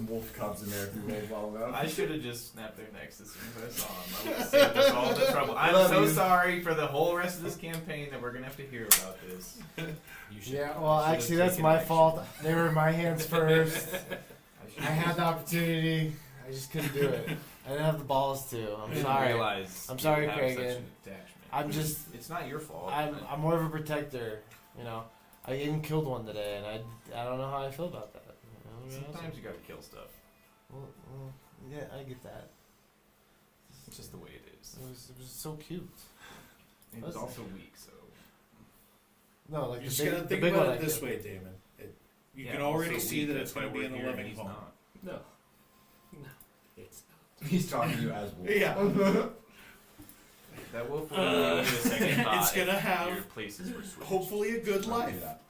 wolf cubs in there if you rolled well enough. I should have just snapped their necks as soon as I saw him. I would have saved us all the trouble. I'm Love so you. sorry for the whole rest of this campaign that we're gonna have to hear about this. you should. Yeah, well, Should've actually, that's taken my action. fault. They were in my hands first. I I had the opportunity. I just couldn't do it. I didn't have the balls to. I'm didn't sorry. realize I'm you sorry, have Craig. such an attachment. I'm just. It's not your fault. I'm more of a protector. You know, I even killed one today, and I don't know how I feel about that. You know, Sometimes you gotta kill stuff. Well, yeah, I get that. It's just the way it is. It was so cute. And it's also weak, so. No, like You the just big, gotta the think big one about I it this killed. way, Damon. You Yeah, can also already see weak, that that's it's going to why be in we're a here and loving he's home. not. No. No. It's not. He's talking to you as wolf. Yeah. That wolf will give you a second thought. It's gonna if have your places were switched. Hopefully a good Don't do life. that.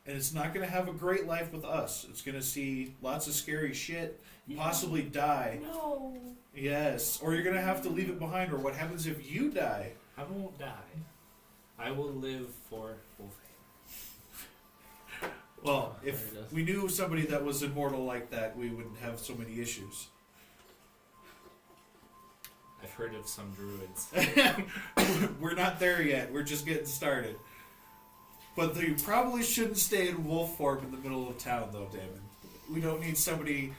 And it's not going to have a great life with us. It's going to see lots of scary shit, possibly die. No. Yes. Or you're going to have to leave it behind. Or what happens if you die? I won't die. I will live for Wolfhaven. Well, if There it is. we knew somebody that was immortal like that, we wouldn't have so many issues. I've heard of some druids. We're not there yet. We're just getting started. But you probably shouldn't stay in wolf form in the middle of town, though, Damon. We don't need somebody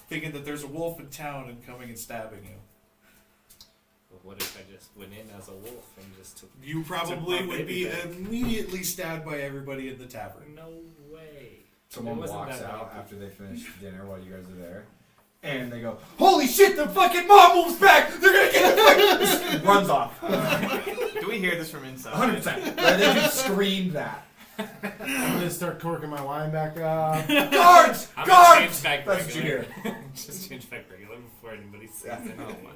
thinking that there's a wolf in town and coming and stabbing you. But what if I just went in as a wolf and just took... You probably Took my would be baby back. immediately stabbed by everybody in the tavern. No way. Someone It wasn't walks that out bad. after they finish dinner while you guys are there, And they go, holy shit, the fucking mob wolf's back! They're gonna get the fucking... Runs off. Do we hear this from inside? 100%. They just screamed that. I'm gonna start corking my wine back up. Guards! I'm Guards! gonna change back That's what you regular. hear. Just change back regular before anybody sees Yeah. it. Oh my.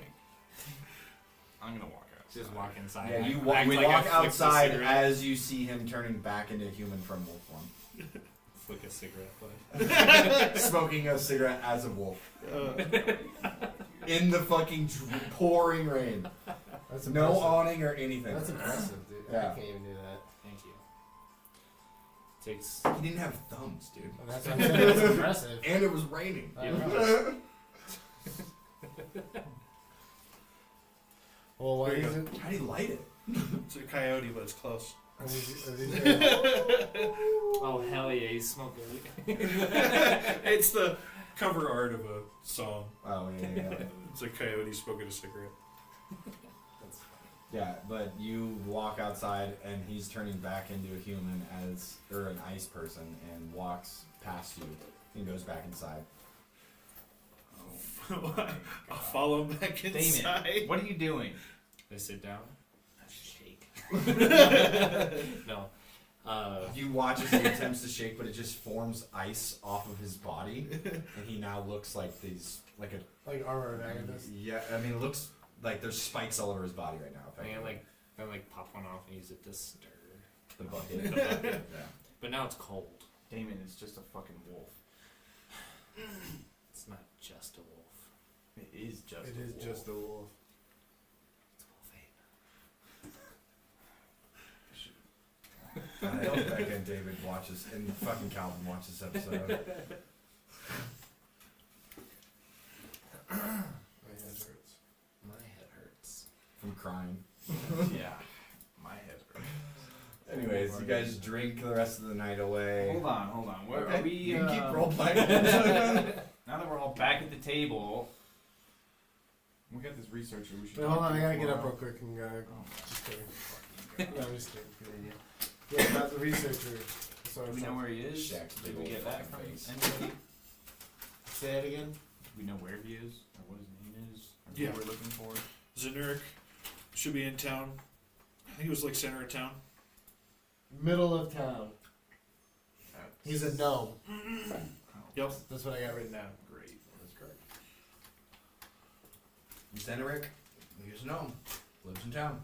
I'm gonna walk out. Just walk inside. Yeah, you act walk, like I walk flicked a outside cigarette. as you see him turning back into a human from wolf form. Flick a cigarette butt. Smoking a cigarette as a wolf. Uh, In the fucking pouring rain. That's No impressive. awning or anything. That's impressive, dude. Yeah. I can't even do that. Thank you. Takes. He didn't have thumbs, dude. That's what I'm saying. That's impressive. And it was raining. Well, why There you is go. it? How do you light it? it's a coyote, but it's close. Are these Oh hell yeah, he's smoking weed. It's the cover art of a song. Oh, yeah. It's a coyote smoking a cigarette. That's funny. Yeah, but you walk outside and he's turning back into a human or an ice person and walks past you and goes back inside. I'll follow him back inside. Damon, what are you doing? They sit down. Shake. No. You watch as he attempts to shake, but it just forms ice off of his body, and he now looks like like armor of Agathis? yeah. I mean, it looks like there's spikes all over his body right now. I like pop one off and use it to stir. The bucket. The bucket. Yeah. But now it's cold. Damon, it's just a fucking wolf. It's not just a wolf. It is just It a is wolf. just a wolf. It's I wolfane. hope back then David watches and fucking Calvin watches this episode. My head hurts. My head hurts. From crying. Yeah. My head hurts. Anyways, you guys drink the rest of the night away. Hold on. Where Okay, are we? you can keep role playing. Now that we're all back at the table, we got this researcher. We should. Wait, hold talk on, to I gotta get before- up real quick and Oh, just kidding. No, I'm just kidding. Yeah, about the researcher. Sorry, do we know where he is? Shaq's big Did we old get that from fucking face. anybody? Say it again. Do we know where he is or what his name is or Yeah. who we're looking for? Zenuric should be in town. I think it was like center of town. Middle of town. He's a gnome. Yep. That's what I got written down. Great. That's correct. He's Enric. You just know him. Lives in town.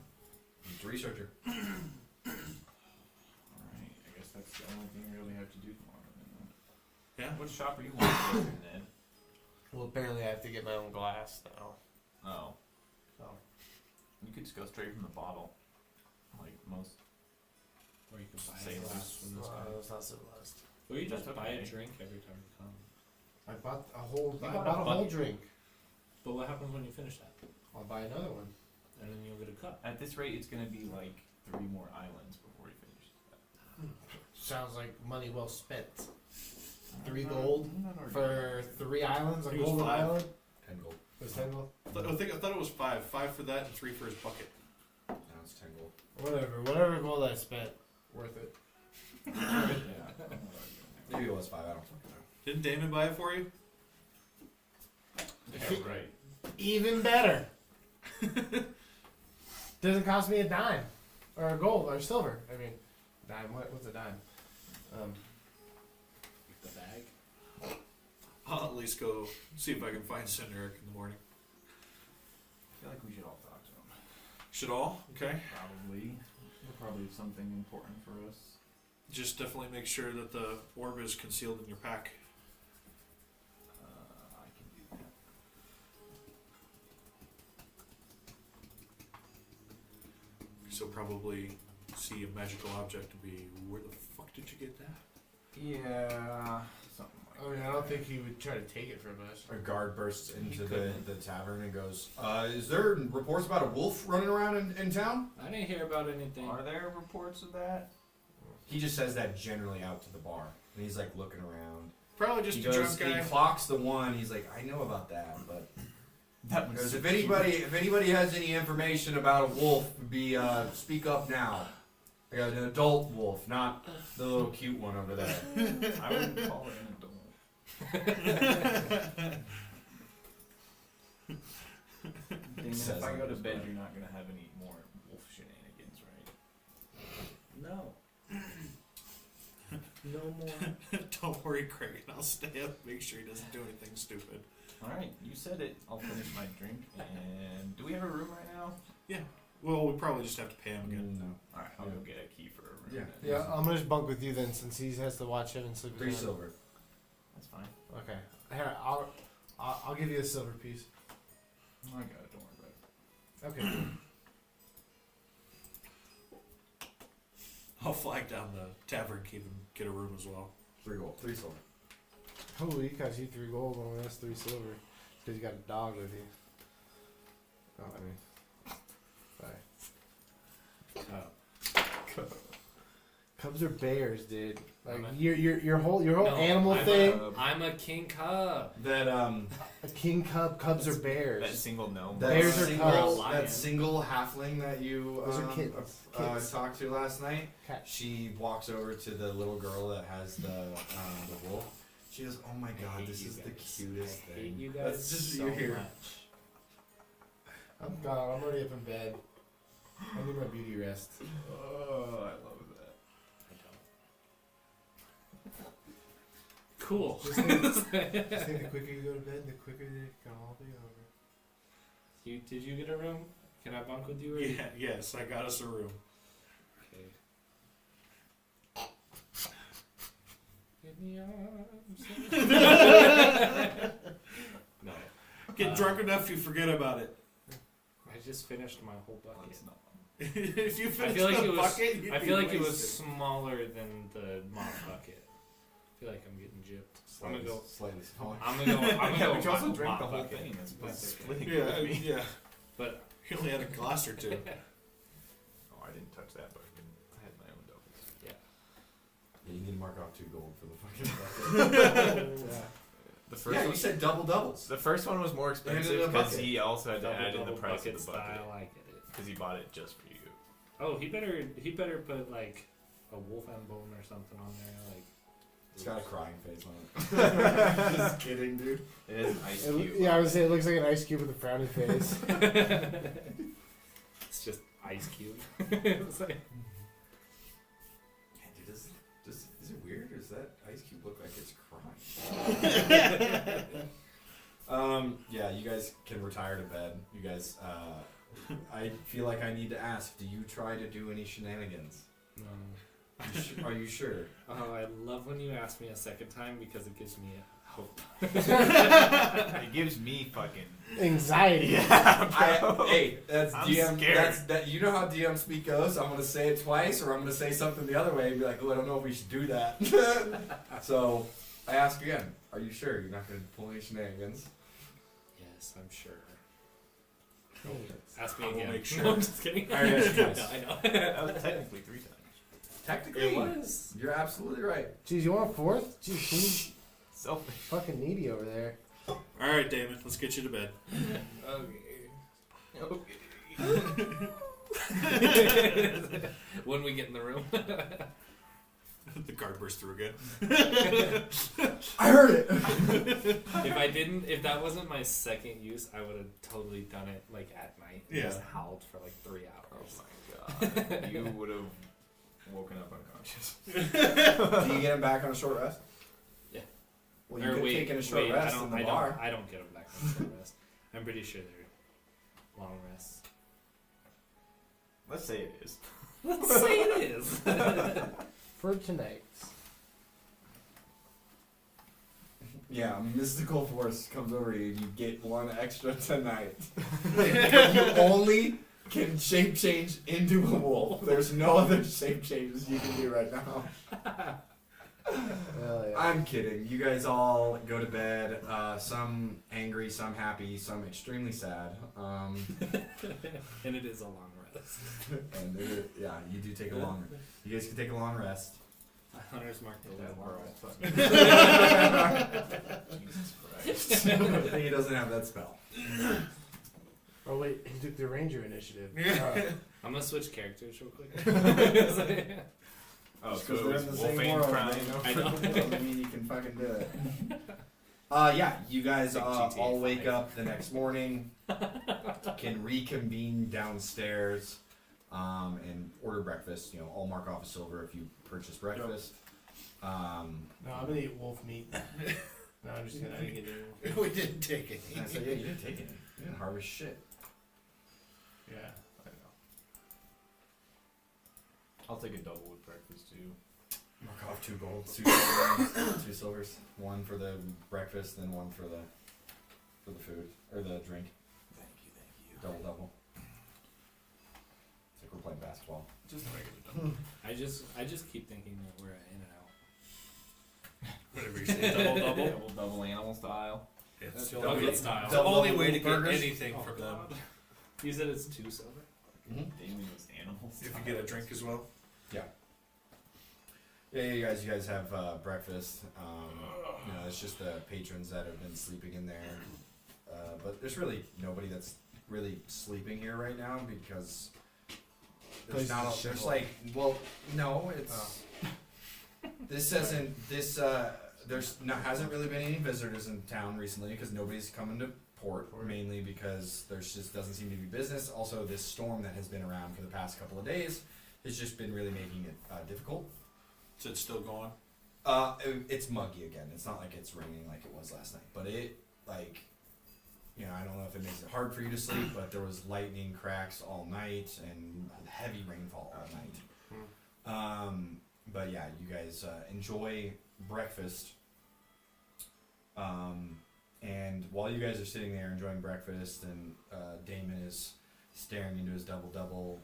He's a researcher. Alright, I guess that's the only thing we really have to do tomorrow. Then. Yeah. What shop are you wanting to go to, Ned? Well, apparently I have to get my own glass now. Oh. So. You could just go straight from the bottle. Like most. Or you can buy Sailors glass from this guy. It's not civilized. Or you just That's buy a okay. drink every time you come. I bought a whole. You I bought bought a a whole bucket. drink. But what happens when you finish that? I'll buy another one. And then you'll get a cup. At this rate, it's gonna be like 3 more islands before he finishes that. Sounds like money well spent. 3 gold I'm not arguing for with you. 3 islands. A It was golden 5. island. 10 gold. It was 10 gold. I thought it was 5. 5 for that and 3 for his bucket. Now it's 10 gold. Whatever gold I spent, worth it. Yeah, I'm not arguing there. Maybe it was 5. I don't fucking know. Didn't Damon buy it for you? Yeah, right. Even better. Doesn't cost me a dime, or a gold, or silver. I mean, dime. What's a dime? The bag. I'll at least go see if I can find Zenuric in the morning. I feel like we should all talk to him. Should all? Okay. Probably. He'll probably have something important for us. Just definitely make sure that the orb is concealed in your pack. I can do that. So probably see a magical object and be, where the fuck did you get that? Yeah, something like I mean, I don't think he would try to take it from us. A guard bursts into the tavern and goes, is there reports about a wolf running around in town? I didn't hear about anything. Are there reports of that? He just says that generally out to the bar. And he's like looking around. Probably just He a goes, drunk he guy. clocks the one. He's like, I know about that, but That he goes, if anybody has any information about a wolf, speak up now. I got an adult wolf, not the little cute one over there. I wouldn't call it an adult. Damon, Says if I go to on bed, his you're not gonna have any more wolf shenanigans, right? No. No more. Don't worry, Craig. I'll stay up, make sure he doesn't do anything stupid. All right, you said it. I'll finish my drink. And do we have a room right now? Well, we probably just have to pay him again. No. All right, I'll go get a key for a room. Yeah. then. Yeah, I'm gonna just bunk with you then, since he has to watch him and sleep with 3 him. silver. That's fine. Okay. Here, I'll give you a silver piece. I got it. Don't worry about it. Okay. I'll flag down the tavern, keep him, get a room as well. 3 gold. 3 silver. Holy, he cost you 3 gold, only that's 3 silver. Because you got a dog with you. Oh, I mean. Sorry. Cubs are bears, dude. Like I'm a- your whole No, animal I'm thing. I'm a king cub. That A king cub. Cubs are That bears. single gnome. that Bears are single, cubs. that single halfling that you Those are kittens. Kids. talked to last night. Cat. She walks over to the little girl that has the wolf. She goes, "Oh my I god, hate this you is the guys. cutest I thing." hate you guys That's just so you hear. much. I'm gone. I'm already up in bed. I need my beauty rest. Oh, I love that. I don't. Cool. Just think the quicker you go to bed, the quicker it can all be over. Did you get a room? Can I bunk with you? Or Yeah, yes, I got us a room. Okay. In the arms. No. Get drunk enough, you forget about it. I just finished my whole Well, bucket. it's not. If you I finish feel like the it was. bucket, you'd I be feel like it was wasted. smaller than the mop bucket. I feel like I'm getting gypped. I'm gonna go. slightly smaller. I'm gonna go. I'm gonna Yeah, go. but you also mop drank the whole bucket. thing. It's That's splitting Yeah, with me. yeah. But He only had a glass or two. Oh, I didn't touch that, but I had my own doubles. Yeah, you need to mark off 2 gold for the fucking bucket. Yeah. The first Yeah, one, you said doubles. the first one was more And in expensive the because bucket. he also had to double, add in the double price bucket of the bucket style. I get it. because he bought it just for you. Oh, he better put like a wolf and bone or something on there. Like It's got a crying face on it. Just kidding, dude. It is an ice It, cube. yeah, I would say it looks like an ice cube with a frowny face. it's just ice cube. It's like, Yeah, dude, is it weird or does that ice cube look like it's crying? Yeah, you guys can retire to bed. You guys, I feel like I need to ask, do you try to do any shenanigans? no. Are you sure? Oh, I love when you ask me a second time because it gives me hope. It gives me fucking. Anxiety. Hey, that's I'm DM. scared. That's that. You know how DM speak goes. I'm gonna say it twice, or I'm gonna say something the other way and be like, "Oh, I don't know if we should do that." So I ask again. Are you sure you're not gonna pull any shenanigans? Yes, I'm sure. Ask me I will again. make sure. No, I'm just kidding. I already asked you twice. No, I know. That was technically 3 times. Technically, It was. you're absolutely right. Jeez, you want a 4th? Jeez, he's Selfish. fucking needy over there. All right, Damon, let's get you to bed. Okay. When we get in the room. The guard burst through again. I heard it. If that wasn't my second use, I would have totally done it like at night. And Yeah. just howled for like 3 Oh hours. my god. You would have woken up unconscious. Do you get him back on a short rest? Yeah. Well, you Or could wait, take in a short wait, rest in the bar. I don't get them back on short rest. I'm pretty sure they're long rests. Let's say it is. Let's say it is. For tonight. Yeah, a mystical force comes over you and you get 1 extra tonight. You only can shape change into a wolf. There's no other shape changes you can do right now. Hell yeah. I'm kidding. You guys all go to bed. Some angry, some happy, some extremely sad. And it is a long rest. And yeah, you do take a long. You guys can take a long rest. Hunter's marked the That little we're world. all fucking. Jesus Christ. He doesn't have that spell. Oh wait, he took the ranger initiative. I'm gonna switch characters real quick. Oh, Just so 'cause it they're was in the Wolf same and world, Crime. they know I know. doesn't mean you can fucking do it. Yeah, you guys Big GTA all wake 5. up the next morning, can reconvene downstairs, and order breakfast. You know, all mark off a silver if you purchase breakfast. No, I'm gonna eat wolf meat. No, I'm just kidding. I didn't get any. We didn't take it. And I said, yeah, you didn't take any. You didn't harvest shit. Yeah, I know. I'll take a double with breakfast too. Mark off 2 gold, 2 silvers, 2 silvers. 1 for the breakfast, then 1 for the food or the drink. Thank you. Double. It's like we're playing basketball. Just a regular double. I just keep thinking that we're at In-N-Out. Whatever you say, double. Double animal style. It's the Double only, style. it's the only way to get burgers. anything Oh, from them. God. You said it's 2 silver? Mm-hmm. Damon was animal If style. you get a drink as well. Yeah, you guys have breakfast. You know, it's just the patrons that have been sleeping in there. But there's really nobody that's really sleeping here right now because there's Place not. is There's shithole. like, well, no, it's this hasn't this there's not hasn't really been any visitors in town recently because nobody's coming to port, mainly because there's just doesn't seem to be business. Also, this storm that has been around for the past couple of days has just been really making it difficult. So it's still going. It's muggy again. It's not like it's raining like it was last night, but I don't know if it makes it hard for you to sleep, but there was lightning cracks all night and heavy rainfall all night. But yeah, you guys enjoy breakfast. And while you guys are sitting there enjoying breakfast, and Damon is staring into his double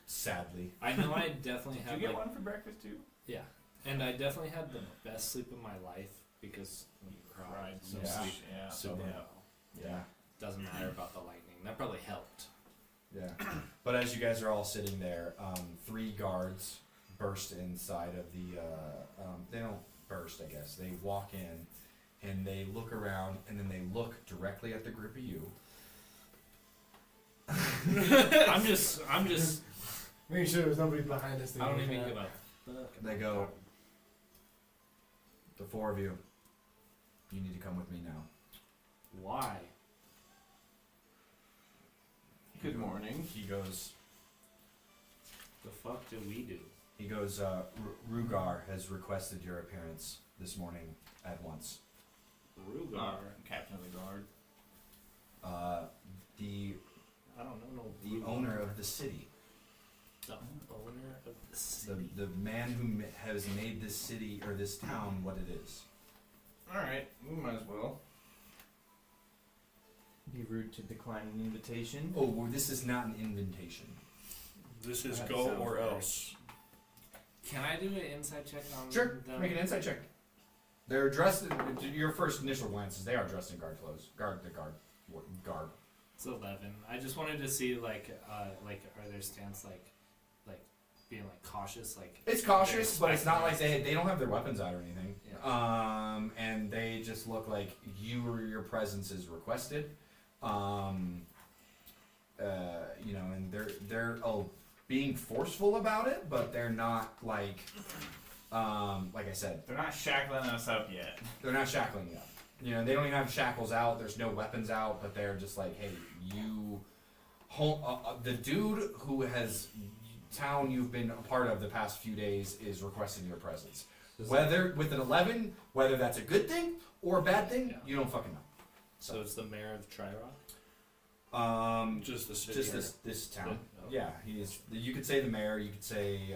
sadly. I know I definitely Did had you get like, one for breakfast too? yeah, and I definitely had the best sleep of my life because you cried so Yeah. sleep Yeah. super Yeah. well. Yeah. Doesn't matter about the lightning. That probably helped. Yeah, but as you guys are all sitting there, 3 guards burst inside of the. They don't burst, I guess. They walk in, and they look around, and then they look directly at the group of you. I'm just. Making sure there's nobody behind us. I don't even give give a. They go. The 4 of you. You need to come with me now. Why? Good morning. He goes. The fuck do we do? He goes. Rugar has requested your appearance this morning at once. Rugar. Captain of the guard. The I don't know. the owner of the city. The owner of the city. The man who has made this city or this town what it is. Alright, we might as well. Be rude to decline an invitation. Oh, well, this is not an invitation. This is That go sounds or right. else. Can I do an inside check on Sure, them? make an insight check. They're dressed. Your first initial glances, they are dressed in guard clothes. Guard. It's 11. I just wanted to see like are their stance like being like cautious like. It's cautious, they're but it's not like expecting they don't have their weapons out or anything. Yeah. And they just look like your presence is requested. And they're being forceful about it, but they're not like I said, They're not shackling us up yet. they're not shackling you up. You know, they don't even have shackles out. There's no weapons out, but they're just like, hey, the dude who has town you've been a part of the past few days is requesting your presence. Whether with an 11, whether that's a good thing or a bad thing, Yeah. you don't fucking know. So it's the mayor of Trirock. Just the city. Just this town. Oh. Yeah, he is. You could say the mayor. You could say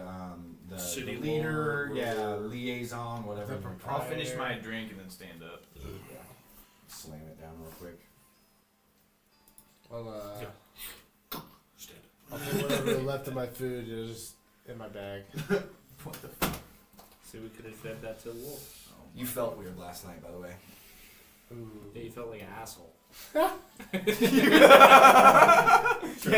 the City leader. lord, Yeah, whatever. liaison, whatever. The you wanna I'll call it. finish my drink and then stand up. Yeah. Slam it down real quick. Well, Yeah. Stand. I'll put whatever left of my food is in my bag. What the fuck? So we could have fed that to the wolf. You felt weird last night, by the way. Ooh. Yeah, you felt like an asshole. Yeah,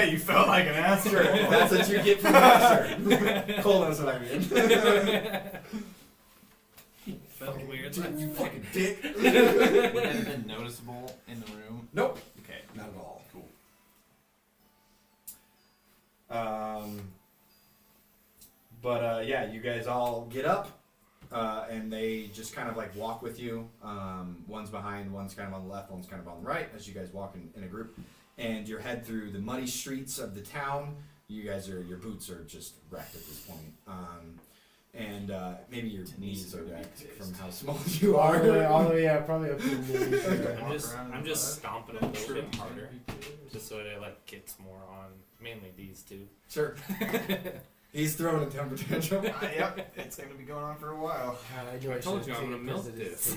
you felt like an asshole. Sure, that's what you get from that. Cole knows what I mean. Felt weird. You fucking dick. Would that have been noticeable in the room? Nope. Okay. Not at all. Cool. But yeah, you guys all get up. and they just kind of like walk with you. One's behind, one's kind of on the left, one's kind of on the right as you guys walk in a group. And you head through the muddy streets of the town. Your boots are just wrecked at this point. And maybe your knees are wrecked from how small you All are. the way, yeah, probably up to the knees. I'm just stomping a little bit harder, just so it like gets more on mainly these two. Sure. He's throwing a temper tantrum. Yep, it's going to be going on for a while. God, I told you I'm gonna milk this.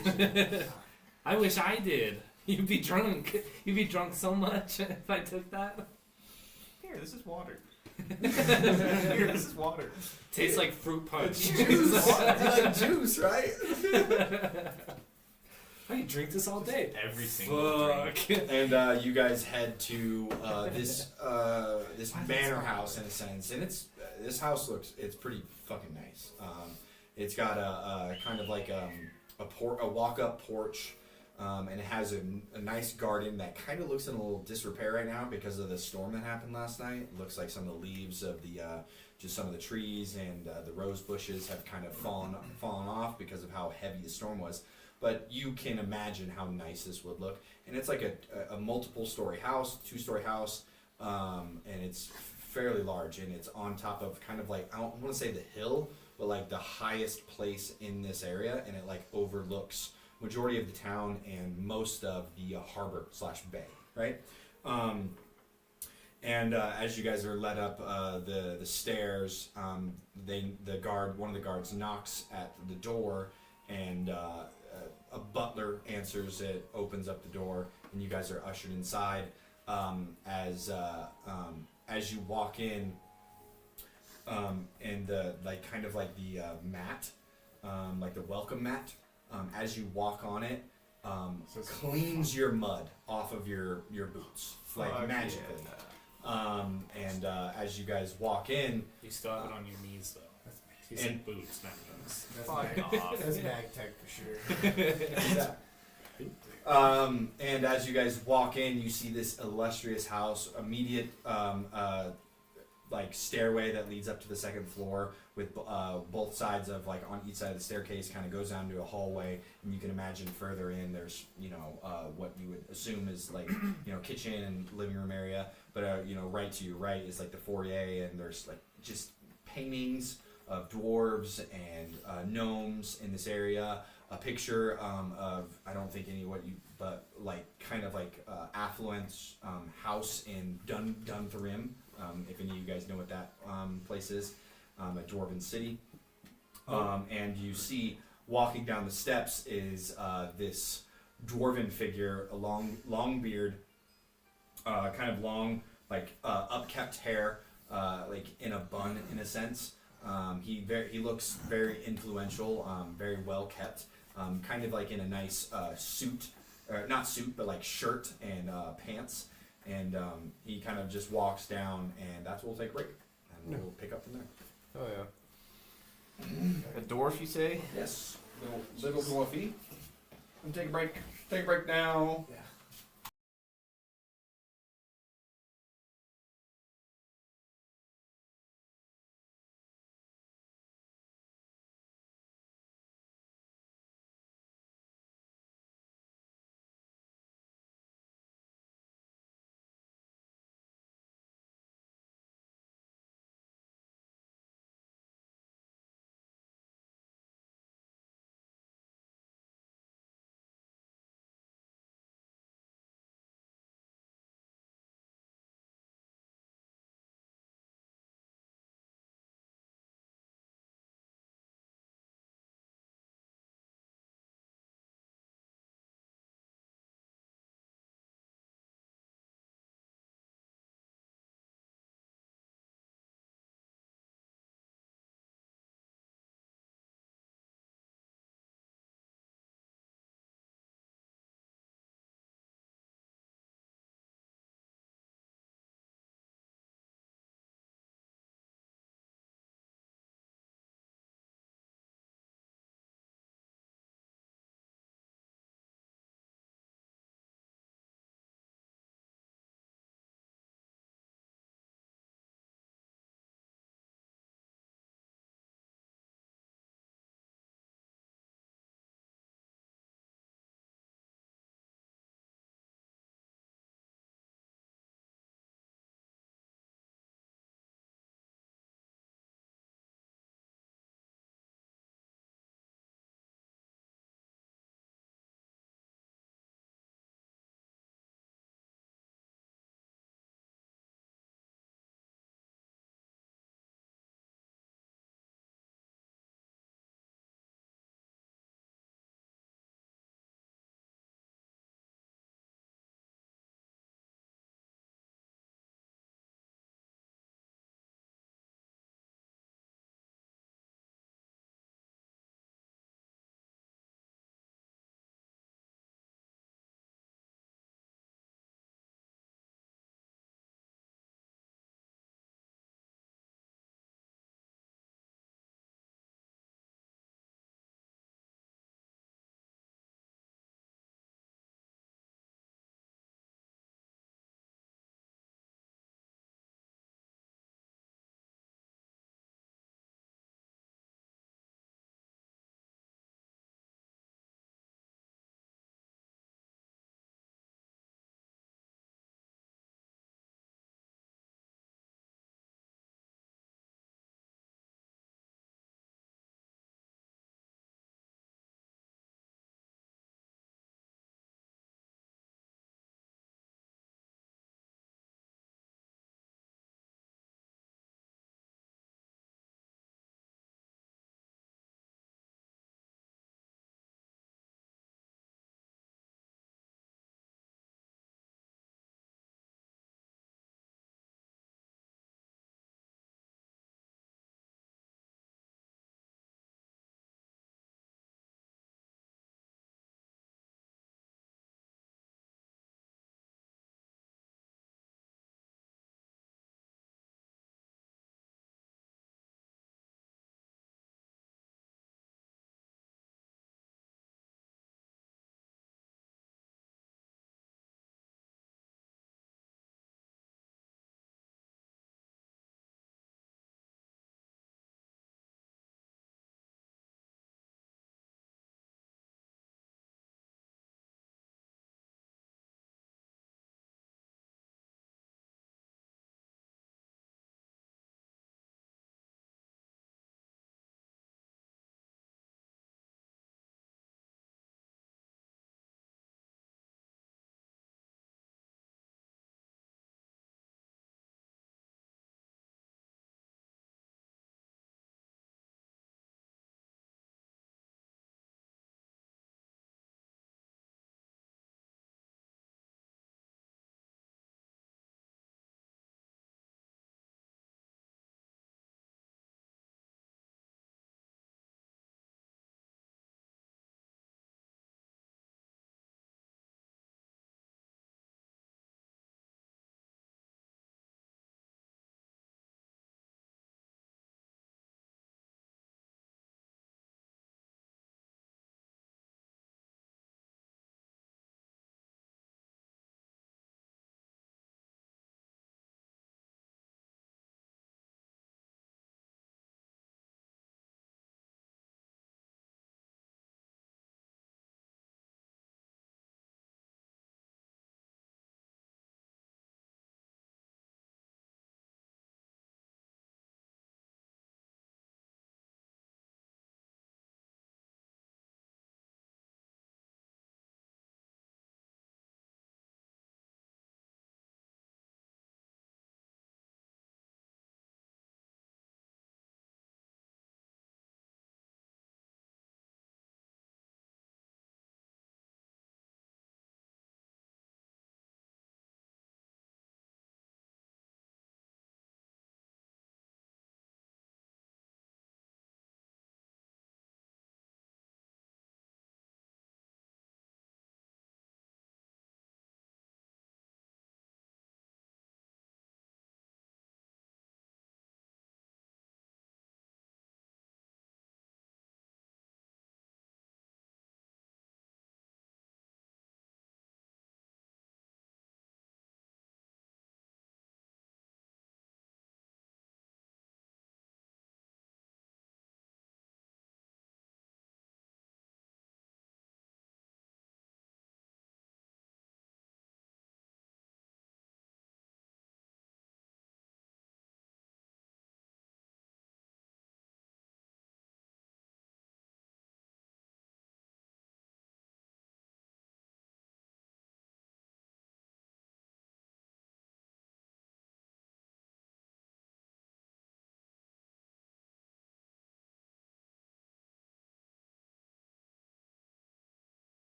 I wish I did. You'd be drunk. You'd be drunk so much if I took that. Here, this is water. Here, this is water. Tastes like fruit punch. Juice. You like juice, right? I could drink this all day. Every single drink. And you guys head to this manor house in a sense, and this house it's pretty fucking nice. It's got a kind of like a walk up porch, and it has a nice garden that kind of looks in a little disrepair right now because of the storm that happened last night. It looks like some of the leaves of the just some of the trees and the rose bushes have kind of fallen off because of how heavy the storm was. But you can imagine how nice this would look. And it's like a multiple story house, 2-story house, and it's fairly large. And it's on top of kind of like, I don't want to say the hill, but like the highest place in this area. And it like overlooks majority of the town and most of the harbor/bay, right? And as you guys are led up the stairs, one of the guards knocks at the door, and a butler answers it, opens up the door, and you guys are ushered inside. As you walk in, and the like kind of like the mat, like the welcome mat, as you walk on it, cleans your mud off of your boots, like magically. And as you guys walk in, You still have it on your knees though. He and- said boots, not knees. Fuck off. That's mag tech for sure. and as you guys walk in, you see this illustrious house, immediate like stairway that leads up to the second floor with both sides of like on each side of the staircase kind of goes down to a hallway, and you can imagine further in there's what you would assume is like kitchen and living room area, but right to your right is like the foyer, and there's like just paintings of dwarves and gnomes in this area. A picture of I don't think but like kind of like affluent house in Dunthrim. If any of you guys know what that place is, a dwarven city. And you see walking down the steps is this dwarven figure, a long beard, kind of long, like upkept hair, like in a bun in a sense. He looks very influential, very well kept, kind of like in a nice suit, or not suit, but like shirt and pants. And he kind of just walks down, and that's where we'll take a break, and we'll pick up from there. Oh yeah. A dwarf, you say? Yes, little dwarfy. Take a break. Take a break now. Yeah.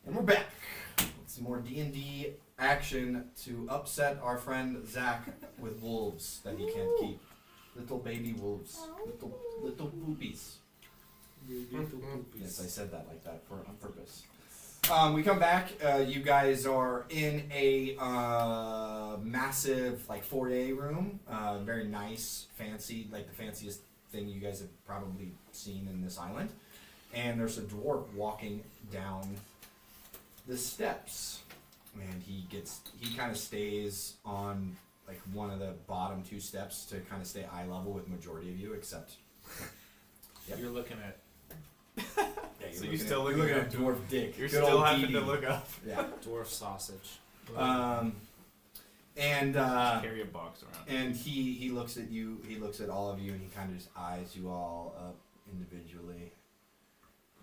And we're back. Some more D&D action to upset our friend Zach with wolves that he can't keep. Little baby wolves. Little poopies. Yes, I said that like that on purpose. We come back. You guys are in a massive like foyer room. Very nice, fancy, like the fanciest thing you guys have probably seen in this island. And there's a dwarf walking down the steps, and he kind of stays on like one of the bottom two steps to kind of stay eye level with majority of you, except Yep. You're looking at. yeah, So you're still looking at at dwarf dick. You're Good still old having DD. to look up. Yeah. Dwarf sausage. And Carry a box around. and he looks at you. He looks at all of you, and he kind of just eyes you all up individually.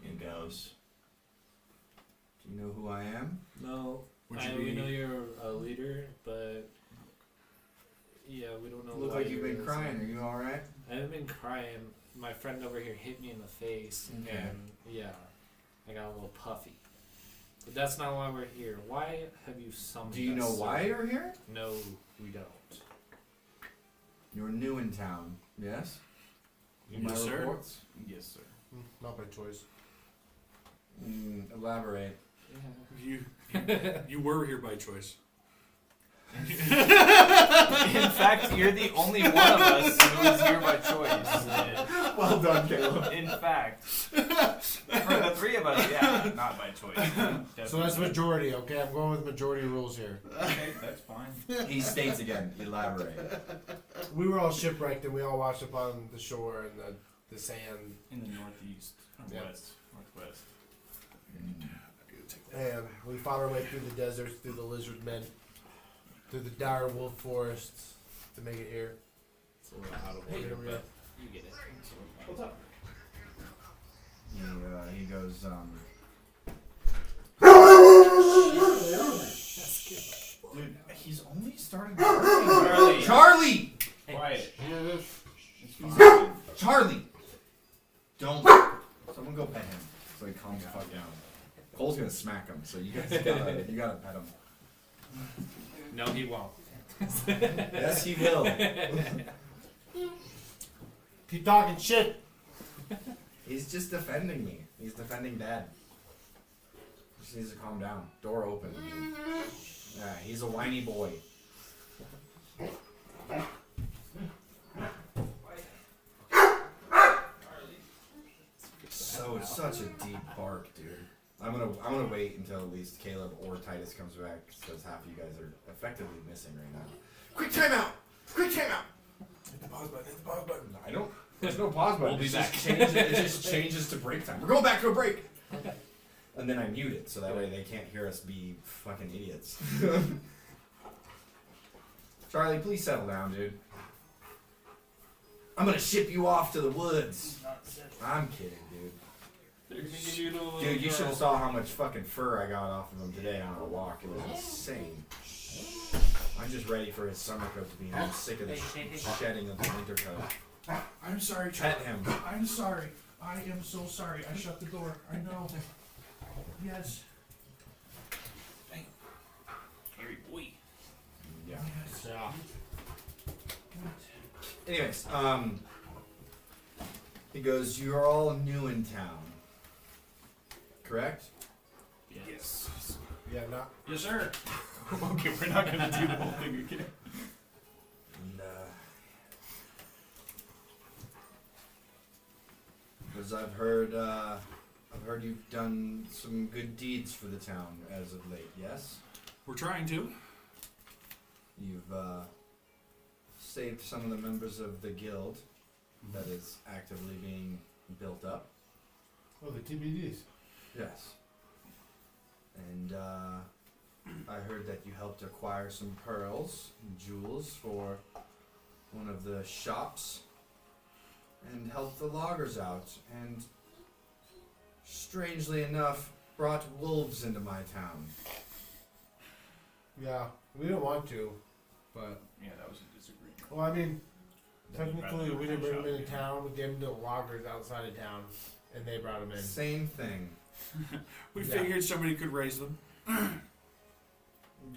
And goes, "Do you know who I am?" No, Would we you know be? you're a leader, but yeah, we don't know. Look why like you've you're been this. crying. Are you all right? I haven't been crying. My friend over here hit me in the face, Okay. and yeah, I got a little puffy. But that's not why we're here. Why have you summoned Do you us, know sir? why you're here? No, we don't. You're new in town. Yes. Yes, My sir. reports? Yes, sir. Not by choice. Elaborate. Yeah. You were here by choice. In fact, you're the only one of us who is here by choice. Well done, Caleb. In fact, for the three of us, yeah, not by choice. So that's majority, okay? I'm going with majority rules here. Okay, that's fine. He states again. Elaborate. We were all shipwrecked and we all washed up on the shore and the sand. In the northeast, or Yeah. west, northwest. And we fought our way through the deserts, through the lizard men, through the dire wolf forests to make it here. It's a little out of Hey, order, yeah. but you get it. What's up? He goes, Dude, he's only started. Charlie! Charlie! Quiet. Yes. It's fine. Charlie! Don't. Someone go pet him so he calms the fuck down. Cole's gonna smack him, so you guys gotta pet him. No, he won't. Yes, he will. Keep talking shit. He's just defending me. He's defending Dad. Just needs to calm down. Door open. Yeah, he's a whiny boy. So it's such a deep bark, dude. I'm gonna wait until at least Caleb or Titus comes back because half of you guys are effectively missing right now. Quick timeout! Quick timeout! Hit the pause button. Hit the pause button. I don't. There's no pause button. We'll be It back. it just changes to break time. We're going back to a break. And then I mute it so that way they can't hear us be fucking idiots. Charlie, please settle down, dude. I'm gonna ship you off to the woods. I'm kidding, dude. They're gonna give you the little Dude, you should girl. have saw how much fucking fur I got off of him today on our walk. It was insane. I'm just ready for his summer coat to be in. I'm sick of the shedding of the winter coat. I'm sorry, Pet him. I'm sorry. I am so sorry. I shut the door. I know. Yes. Harry boy. Yeah. Yeah. Anyways, he goes, "You're all new in town, correct?" Yes. Yeah, not. Yes, sir. Okay, we're not gonna do the whole thing again. And, because I've heard you've done some good deeds for the town as of late. Yes, We're trying to. you've saved some of the members of the guild that is actively being built up. Oh, the TBDs. Yes. And I heard that you helped acquire some pearls and jewels for one of the shops and helped the loggers out and strangely enough brought wolves into my town. Yeah, we didn't want to, but Yeah, that was a disagreement. well, I mean, technically Rather we didn't bring them shop, into yeah. town. We gave them to loggers outside of town, and they brought them in. Same thing. We Yeah. figured somebody could raise them.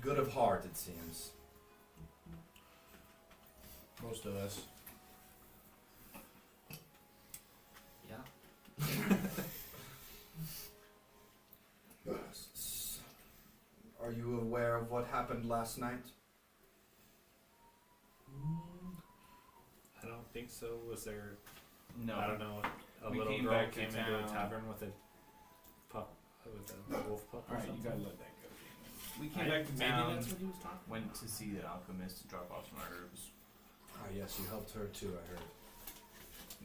Good of heart, it seems. Most of us. Yeah. Are you aware of what happened last night? I don't think so. Was there? No. I don't know. A We little came girl back to came into a town. tavern with a pup, with a wolf pup. Or Alright, you something? gotta let that go. We came back to Maybe town. that's what he was talking. Went to see the alchemist to drop off some herbs. Ah, yes, you helped her too, I heard.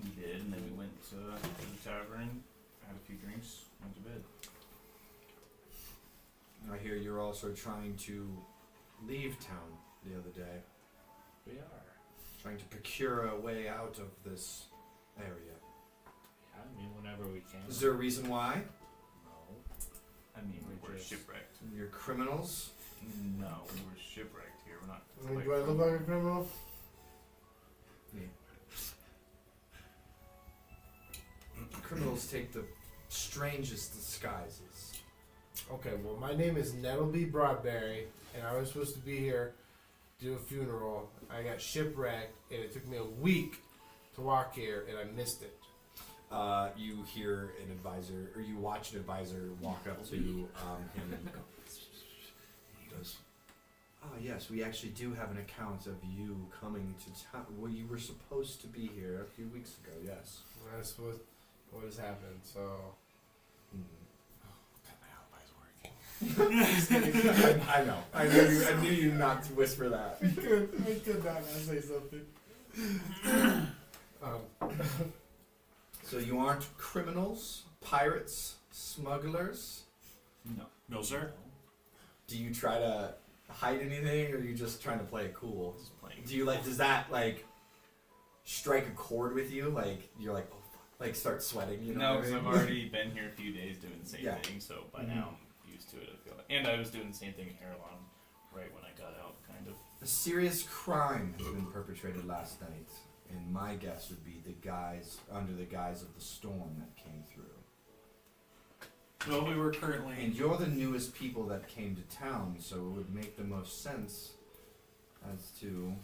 We did, and then we went to the tavern, had a few drinks, went to bed. I hear you're also trying to leave town the other day. We are. Trying to procure a way out of this area. Yeah, I mean, whenever we can. Is there a reason why? No. I mean, We're we're just- shipwrecked. You're criminals? No, we were shipwrecked here. We're not. I mean, do I look like a criminal? Criminals take the strangest disguises. Okay, well, my name is Nettleby Broadberry, and I was supposed to be here to do a funeral. I got shipwrecked, and it took me a week to walk here, and I missed it. You hear an advisor, or you watch an advisor walk up to him and he goes, "Ah, yes, we actually do have an account of you coming to town. Well, you were supposed to be here a few weeks ago, yes." That's what has happened, so... my alibi's working. I know. I knew you not to whisper that. I could not say something. So you aren't criminals, pirates, smugglers? No. No, sir. Do you try to hide anything, or are you just trying to play it cool? Just playing. Do you does that strike a chord with you? Like you're like, oh fuck, like start sweating, you know? No, what I because mean? I've already been here a few days doing the same Yeah. thing, so by Mhm. now I'm used to it, I feel like. And I was doing the same thing in Erlon right when I got out, kind of. A serious crime has been perpetrated last night, and my guess would be under the guise of the storm that came through. Well, we were currently. And you're the newest people that came to town, so it would make the most sense as to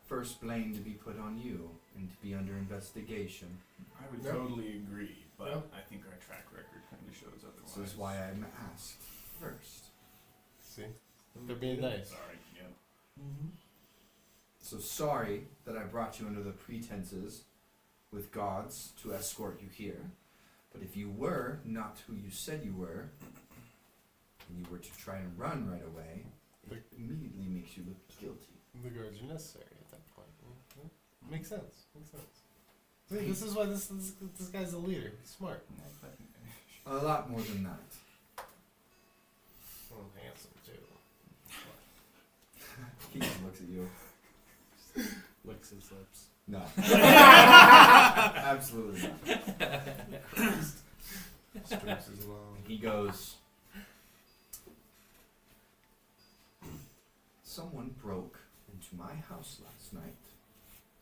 first blame to be put on you and to be under investigation. I would Yep. totally agree, but Yep. I think our track record kind of shows otherwise. This is why I'm asked first. See? They're being nice. Sorry, yeah. Mm-hmm. So sorry that I brought you under the pretenses with gods to escort you here. But if you were not who you said you were, and you were to try and run right away, it immediately makes you look guilty. The guards are necessary at that point. Mhm. Makes sense. Makes sense. See, this is why this guy's a leader. He's smart. A lot more than that. Well, handsome, too. He just looks at you. Licks his lips. No. Absolutely not. Strokes as well. He goes, "Someone broke into my house last night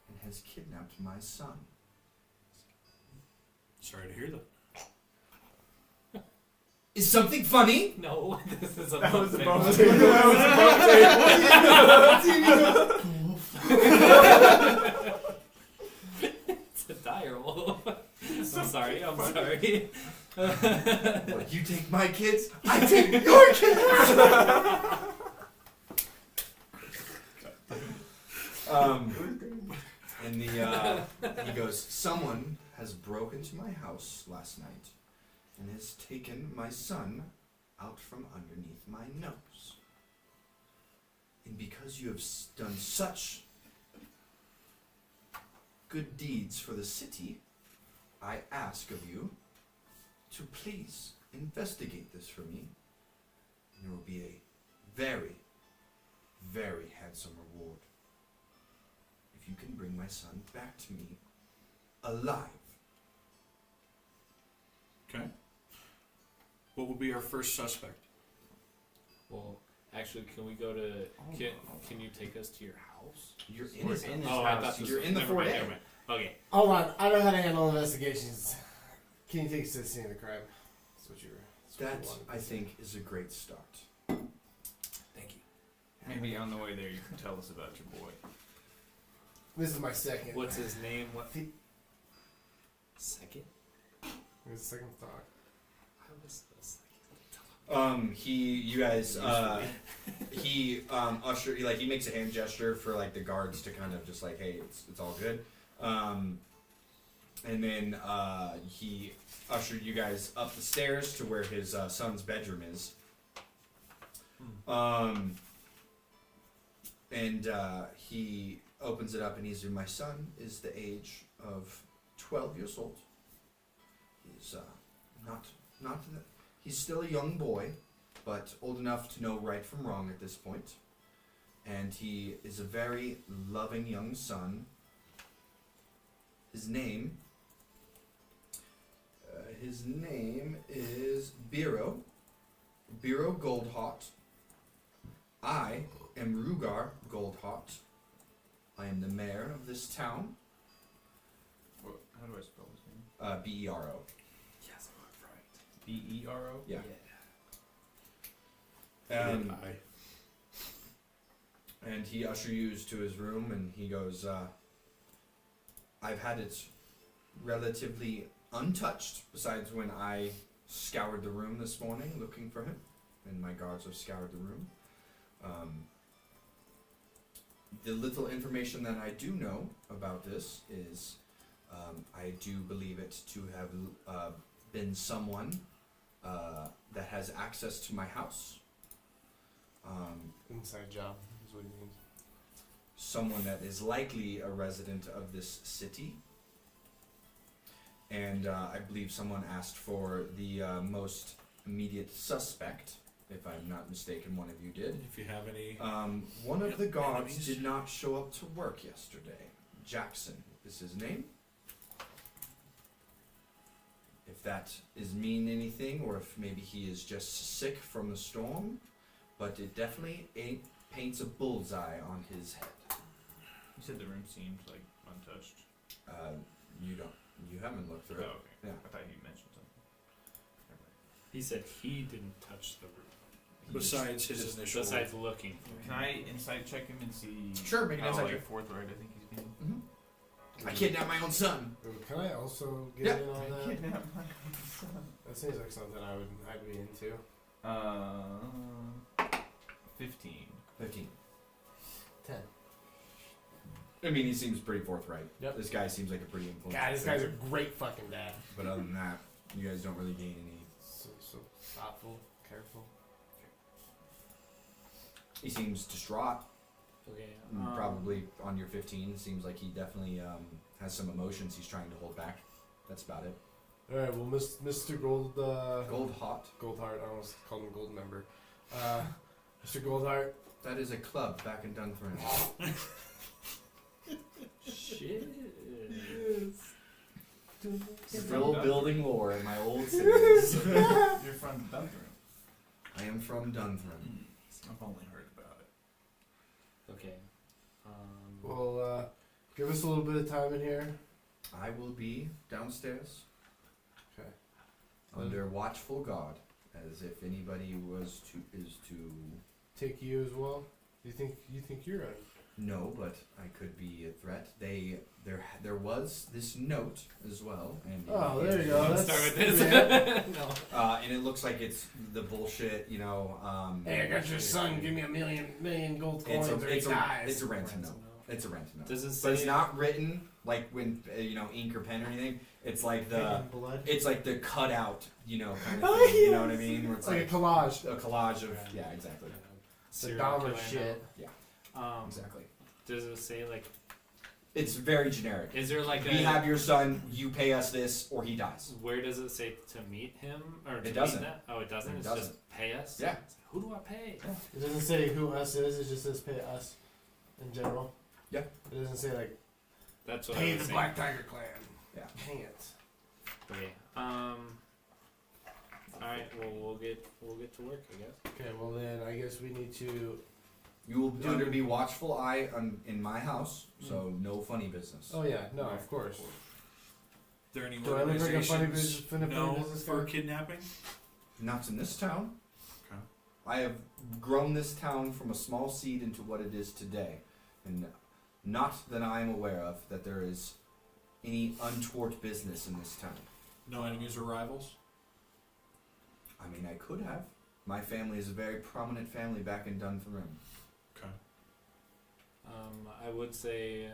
and has kidnapped my son." Sorry to hear that. Is something funny? No, this is a That was bump above thing. It's a dire wolf. I'm sorry. I'm sorry. What, you take my kids, I take your kids! And he goes, "Someone has broken into my house last night and has taken my son out from underneath my nose. And because you have done such good deeds for the city, I ask of you to please investigate this for me. And there will be a very, very handsome reward if you can bring my son back to me alive." Okay. What would be our first suspect? Well, actually, can we go to? Can you take us to your house? You're in We're his in house. his Oh, I house. thought this You're was- in the never mind, foyer. never mind. Okay. Hold on. I know how to handle investigations. Can you take us to the scene of the crime? what you That, wanted to I say. think, is a great start. Thank you. Maybe on the way there you can tell us about your boy. This is my second. What's his name? What? Second? It was the second thought. How was this? He makes a hand gesture for like the guards to kind of just like, hey, it's all good. And then he ushered you guys up the stairs to where his son's bedroom is. And he opens it up and he's, my son is the age of 12 years old. He's he's still a young boy, but old enough to know right from wrong at this point. And he is a very loving young son. His name is Biro Goldhot. I am Rugar Goldhot. I am the mayor of this town. How do I spell his name? B-E-R-O. Yes, I'm right. B-E-R-O? Yeah. And he ushers you to his room, and he goes, I've had it relatively untouched, besides when I scoured the room this morning looking for him, and my guards have scoured the room. The little information that I do know about this is I do believe it to have been someone that has access to my house. Inside job is what he means. Someone that is likely a resident of this city. And I believe someone asked for the most immediate suspect, if I'm not mistaken, one of you did. If you have any, One of the guards enemies? did not show up to work yesterday. Jackson is his name. If that is mean anything, or if maybe he is just sick from the storm, but it definitely paints a bullseye on his head. You said the room seemed like untouched. You haven't looked Oh, through it. okay. Yeah. I thought you mentioned something. He said he didn't touch the room. besides his initial. Besides looking for him. Can I insight check him and see Sure, make an how insight like check. forthright I think he's being? Mm-hmm. I kidnapped my own son. Can I also get Yeah. in on that? Kidnap That seems like something I'd be into. 15. 15. 10. I mean, he seems pretty forthright. Yep. This guy seems like a pretty influential God, this guy's a figure. great fucking dad. But other than that, you guys don't really gain any. So thoughtful, careful. He seems distraught. Okay. Probably on your 15. Seems like he definitely has some emotions he's trying to hold back. That's about it. All right, well, Mr. Goldhot. Goldheart. I almost called him Gold Member. Mr. Goldheart. That is a club back in Dunthorne. Shit. Still building lore in my old cities. You're from Dunthorne. I am from Dunthorne. I've only heard about it. Okay. Well, give us a little bit of time in here. I will be downstairs. Okay. Under watchful guard, as if anybody is to. Take you as well. You think you're a No, but I could be a threat. There was this note as well, and Oh, there you go. Let's That's, start with this. yeah. and it looks like it's the bullshit, you know. Hey, I got your son. Give me a million gold It's coins, or he it's dies. a ransom note. It's a ransom note. Does it But say it's not written like when ink or pen or anything. It's like the blood. it's like the cutout, you know, kind of Oh, thing. You know yes. what I mean? Where It's like a collage. a collage of yeah, exactly, The Dahmer shit. exactly. Does it say like? It's very generic. Is there like We have your son. You pay us this, or he dies. Where does it say to meet him or to It doesn't. Meet that? Oh, it doesn't. It It's doesn't. just pay us. Yeah. Who do I pay? It doesn't say who us is. It just says pay us in general. Yeah. It doesn't say like That's what I pay was the saying. Black Tiger Clan. Yeah. Hang it. Okay. All right. Well, we'll get to work, I guess. Okay. Well then, I guess we need to. You will under be watchful eye in my house, so no funny business. Oh yeah. No, of course. There any Do I look like a funny organizations funny known business for guy? kidnapping? Not in this town. Okay. I have grown this town from a small seed into what it is today, and not that I am aware of that there is any untoward business in this town. No enemies or rivals? I mean, I could have. My family is a very prominent family back in Dunfermline. Okay. I would say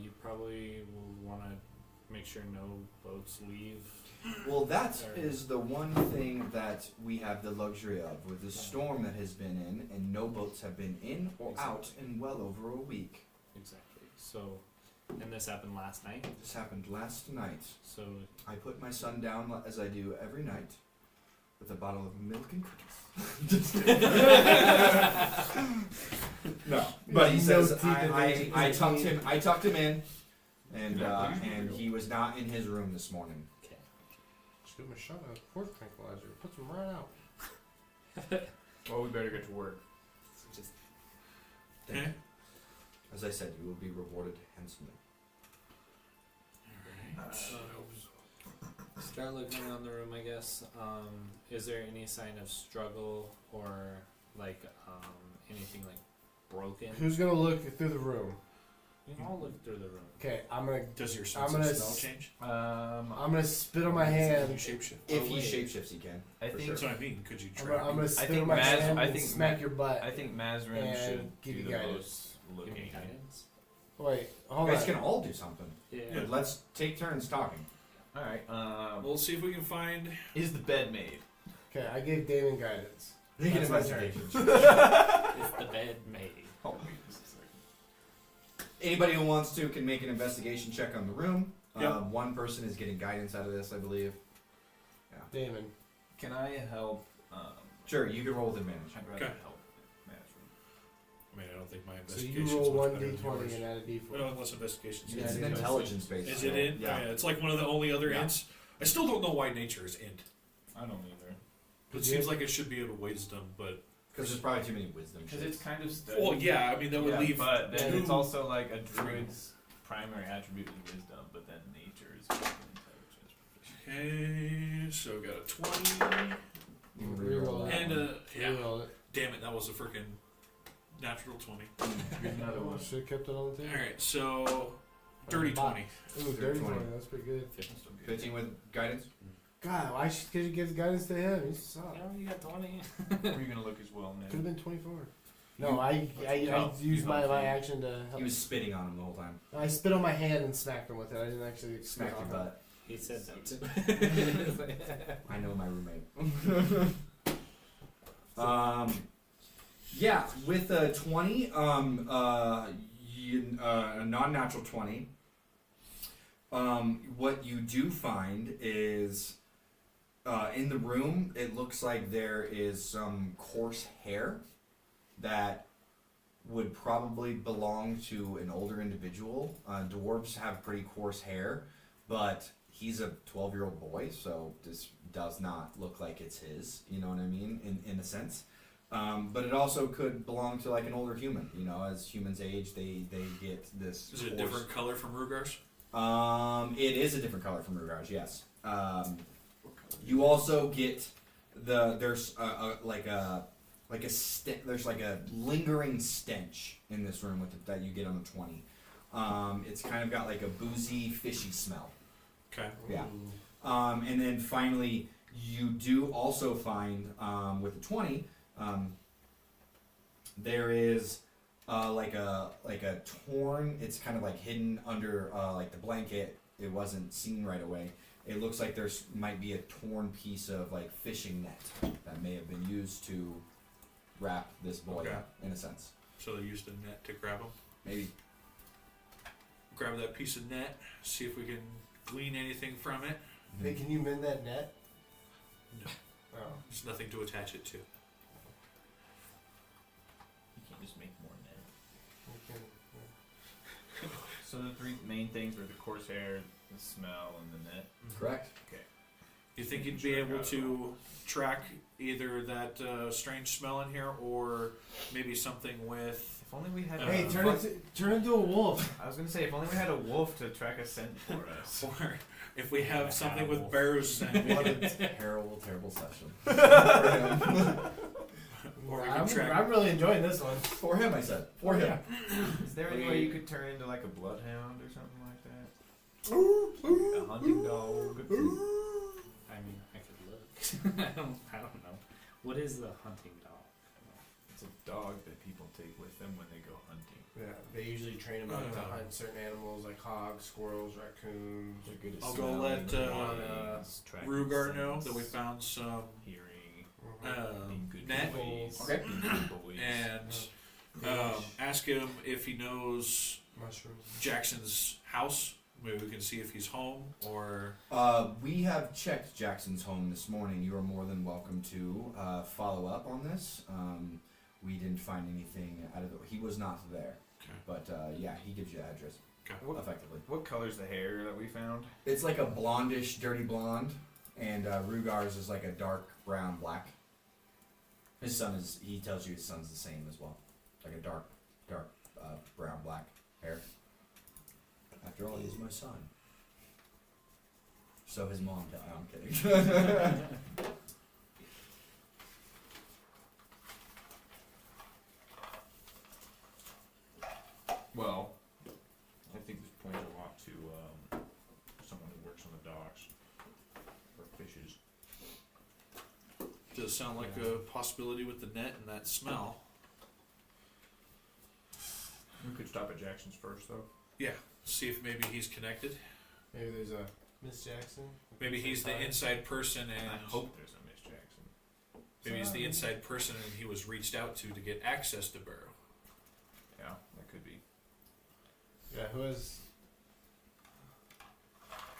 you probably will want to make sure no boats leave. Well, that Sorry. is the one thing that we have the luxury of, with the storm that has been in, and no boats have been in or out in well over a week. Exactly. So, and this happened last night. This happened last night. So I put my son down as I do every night with a bottle of milk and cookies. Just kidding. No, but he No says teeth I tucked him. I tucked him in, and Yeah, and he was not in his room this morning. okay. Just give him a shot of fourth tranquilizer. Puts him right out. Well, we better get to work. So just Okay. As I said, you will be rewarded handsomely. start looking around the room, I guess. Is there any sign of struggle or like anything like broken? Who's gonna look through the room? You can all look through the room. Okay, I'm gonna Does your I'm sense gonna of smell s- change? I'm gonna spit on my Can you hand. shapeshift? If Oh, he wait. shapeshifts, he can. I for think- sure. That's what I mean. Could you I'm track? gonna spit think on my Maz- hand I and think smack Ma- your butt. I think Mazrin And should give do you the guidance. most Give me looking. guidance. Wait, You hold guys on. can all do something. Yeah. But let's take turns talking. All right. We'll see if we can find. Is the bed made? Okay, I gave Damon guidance. Make an That's my turn. investigation. Is the bed made? Oh, wait just a second. Anybody who wants to can make an investigation check on the room. Yep. One person is getting guidance out of this, I believe. Damon. Can I help? Sure, you can roll with advantage. I'd rather Okay. help Mazrin. I mean, I don't think my So investigation. you roll one better than d20 yours. and add a d4. Well, unless investigation's Yeah, It's in. an yeah. intelligence based. Is it in? Yeah. It's like one of the only other Yeah. ints. I still don't know why nature is int. I don't either. It seems like it should be a wisdom, but Because there's probably too many wisdom. Because shits. it's kind of studied. well, yeah. I mean, that would Yeah, leave. But then two- it's also like a druid's primary attribute is wisdom, but then nature is intelligence. Okay, so we got a 20 You can Reroll reroll that and one. yeah. Reroll it. Damn it, that was a freaking natural 20. Here's another one. Should have kept it on the All table. right, so dirty 20. Ooh, dirty 20. 20. That's pretty good. 15 with guidance. God, why could you give guidance to him? You suck. Oh, you got 20. Where are you gonna look as well, Could have man? been 24. No, I No, used you my helped him. action to help. He was spitting on him the whole time. I spit on my hand and smacked him with it. I didn't actually spit Smacked on your him. butt. He said that too. I know my roommate. Yeah, with a 20, a non-natural 20, what you do find is in the room, it looks like there is some coarse hair that would probably belong to an older individual. Dwarves have pretty coarse hair, but he's a 12-year-old boy, so this does not look like it's his, you know what I mean, in a sense. But it also could belong to like an older human, you know, as humans age, they get this. Is it a coarse- different color from Rugar's? It is a different color from Rugar's, yes. You also get there's like a there's like a lingering stench in this room that you get on the 20. It's kind of got like a boozy, fishy smell. Okay. Yeah. And then finally, you do also find with the 20, there is like a torn. It's kind of like hidden under like the blanket. It wasn't seen right away. It looks like there's might be a torn piece of like fishing net that may have been used to wrap this boy Okay. up, in a sense. So they used a net to grab him. Maybe. Grab that piece of net, see if we can glean anything from it. Hey, can you mend that net? No. Oh. There's nothing to attach it to. You can't just make more men. Okay. So the three main things were the coarse hair, the smell, and the net. Correct. You think you'd be able to track either that strange smell in here or maybe something with If only we had. Hey, a turn into a wolf. I was gonna say, if only we had a wolf to track a scent for us. Or if we have something with Wolf. bears, and What a terrible, terrible session. or we can track. I'm really enjoying this one. For him, I said. For him. Is there any way you could turn into like a bloodhound or something like that? A hunting dog. I mean, I could look. I don't know. What is the hunting dog? It's a dog that people take with them when they go hunting. Yeah, they usually train them out to hunt certain animals like hogs, squirrels, raccoons. They're good at I'll go smelling let, the uh, bodies, tracking Rugar know scents, that we found some hearing, net being good boys, Okay. being good boys. and ask him if he knows Mushrooms. Jackson's house. Maybe we can see if he's home or. We have checked Jackson's home this morning. You are more than welcome to follow up on this. We didn't find anything out of it. He was not there. Okay. But yeah, he gives you the address. Okay. Effectively. What color's the hair that we found? It's like a blondish, dirty blonde, and Rugar's is like a dark brown black. His son is. He tells you his son's the same as well, like a dark brown black hair. After all, he's my son. So his mom. No, I'm kidding. Well, I think this points a lot to someone who works on the docks or fishes. Does sound like a possibility with the net and that smell. We could stop at Jackson's first, though. Yeah. See if maybe he's connected. Maybe there's a Miss Jackson. Maybe he's the inside person and I hope there's a Miss Jackson. maybe he's the inside person and he was reached out to get access to Barrow. Yeah, that could be. Yeah, who is?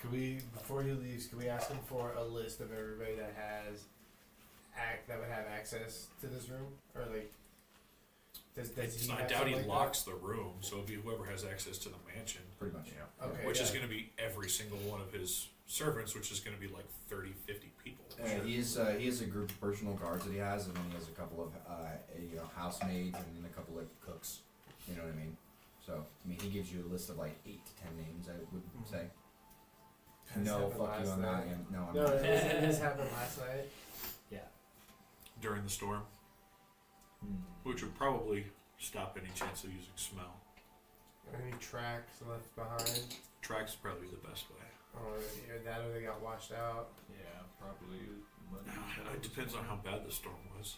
Could we, before he leaves, could we ask him for a list of everybody that has that would have access to this room, or like? Does he I have doubt something he like locks the room, so it'd be whoever has access to the mansion, Pretty much. Yeah. that? Okay, which yeah. is going to be every single one of his servants, which is going to be like 30, 50 people. He has a group of personal guards that he has, and then he has a couple of housemaids and then a couple of cooks. You know what I mean? So I mean, he gives you a list of like 8 to 10 names. I would say. This No, happened fuck you last on that. night. And, no, I'm No, not. this happened last night. Yeah. During the storm, which would probably stop any chance of using smell. Any tracks left behind, Tracks is probably the best way. or either that, or they got washed out. Yeah, probably. It depends on how bad the storm was.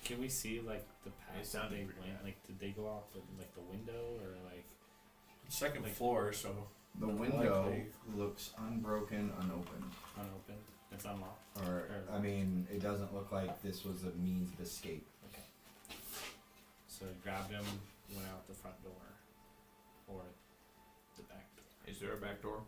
Can we see like the It path sounded they pretty went? bad. Like, did they go off like the window or like? Second Like- floor, so The window Likely. looks unbroken, unopened. Unopened. It's unlocked. Or, I mean, it doesn't look like this was a means of escape. So I grabbed him, went out the front door, or the back door. Is there a back door?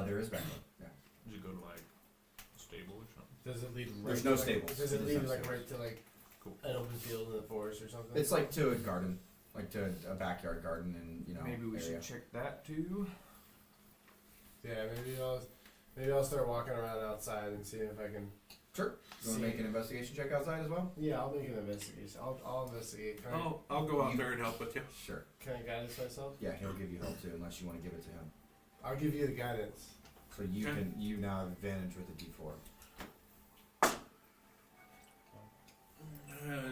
There is back door. Yeah. Does it go to like a stable or something? Does it lead? Right There's to, no like, stables. Does it There's lead no like stables. right to like Cool. an open field in the forest or something? It's like to a garden, like to a backyard garden, and Maybe we area. should check that too. Yeah, maybe I'll start walking around outside and see if I can. Sure. You want to make an investigation check outside as well? Yeah, I'll make an investigation. I'll investigate. Can I'll go out You- there and help with you. Sure. I guide this myself? Yeah, he'll give you help too, unless you want to give it to him. I'll give you the guidance. So you Okay. you now have advantage with the D4.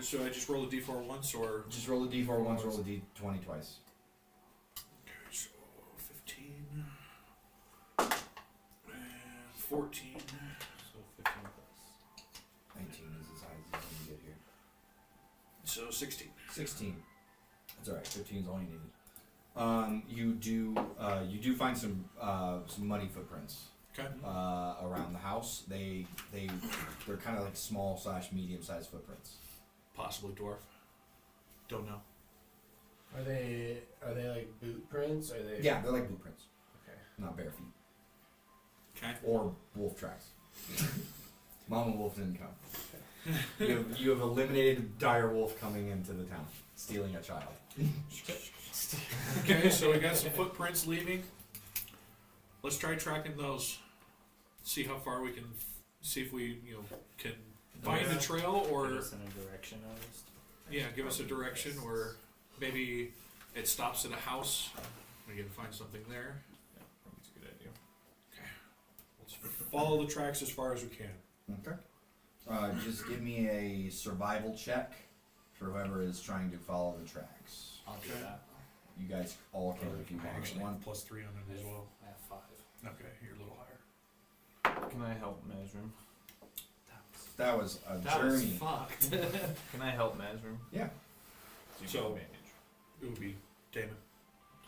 So I just roll a d4 once, or Just roll a D4 once, roll a D20 twice. okay, so 15 and 14. So 15 plus. 19 is as high as you can get here. So 16. 16. That's alright. 15 is all you needed. You do find some muddy footprints Okay. around the house. They're kind of like small / medium sized footprints. Possibly dwarf. Don't know. Are they like boot prints? Are they? Yeah, they're like boot prints, Okay. not bare feet Okay. or wolf tracks. Mama wolf didn't come. You have eliminated dire wolf coming into the town, stealing a child. Okay, so we got some footprints leaving. Let's try tracking those. See how far we can. See if we can find the trail, or Give us in a direction at least. yeah, give us a direction, or maybe it stops at a house. We can find something there. Yeah, I think it's a good idea. Let's follow the tracks as far as we can. Okay. Just give me a survival check for whoever is trying to follow the tracks. I'll do Okay. that. You guys all can if you I want. actually One. have +3 on it as well. I have 5. Okay, you're a little higher. Can I help Mazrim? That was a That was journey. fucked. Can I help Mazrim? Yeah. So you So- can manage. It would be Damon.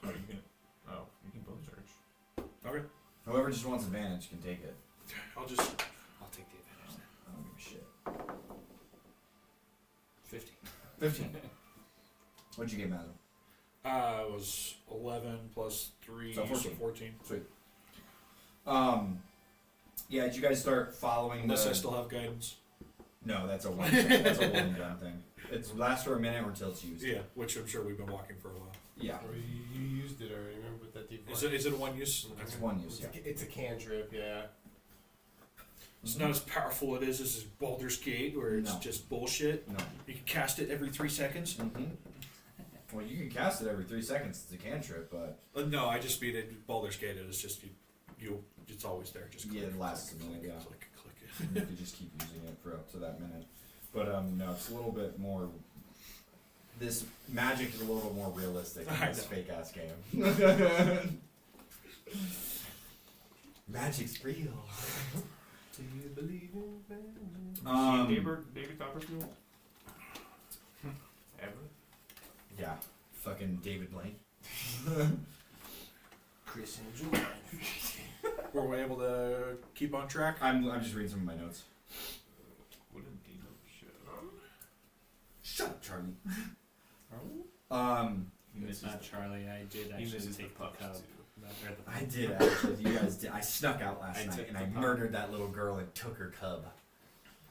Oh, you can. Oh, you can both search. Okay. Whoever just wants advantage can take it. I'll just. I'll take the advantage then. I don't give a shit. 50. 15. What'd you get, Madam? It was 11 +3, So 14. 14. Yeah, did you guys start following Unless the... I still have guidance. No, that's a one. That's a one gun thing. It lasts for a minute or until it's used. Yeah, which I'm sure we've been walking for a while. Yeah. Or you used it already, remember with that deep Is it a one use? It's Okay. one use. Yeah. It's a cantrip, yeah. It's not as powerful it is as Baldur's Gate, where it's No. just bullshit. No. You can cast it every 3 seconds. Mm-hmm. Well, you can cast it every 3 seconds. It's a cantrip, but No, I just mean it. Baldur's Gate is just you. It's always there. Just click, Yeah, it lasts click, a minute, click, yeah. click, click. you could just keep using it for up to that minute. But no, it's a little bit more. This magic is a little bit more realistic I than this know. fake ass game. Magic's real. Do you believe in David Copperfield? Ever? Yeah, fucking David Blaine. Chris and Julian? Were we able to keep on track? I'm just reading some of my notes. What a demon show. Shut up, Charlie. It's not Charlie. I did He actually misses take the pups cup. too. I did actually. You guys did. I snuck out last I night took and the I pub. murdered that little girl and took her cub.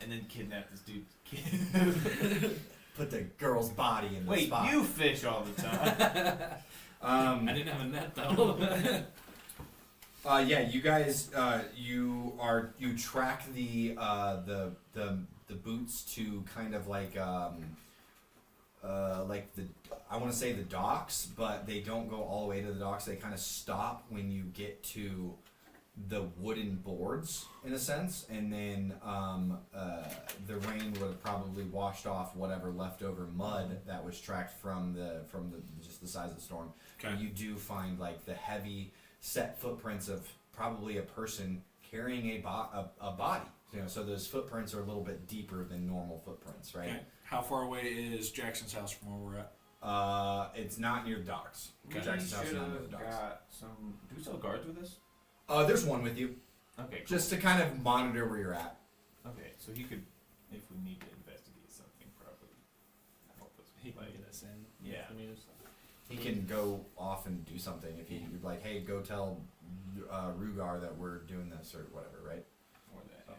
And then kidnap this dude. Put the girl's body in the Wait, spot. you fish all the time. I didn't have a net though. Yeah, you guys, you track the boots to kind of like the I want to say the docks, but they don't go all the way to the docks. They kind of stop when you get to the wooden boards in a sense, and then the rain would have probably washed off whatever leftover mud that was tracked from the just the size of the storm. Okay. And you do find like the heavy set footprints of probably a person carrying a body. You know, so those footprints are a little bit deeper than normal footprints, right? Okay. How far away is Jackson's house from where we're at? It's not near the docks. We Jackson's house is not near should've the docks. got some. Do we still have guards with us? There's one with you, Okay. just to kind of monitor where you're at. Okay, so he could, if we need to investigate something, probably help us. He can get us in. Yeah. If we need us. He can go off and do something if you're like, hey, go tell Rugar that we're doing this or whatever, right? Or that, yeah.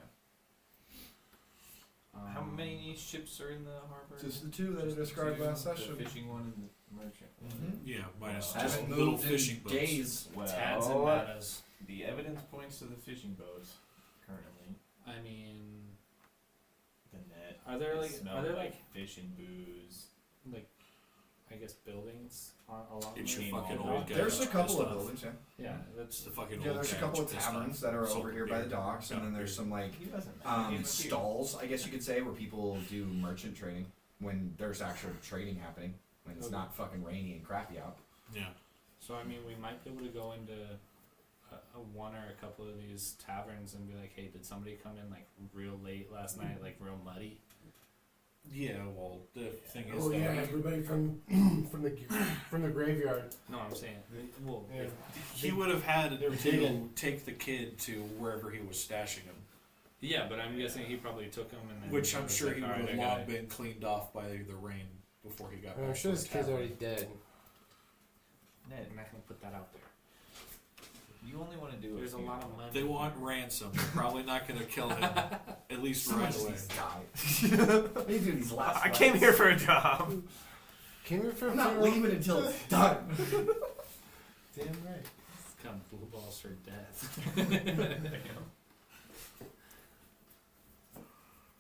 How many ships are in the harbor? Just the two that Just I described two, last the session. fishing one and the merchant. Yeah, minus I just haven't little moved fishing in boats. days. Tads and Well, Matas. the evidence points to the fishing boats currently. I mean, The net. Are there, they like- smell are there, like fish and booze? like, I guess buildings along It's the your Came fucking all old over. guy. There's a couple of Pissed off. buildings, yeah. Yeah, It's that's the fucking Yeah, old there's a guy couple of that's pissed taverns off. that are Sold over here by the beer. docks, and then there's some like He doesn't. He gave us beer. stalls, I guess you could say, where people do merchant trading when there's actual trading happening, when it's Okay. not fucking rainy and crappy out. Yeah. so. I mean, we might be able to go into a one or a couple of these taverns and be like, "Hey, did somebody come in like real late last night, like real muddy?" Yeah, well, the thing is Oh that yeah, everybody from from the graveyard. No, I'm saying, well, Yeah. he would have had They were to digging. take the kid to wherever he was stashing him, yeah, but I'm guessing he probably took them and then which I'm was sure like, he would "Alright, have I long gotta-" been cleaned off by the rain before he got back. I'm to sure the this kid's tavern. already dead. Ned, I'm not gonna put that out there. you only want to do There's a a few. lot of money. They want ransom. They're probably not going to kill him, at least right away. What are you doing these last I came here for a job. Came here for a I'm not funeral? leaving until it's done. Damn right. Come blue balls for death.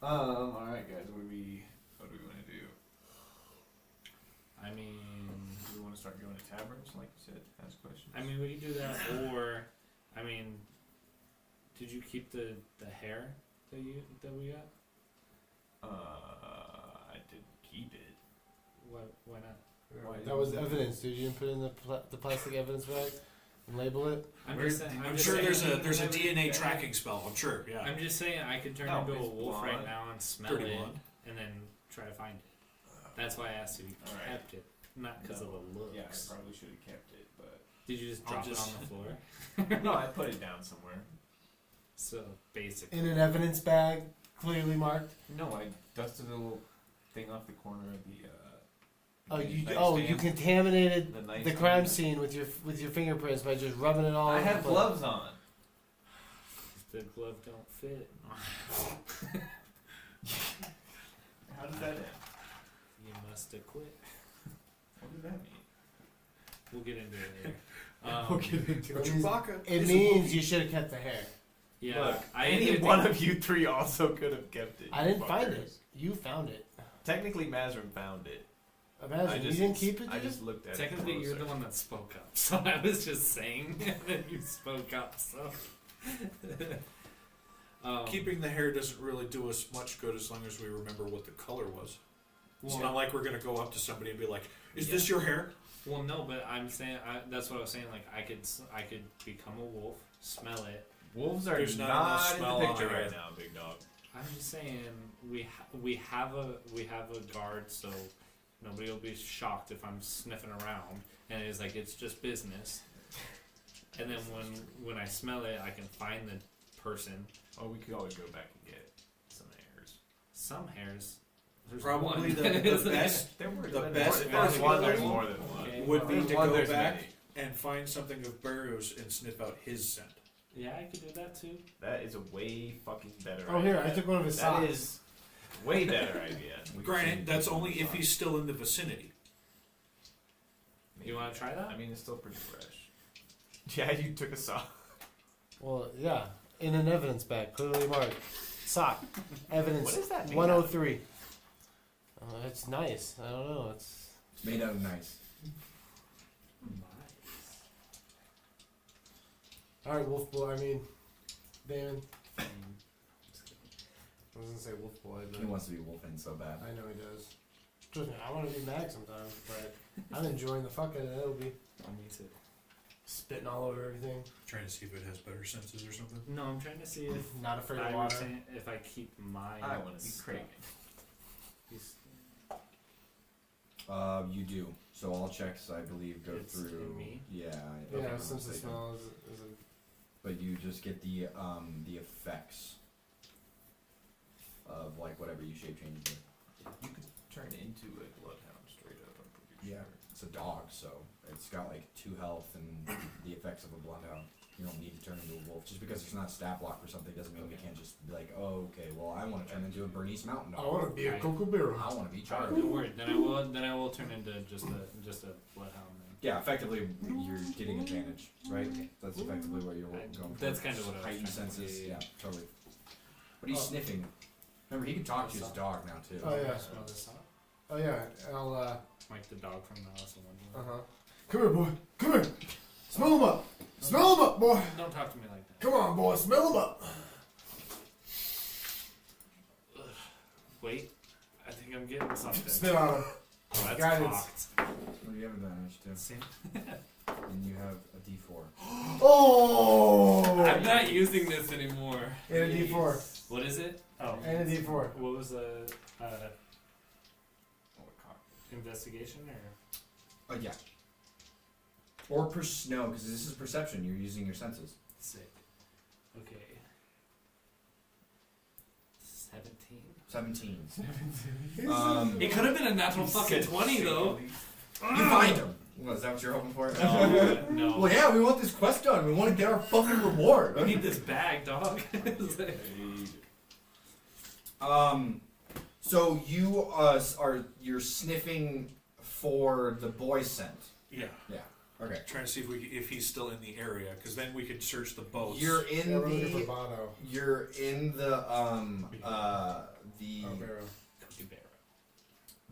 All right, guys. What do we want to do? I mean, to start going to taverns, like you said, ask questions. I mean, we could do that, or I mean, did you keep the hair that we got? I did keep it. Why not? Why That was didn't- evidence, dude. You didn't put it in the plastic evidence bag and label it? I'm We're- just saying. I'm just sure saying, there's a DNA tracking spell. I'm sure. Yeah. I'm just saying I could turn No, into a it's wolf right blonde. now and smell Dirty it, blonde. and then try to find it. That's why I asked if you Alright. kept it, not because of the looks. Yeah, I probably should have kept it, but Did you just I'll drop just- it on the floor? no, I put it down somewhere. So basically, In an evidence bag, clearly marked. No, I dusted a little thing off the corner of the. You nightstand. contaminated The the nightstand. crime scene with your fingerprints by just rubbing it all I over had the place. gloves on. the glove don't fit. How did that end? You must have quit. What did that mean? We'll get into it later. But Chewbacca It is a means movie. you should have kept the hair. Yeah, Look, I any either one think- of you three also could have kept it. I you didn't find fuckers. it. You found it. Technically, Mazrim found it. Imagine you didn't keep it, I dude? just looked at Technically, it. you're the one that spoke up, so I was just saying that you spoke up. So Keeping the hair doesn't really do us much good as long as we remember what the color was. It's well, not like we're gonna go up to somebody and be like, "Is Yeah. this your hair?" well, no, but I'm saying that's what I was saying. Like I could become a wolf, smell it. Wolves are There's not not enough in smell the on picture there. right now, big dog. I'm just saying we have a guard, so nobody will be shocked if I'm sniffing around, and it's like it's just business. And then when I smell it, I can find the person. Oh, we could always go back and get some hairs. Some hairs. There's Probably one. the best There were The there's best more, there's one. There's feeling more than one. Okay. would be There's to one, go there's back many. and find something of Burroughs and sniff out his scent. Yeah, I could do that too. That is a way fucking better. Oh, here, I idea. took one of his That socks. is way better idea. We Granted, should that's do only if socks. he's still in the vicinity. You wanna try that? I mean, it's still pretty fresh. Yeah, you took a sock. Well, yeah. In an evidence bag, clearly marked. Sock. Evidence What is that made 103. It's nice. I don't know. It's Made out of nice. all right, Wolf Boy. I mean, Damon. I was gonna say Wolf Boy, but He wants to be wolfing so bad. I know he does. Trust me, I want to be Mag sometimes, but I'm enjoying the fuck out of it. It'll be I need to. spitting all over everything. Trying to see if it has better senses or something. No, I'm trying to see if Not afraid I of was water. saying if I keep my. I want to be stuff. crazy. These- You do. So all checks, I believe, go It's through. in me? Yeah. if Yeah, I'm not sense of mistaken. smell is a But you just get the effects of like whatever you shape change it. You could turn into a bloodhound straight up. I'm pretty Yeah. sure. It's a dog, so it's got like 2 health and the effects of a bloodhound. You don't need to turn into a wolf. Just because it's not stat block or something doesn't mean we can't just be like, oh, okay, well, I want to turn into a Bernese Mountain I Dog. want to be a Right. kookaburra. I want to be Alright, Charlie. don't worry. Then I will turn into just a bloodhound. Then. Yeah, effectively, you're getting advantage, right? That's effectively what you're going for. That's kind of what I was Heightened trying to do, senses. yeah. Yeah, totally. What are you Oh. sniffing? Remember, he can talk to his dog now too. Oh, yeah. Smell this out? Oh yeah, I'll Like the dog from the Alice in Wonderland. huh. Come here, boy. Come here. Smell him up. Smell him up, boy. Don't talk to me like that. Come on, boy. Smell him up. Wait, I think I'm getting something. Spit on him. Oh, that's Guidance. cocked. Well, you have advantage too, See? and you have a D4. Oh. I'm not using this anymore. And a D4. What is it? Oh. And a D4. What was the Oh, a cock. investigation or Yeah. Or no, because this is perception. You're using your senses. sick? Okay. 17. 17. It could have been a natural fucking 20 though. You find him. What, is that what you're hoping for? No. Well, yeah, we want this quest done. We want to get our fucking reward. We need this bag, dog. So you you're sniffing for the boy scent. Yeah. Yeah. Okay. Trying to see if he's still in the area, because then we could search the boats. You're in Yeah, we're looking for the. Bono. You're in the Oh, Barrow.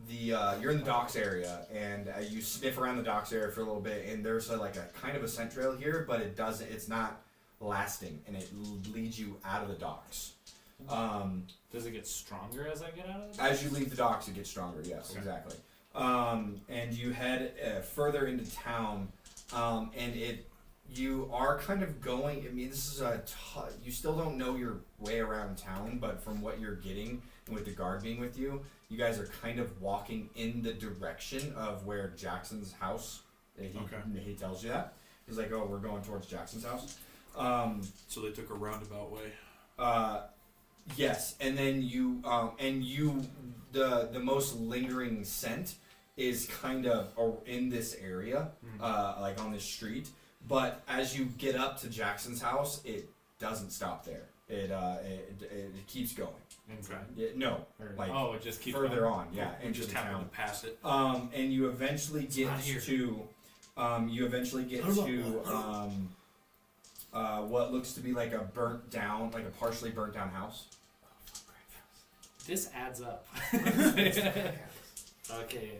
you're in the docks area, and you sniff around the docks area for a little bit, and there's like a kind of a scent trail here, but it's not lasting, and it leads you out of the docks. Does it get stronger as I get out of it? As you leave the docks, it gets stronger. Yes, Okay. exactly. And you head further into town, and you are kind of going. I mean, this is you still don't know your way around town, but from what you're getting, and with the guard being with you, you guys are kind of walking in the direction of where Jackson's house. He tells you that. He's like, "Oh, we're going towards Jackson's house." So they took a roundabout way. Yes, and then the most lingering scent is kind of in this area, like on this street. But as you get up to Jackson's house, it doesn't stop there. It keeps going. Okay. Like it just keeps further going. on, yeah, We into just the happened town. to pass it. And you eventually get not here. to what looks to be like a partially burnt down house. This adds up. Okay.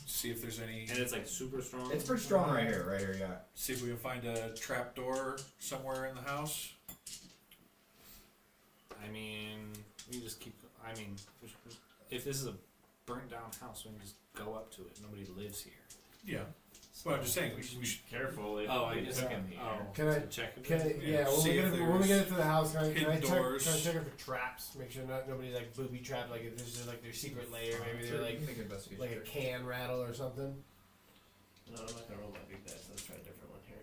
See if there's any. And it's like super strong. It's pretty strong right here, yeah. See if we can find a trap door somewhere in the house. I mean, we can just keep. I mean, if this is a burnt down house, we can just go up to it. Nobody lives here. Yeah. Well, I'm just saying we should. Careful if I we guess. took him here. Can I- to check it? Can I, Yeah, when see we, if get it, when we there's get into the house, can I hidden check doors. it for traps? Make sure nobody's like booby trapped, like if this is like their secret lair, maybe they're like a can rattle or something. No, I'm not gonna roll that big dice. Let's try a different one here.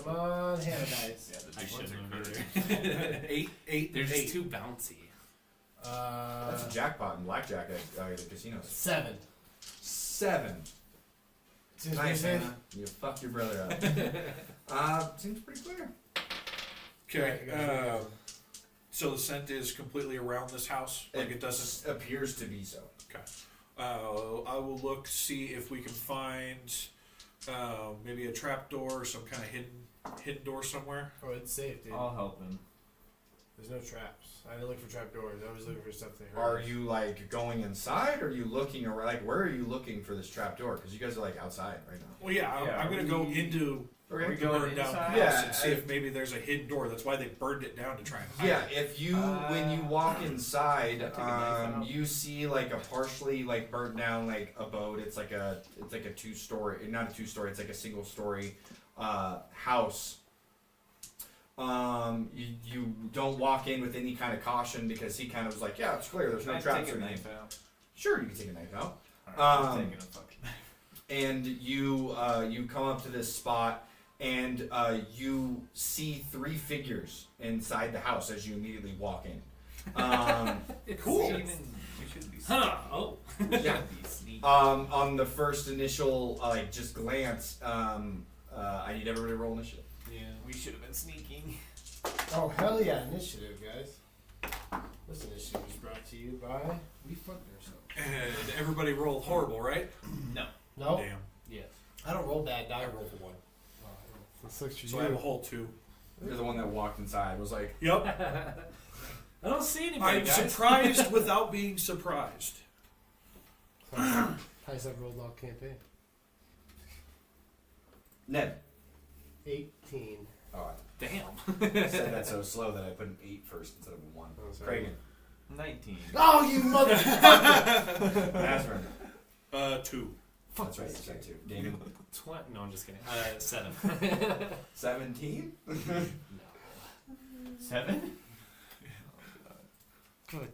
Come on, Hannah dice. Yeah, the I big ones shouldn't are have crazy. Eight. They're just eight. too bouncy. That's a jackpot in blackjack at the casinos. 7. 7. Seems Nice, pretty Hannah. You fucked your brother up. Seems pretty clear. Okay. Alright, So the scent is completely around this house. Like it doesn't. appears to be so. I will look see if we can find maybe a trap door or some kind of hidden door somewhere. Oh, it's safe, dude. I'll help him. There's no traps. I didn't look for trap doors. I was looking for stuff that hurt. Are you like going inside, or are you looking around? Like, where are you looking for this trap door? Because you guys are like outside right now. Well, yeah, Yeah, I'm gonna go into Okay. the burned down house Yeah, and see if maybe there's a hidden door. That's why they burned it down to try and hide Yeah, it. if you when you walk inside, take a knife out? you see like a partially like burnt down like abode. It's like a 2-story, not a 2-story. It's like a single story house. You don't walk in with any kind of caution because he kind of was like, yeah, it's clear. There's Can no I traps take or a anything. knife out? Sure, you can take a knife out. Alright, I'm Um, taking a fucking knife. And you come up to this spot, and you see 3 figures inside the house as you immediately walk in. Cool. We should be Huh. Oh. Yeah. be sneaky. On the first initial like just glance, I need everybody to roll initiative. Yeah. We should have been sneaking. Oh, hell yeah, initiative, guys. This initiative was brought to you by We Fucked Ourselves. And everybody rolled horrible, right? No. No, Damn. Yes. I don't roll bad I die. rolled a 1. That sucks for So I have a whole 2. You're the one that walked inside. Was like, Yep. I don't see anybody, I'm guys. surprised without being surprised. Highest I've rolled all campaign. Ned. 18. Oh, Damn. I said that so slow that I put an 8 first instead of a 1. Oh, sorry. Kragan. 19. Oh, you motherfucker! Asmer. 2. That's right. You said 2. Damon. No, I'm just kidding. 7. 17. No. 7? Good.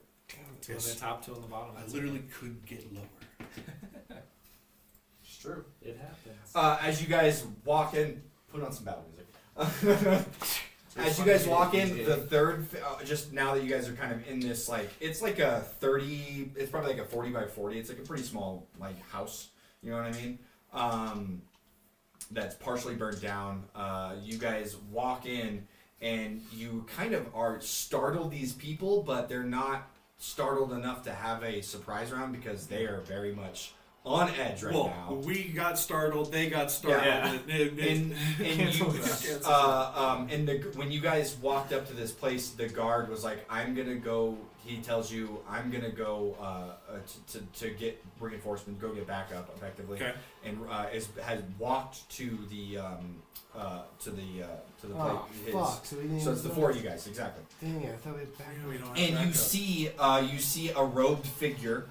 Two on the top, 2 on the bottom. I That's literally okay. couldn't get lower. It's true. It happens. As you guys walk in, put on some battle music. As you guys walk in, the third, just now that you guys are kind of in this, like, it's like a 30, it's probably like a 40 by 40. It's like a pretty small, like, house. You know what I mean? That's partially burned down. You guys walk in, and you kind of are startled these people, but they're not startled enough to have a surprise round because they are very much on edge right well, now. we got startled. They got startled. Yeah. And Cancel you, that. when you guys walked up to this place, the guard was like, "I'm gonna go." He tells you, "I'm gonna go to get reinforcements, go get backup, effectively." Okay. And has walked to the place. Oh, fuck. So, we didn't So it's the even- four of you guys, exactly. Dang it, I thought we had back. Yeah, we don't have And backup. you see a robed figure.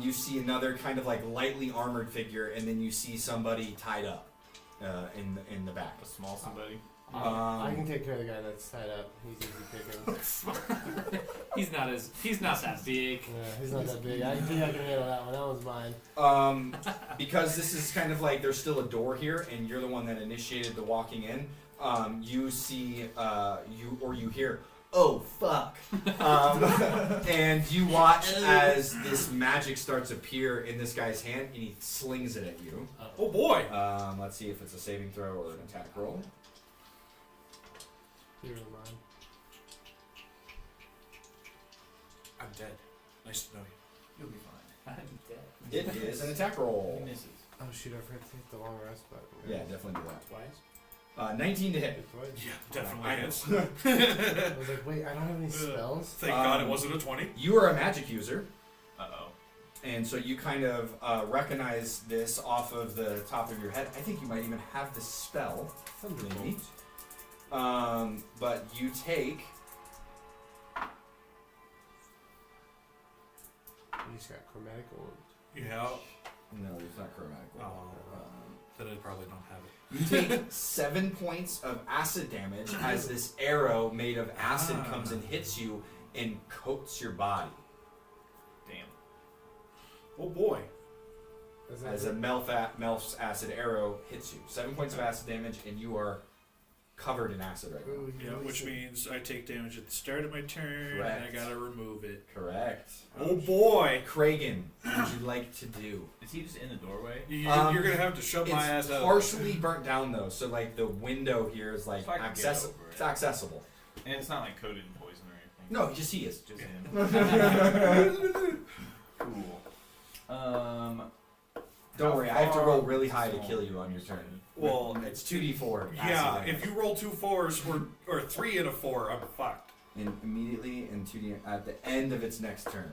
You see another kind of like lightly armored figure, and then you see somebody tied up in the back. A small somebody. I can take care of the guy that's tied up. He's easy picking. He's not that big. Yeah, he's not that big. I think I can handle that one. That one's mine. Because this is kind of like there's still a door here, and you're the one that initiated the walking in. You see, you hear, "Oh fuck," and you watch as this magic starts to appear in this guy's hand, and he slings it at you. Oh boy! Let's see if it's a saving throw or an attack roll. You're mine. I'm dead. Nice to know you. You'll be fine. I'm dead. It is an attack roll. He misses. Oh shoot, I forgot to take the long rest button. Yeah, definitely do that. Twice. 19 to hit. Good point. Yeah, definitely I know. hits. I was like, wait, I don't have any spells. Thank God it wasn't a 20. You are a magic user, Uh-oh. and so you kind of recognize this off of the top of your head. I think you might even have the spell, maybe. But you take. You just got chromatic orb. Yeah. No, it's not chromatic. Oh. Then I probably don't have it. You take 7 points of acid damage as this arrow made of acid comes and hits you and coats your body. Damn. Oh boy. Is that As a Melf's acid arrow hits you. 7 points of acid damage, and you are covered in acid right now. Ooh, Yeah, which means I take damage at the start of my turn, Correct. and I gotta remove it. Correct. Oh boy! Kragan, what would you like to do? Is he just in the doorway? You're gonna have to shove my ass It's out. partially burnt down though, so like the window here is like So I can get accessible. over it. It's accessible. And it's not like coated in poison or anything. No, just he is. Just him. Cool. Don't How worry, I have to far- roll really high to kill you on your turn. Well, It's 2d4. yeah, acid if you roll 2 4s or 3 and a 4, I'm fucked. and immediately and 2d at the end of its next turn.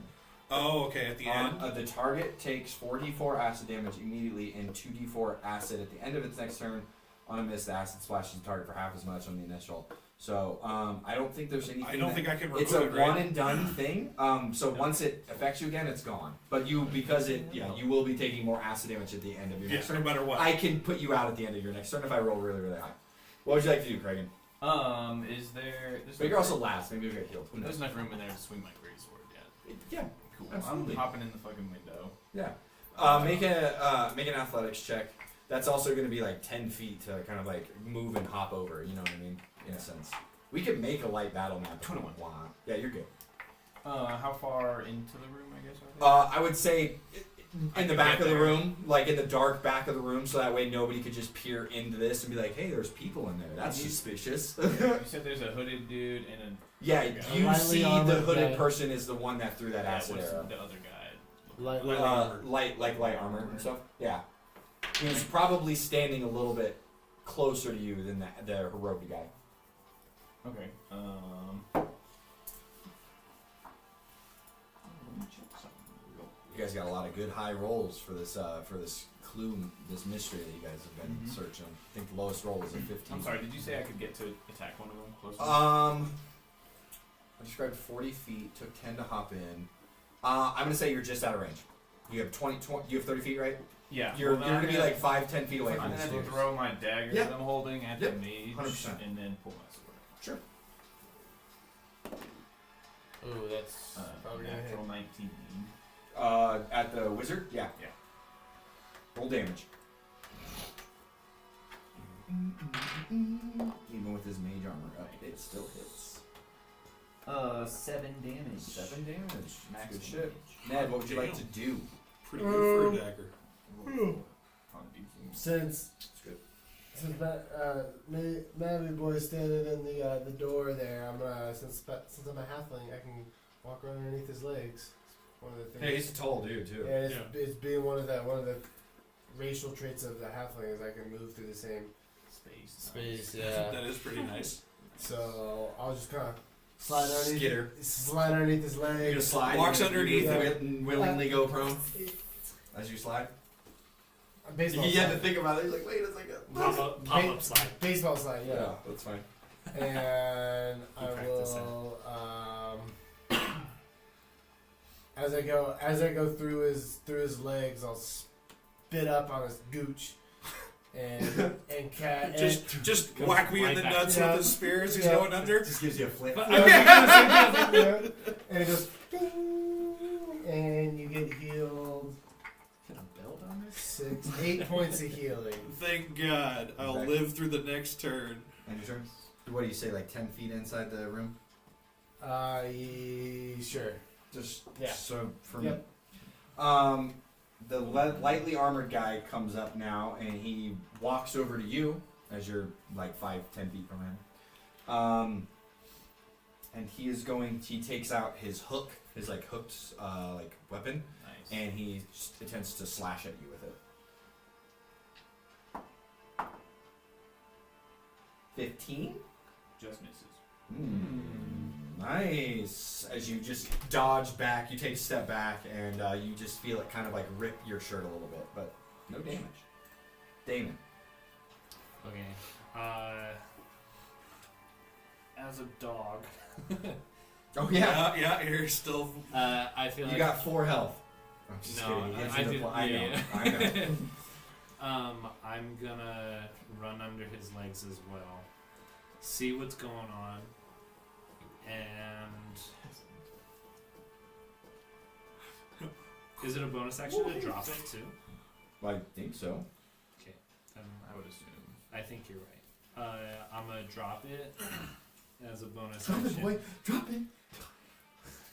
Oh, okay, at the end. The target takes 4d4 acid damage immediately and 2d4 acid at the end of its next turn. On a miss, the acid splashes the target for half as much on the initial. So I don't think there's anything. I don't think I can remove It's a it, right? one and done thing. So once it affects you again, it's gone. But you you will be taking more acid damage at the end of your next Yes, no turn. matter what. I can put you out at the end of your next turn if I roll really, really high. What would you like to do, Kragan? Is there... There's But you're also last. Maybe you'll get healed. Who There's knows? enough room in there to swing my greatsword yet. Yeah. Cool. Absolutely. I'm hopping in the fucking window. Yeah. Make an athletics check. That's also going to be like 10 feet to kind of like move and hop over. You know what I mean? In a sense. We could make a light battle map. if we 21. want. Yeah, you're good. How far into the room, I guess? I would say in the back of the room, like in the dark back of the room, so that way nobody could just peer into this and be like, "Hey, there's people in there. That's suspicious." You said there's a hooded dude and a... Yeah, you Lightly see the armored hooded guy. person is the one that threw that Yeah, acid what's arrow. the other guy? Light. Light armor and stuff. Yeah, he's probably standing a little bit closer to you than the heroic guy. Okay. Let me check something real You guys got a lot of good high rolls for this clue, this mystery that you guys have been Mhm. searching. I think the lowest roll was a 15. I'm sorry, did you say I could get to attack one of them close? I described 40 feet, took 10 to hop in. I'm gonna say you're just out of range. You have 20 you have 30 feet, right? Yeah. You're well, then gonna be like 5-10 feet away I'm from gonna this have to dude. throw my dagger Yep. that I'm holding at Yep, the mage 100%. and then pull my sword. Sure. Ooh, that's probably gonna hit. Natural 19. At the wizard, yeah. Yeah. Roll damage. Even with his mage armor up, it still hits. 7 damage. 7 damage. Max Good damage. shit. Ned, what would you like to do? Pretty good for a dagger. On DC. Since It's good. Maddie boy's standing in the door there, I'm since I'm a halfling, I can walk right underneath his legs. One of the things. Hey, he's a tall dude too. And it's being one of the racial traits of the halfling is I can move through the same space. Yeah. That is pretty nice. So I'll just kind of slide underneath. Skitter. Slide underneath his leg. You're gonna slide. Walks you underneath willingly go prone as you slide. Baseball He slide. had to think about it. He's like, wait a second. Pop-up slide. Baseball slide. Yeah. that's fine. And I practice it. will as I go through his legs, I'll spit up on his gooch and Just whack me in the right back. nuts Yeah. with his spear as he's Yeah. going under. Just gives you a flip. I was gonna say that, yeah. And it goes ding, and you get healed. Can I build on this? 8 points of healing. Thank God, I'll Exactly. live through the next turn. And your turn. What do you say? Like 10 feet inside the room? Sure. Just Yeah. So for Yep. the lightly armored guy comes up now and he walks over to you as you're like 5-10 feet from him. And he takes out his hook, his like hooked like weapon, Nice. and he attempts to slash at you with it. 15? Just misses. Nice. As you just dodge back, you take a step back, and you just feel it kind of like rip your shirt a little bit, but no damage. Damon. Okay. As a dog, Oh yeah. Yeah, you're still. I feel You like got 4 health. I'm just No, kidding. He gives I you the do- pl- I know. yeah. I know. I'm gonna run under his legs as well, see what's going on, and is it a bonus action to drop it too? I think so. I would assume. I think you're right. I'm gonna drop it as a bonus Drop it, action. boy. Drop it.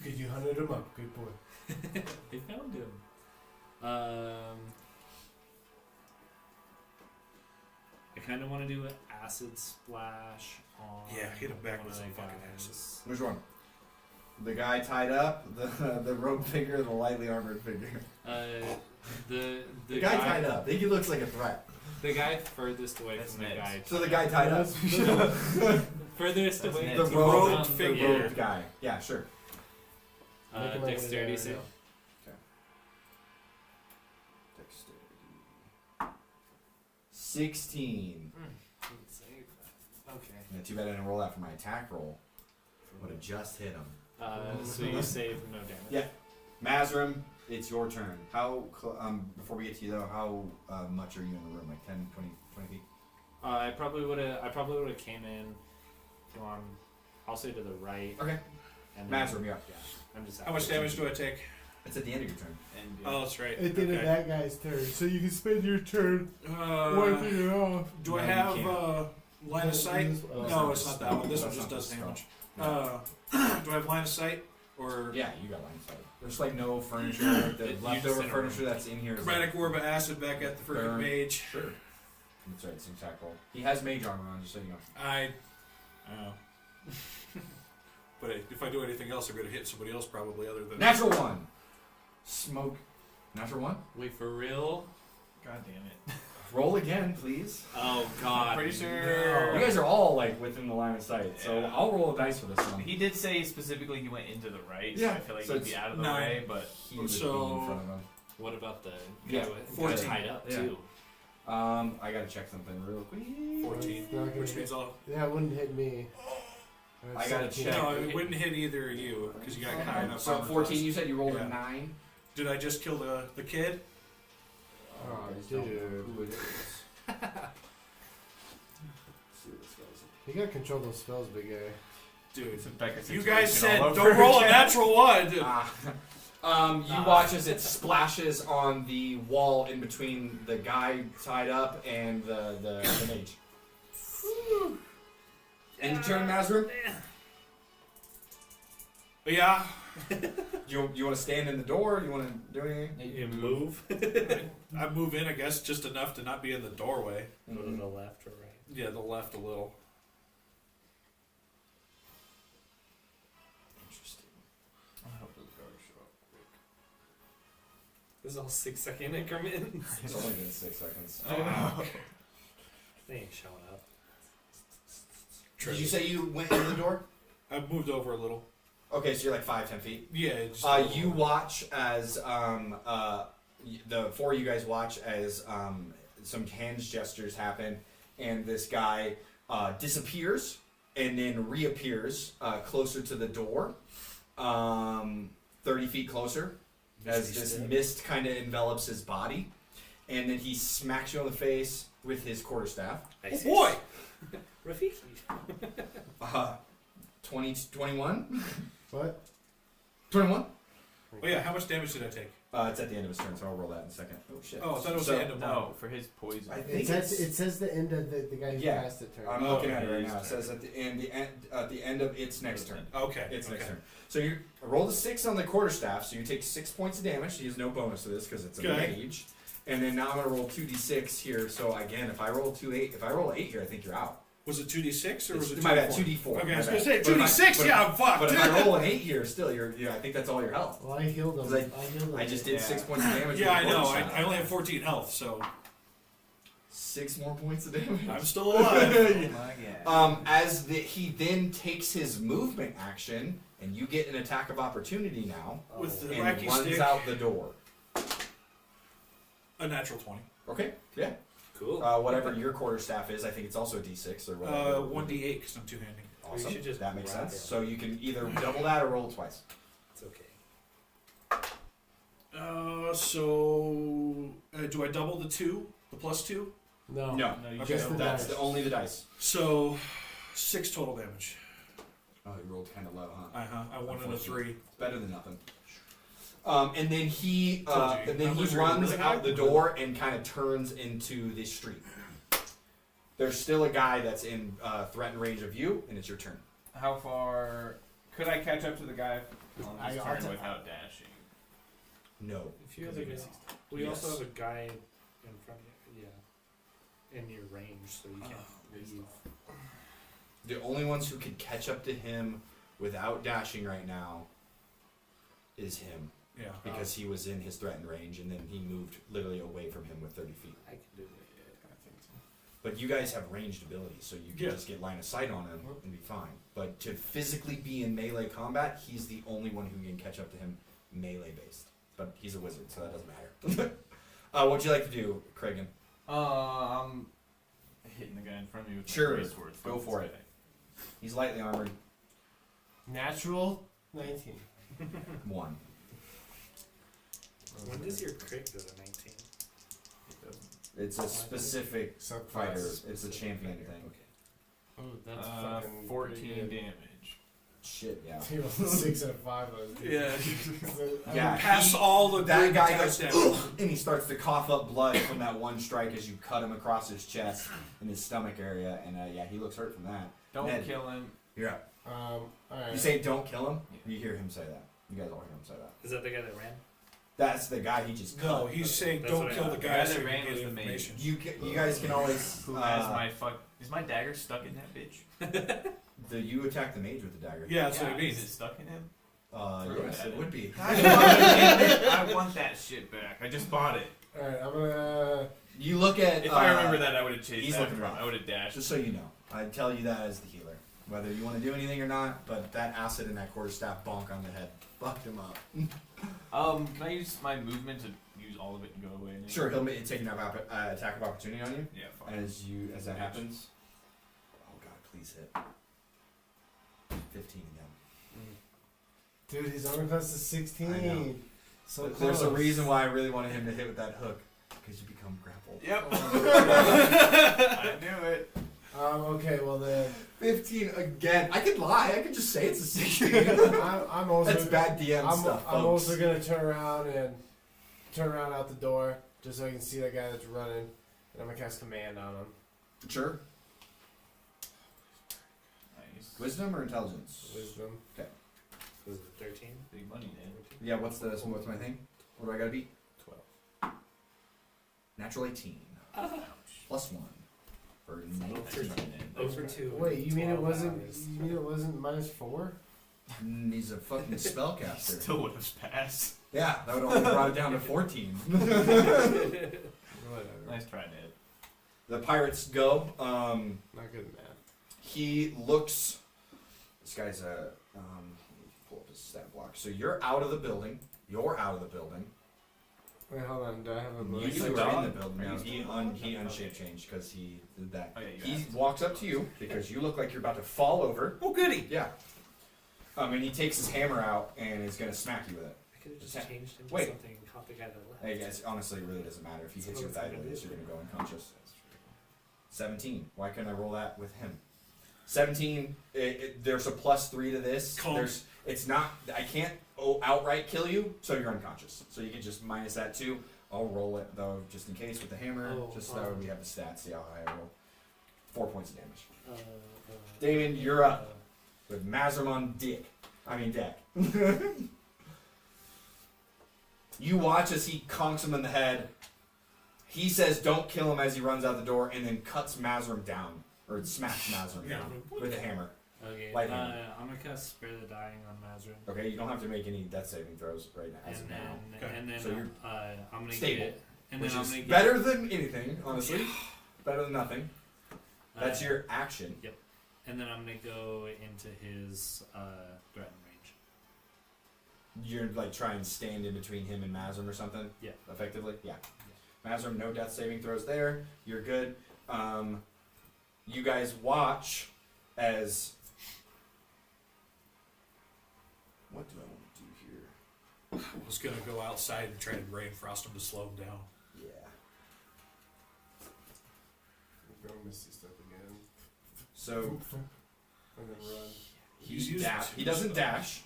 Good, you hunted him up. Good boy. I found him. I kind of want to do an acid splash on. Yeah, hit him back one with of some the fucking guys. acid. Which one? The guy tied up, the rope figure, the lightly armored figure. The The guy tied up. I think he looks like a threat. The guy furthest away That's from the Ned. guy. So the guy tied up. Furthest That's away. Ned. The The rope robed the figure. robed guy. Yeah, sure. Making my way Dexterity there save. now. 16. Save that. Okay. Yeah, too bad I didn't roll that for my attack roll. Would have just hit him. So you save no damage. Yeah. Mazrim, it's your turn. How before we get to you though, how much are you in the room? Like 10, 20 feet? I probably would have came in, gone. I'll say to the right. Okay. And then, Mazrim, yeah. I'm just. How much damage do I take? It's at the end of your turn. And Oh, that's right. It did Okay. that guy's turn, so you can spend your turn working it off. Do I No, you have can't. line of sight? Oh, No, it's not that one. This one That's just not does the damage. spell. Do I have line of sight? Or Yeah, you got line of sight. There's like no furniture. The You just leftover in a furniture room. that's in here is chromatic orb of acid back at the freaking Burn. mage? Sure. That's right, it's an attack roll. He has mage armor on, just so you know. But if I do anything else, I'm going to hit somebody else probably other than. Natural 1. Smoke. Natural 1? Wait for real. God damn it. Roll again, please. Oh God. Pretty sure. You guys are all like within the line of sight, so Yeah. I'll roll a dice for this one. He did say specifically he went into the right, so Yeah, I feel like so he'd be it's out of the 9. way, but He would So- be in front of him. What about the Yeah, guy with 14. tied up Yeah. too? I gotta check something real quick. 14, It's not gonna which hit. means I'll. Yeah, it wouldn't hit me. I gotta check. No, it wouldn't hit either of you because you got high enough. So armor 14, class. you said you rolled Yeah. a 9? Did I just kill the kid? Oh, I just don't know dude. who it is. Let's see what this guy's. You gotta control those spells, big guy. Dude, it's a Becca you situation guys said all over don't roll a again. natural one. You watch as it splashes on the wall in between the guy tied up and the mage. End of turn, Mazrim. But yeah, Do you want to stand in the door? Do you want to do anything? You move. I move in, I guess, just enough to not be in the doorway. Go to the left or right. Yeah, the left a little. Interesting. I hope those guards show up quick. was all 6-second increments. It's only been 6 seconds. They ain't showing up. Did you say you went into the door? I've moved over a little. Okay, so you're like 5-10 feet. Yeah. Just a little You more. watch as the four of you guys watch as some hands gestures happen, and this guy disappears and then reappears closer to the door, 30 feet closer, as this mist kind of envelops his body, and then he smacks you on the face with his quarterstaff. Oh boy! Rafiki. 21? What? 21? Oh yeah, how much damage did I take? It's at the end of his turn, so I'll roll that in a second. Oh shit. Oh, I thought it was So- the end of mine. No, for his poison. I think It says the end of the guy who Yeah. passed the turn. I'm Oh, looking at it okay, right his now. It turn. says at the end of its next turn. Okay. It's okay. next turn. So you roll the 6 on the quarterstaff, so you take 6 points of damage. He has no bonus to this because it's a Okay. mage. And then now I'm gonna roll 2d6 here. So again, if I roll 8 here, I think you're out. Was it 2d6 or was it 2d4? My bad, 2d4. Okay, I my was gonna bad. say But if I- 2d6. but- Yeah, I'm fucked. But if I roll an 8 here, still I think that's all your health. Well, I healed him. 'Cause I healed him. I just did Yeah. 6 points of damage. Yeah, with I the know. quarterstaff. I only have 14 health, so 6 more points of damage. I'm still alive. my god. He then takes his movement action, and you get an attack of opportunity now, With the and wacky runs stick, out the door. a natural 20. Okay, yeah. Cool. Whatever your quarterstaff is, I think it's also a d6 or whatever. 1d8 because I'm two-handing. Awesome. We should just that makes grab sense. it. So you can either double that or roll twice. It's okay. Do I double the 2? The plus 2? No. No, No, you Okay. Just the that's dice. only the dice. So 6 total damage. Oh, you rolled kind of low, huh? I wanted a 3. It's better than nothing. And then he Told you, numbers are runs really out high. the door and kind of turns into the street. There's still a guy that's in threatened range of you, and it's your turn. How far could I catch up to the guy on I- this I'll turn ta- without dashing? No. If you have a guy, we Yes. also have a guy in front of you. Yeah. In your range, so you can't leave. The only ones who could catch up to him without dashing right now is him, Yeah. because he was in his threatened range, and then he moved literally away from him with 30 feet. I can do it. But you guys have ranged abilities, so you can Yeah. just get line of sight on him and be fine. But to physically be in melee combat, he's the only one who can catch up to him melee based. But he's a wizard, so that doesn't matter. What'd you like to do, Kragan? I'm hitting the guy in front of me with Sure, my greatsword. go for it. He's lightly armored. Natural 19. 1. When does your crit go to 19? It doesn't. It's a specific Suck fighter. fights. It's a champion thing. Okay. Oh, that's 14 damage. Shit, yeah. He rolled a 6 and a 5 on his Yeah. Yeah, Pass he- all the That good guy attacks goes, down. "Ugh," and he starts to cough up blood from that one strike as you cut him across his chest and his stomach area, and yeah, he looks hurt from that. Don't Ned. kill him. You're up. Alright. You say don't kill him. Yeah. You hear him say that. You guys all hear him say that. Is that the guy that ran? That's the guy he just No, cut. he's saying That's don't what I kill the thought. guy The guy so that you ran can get was the main. information. You guys can always. Who has my fuck? Is my dagger stuck in that bitch? You attack the mage with the dagger. Yeah, that's what it Is it means. stuck in him? Yes, it would be. I want that shit back. I just bought it. Alright, I'm gonna. You look at. If I remember that, I would have chased he's after looking him. rough. I would have dashed. Just so you know, I tell you that as the healer, whether you want to do anything or not. But that acid and that quarterstaff bonk on the head fucked him up. Can I use my movement to use all of it and go away? Now? Sure, he'll take an attack of opportunity on you Yeah, fine. as that happens. Oh God, please hit. 15 again. Dude, his armor class is 16. I know. So But there's a close. reason why I really wanted him to hit with that hook, because you become grappled. Yep. I knew it. Okay, well then. 15 again. I could lie. I could just say it's a 16. I'm also. That's bad DM stuff, I'm folks. also gonna turn around out the door just so I can see that guy that's running, and I'm gonna cast command on him. Sure. Nice. Wisdom or intelligence? Wisdom. Was it 13? Big money, man. Yeah. What's my thing? What do I gotta beat? 12. Natural 18. Plus 1. For 19. Over 2. Wait, you mean it 12 wasn't? hours. You mean it wasn't -4? He's a fucking spellcaster. Still would have passed. Yeah, that would only brought it down to 14. Whatever. Nice try, Ned. The pirates go. Not good at math. He looks. This guy's a. Pull up his stat block. So you're out of the building. You're out of the building. Wait, hold on. Do I have a You bonus? two a are dog? in the building Are now. you He unshape changed because he did that. Oh, yeah, you He asked. walks up to you because you look like you're about to fall over. Oh, goody. Yeah. And he takes his hammer out and is gonna smack you with it. I could have just Attack. changed him to Wait. something and caught the guy that left. I guess honestly, it really doesn't matter if he hits you with That's either what of it's these. You're gonna gonna go unconscious. 17. Why couldn't I roll that with him? 17. There's a +3 to this. Cool. It's not. I can't outright kill you, so you're unconscious. So you can just minus that too. I'll roll it though, just in case with the hammer. Just so that way we have the stats. See how high I roll. 4 points of damage. Damon, you're up with Mazrim on deck. You watch as he conks him in the head. He says, "Don't kill him," as he runs out the door, and then cuts Mazrim down, or smacks Mazrim down with a hammer. Okay. Light hammer. I'm gonna cast Spare the Dying on Mazrin. Okay, you don't have to make any death saving throws right now. As of And now. then, Okay. and then So you're I'm gonna stable, get, and which then I'm is gonna get better than anything, honestly. Better than nothing. That's uh, your action. And then I'm gonna go into his threatened range. You're like try and stand in between him and Mazrim or something. Yeah. Effectively, yeah. Mazrim, no death saving throws there. You're good. You guys watch as. What do I want to do here? I was gonna go outside and try to rain frost him to slow him down. Yeah. Go Misty Step again. So And then run. He's used he two doesn't spells. dash.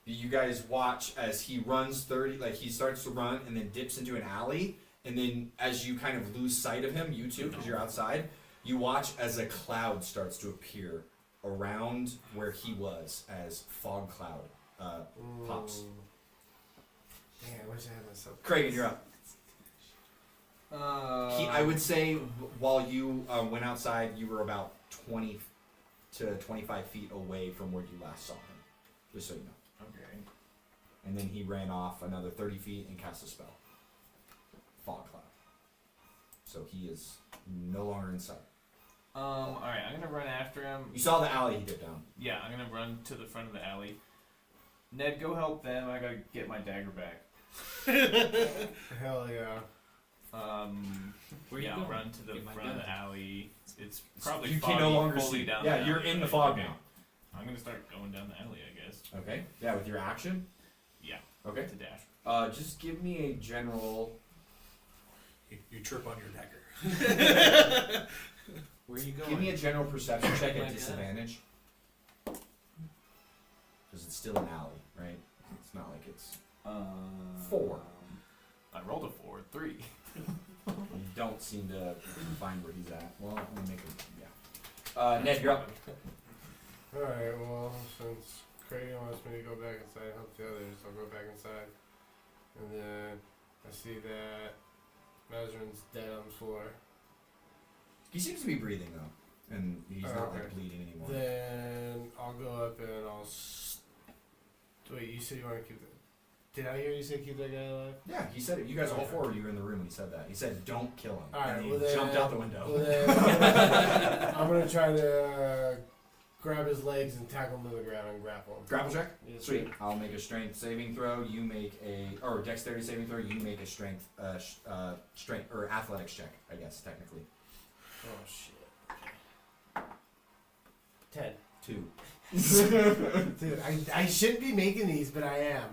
You guys watch as he runs 30, like he starts to run and then dips into an alley, and then as you kind of lose sight of him, you too, because you're outside, you watch as a cloud starts to appear around where he was as fog cloud pops. Damn, I wish I had myself. Kragan, you're up. I would say while you went outside, you were about 20 to 25 feet away from where you last saw him, just so you know. Okay. And then he ran off another 30 feet and cast a spell. Fog cloud. So he is no longer in sight. Alright, I'm gonna run after him. You saw the alley he dipped down. Yeah, I'm gonna run to the front of the alley. Ned, go help them. I gotta get my dagger back. Hell yeah. Where you I'll going? run to the Get my front of the gun. alley. It's probably You foggy, can no longer fully see. down Yeah, the you're alley. in the fog now. I'm gonna start going down the alley, I guess. Okay. Yeah, with your action. Yeah, Okay. to dash. Just give me a general. You trip on your dagger. Where are you going? Give me a general perception check Oh my at God. disadvantage. Because it's still an alley, right? It's not like it's. 4. I rolled a 4. 3. You don't seem to find where he's at. Well, I'm gonna make him. Yeah. Ned, you're up. Alright, well, since Kragan wants me to go back inside and help the others, I'll go back inside. And then I see that Mazrin's dead on the floor. He seems to be breathing though, and he's not like Okay. bleeding anymore. Then I'll go up and I'll. Wait, you said you want to keep the. Did I hear you say keep that guy alive? Yeah, he said it. You guys all 4 you were in the room when he said that. He said, "Don't kill him," Alright, and he well then- jumped out the window. Well, then, I'm gonna try to grab his legs and tackle him to the ground and grapple him. Grapple check. Yes, Sweet. sir. I'll make a strength saving throw. You make or dexterity saving throw. You make a strength, strength or athletics check. I guess technically. Oh shit. 10. 2. Dude, I shouldn't be making these, but I am.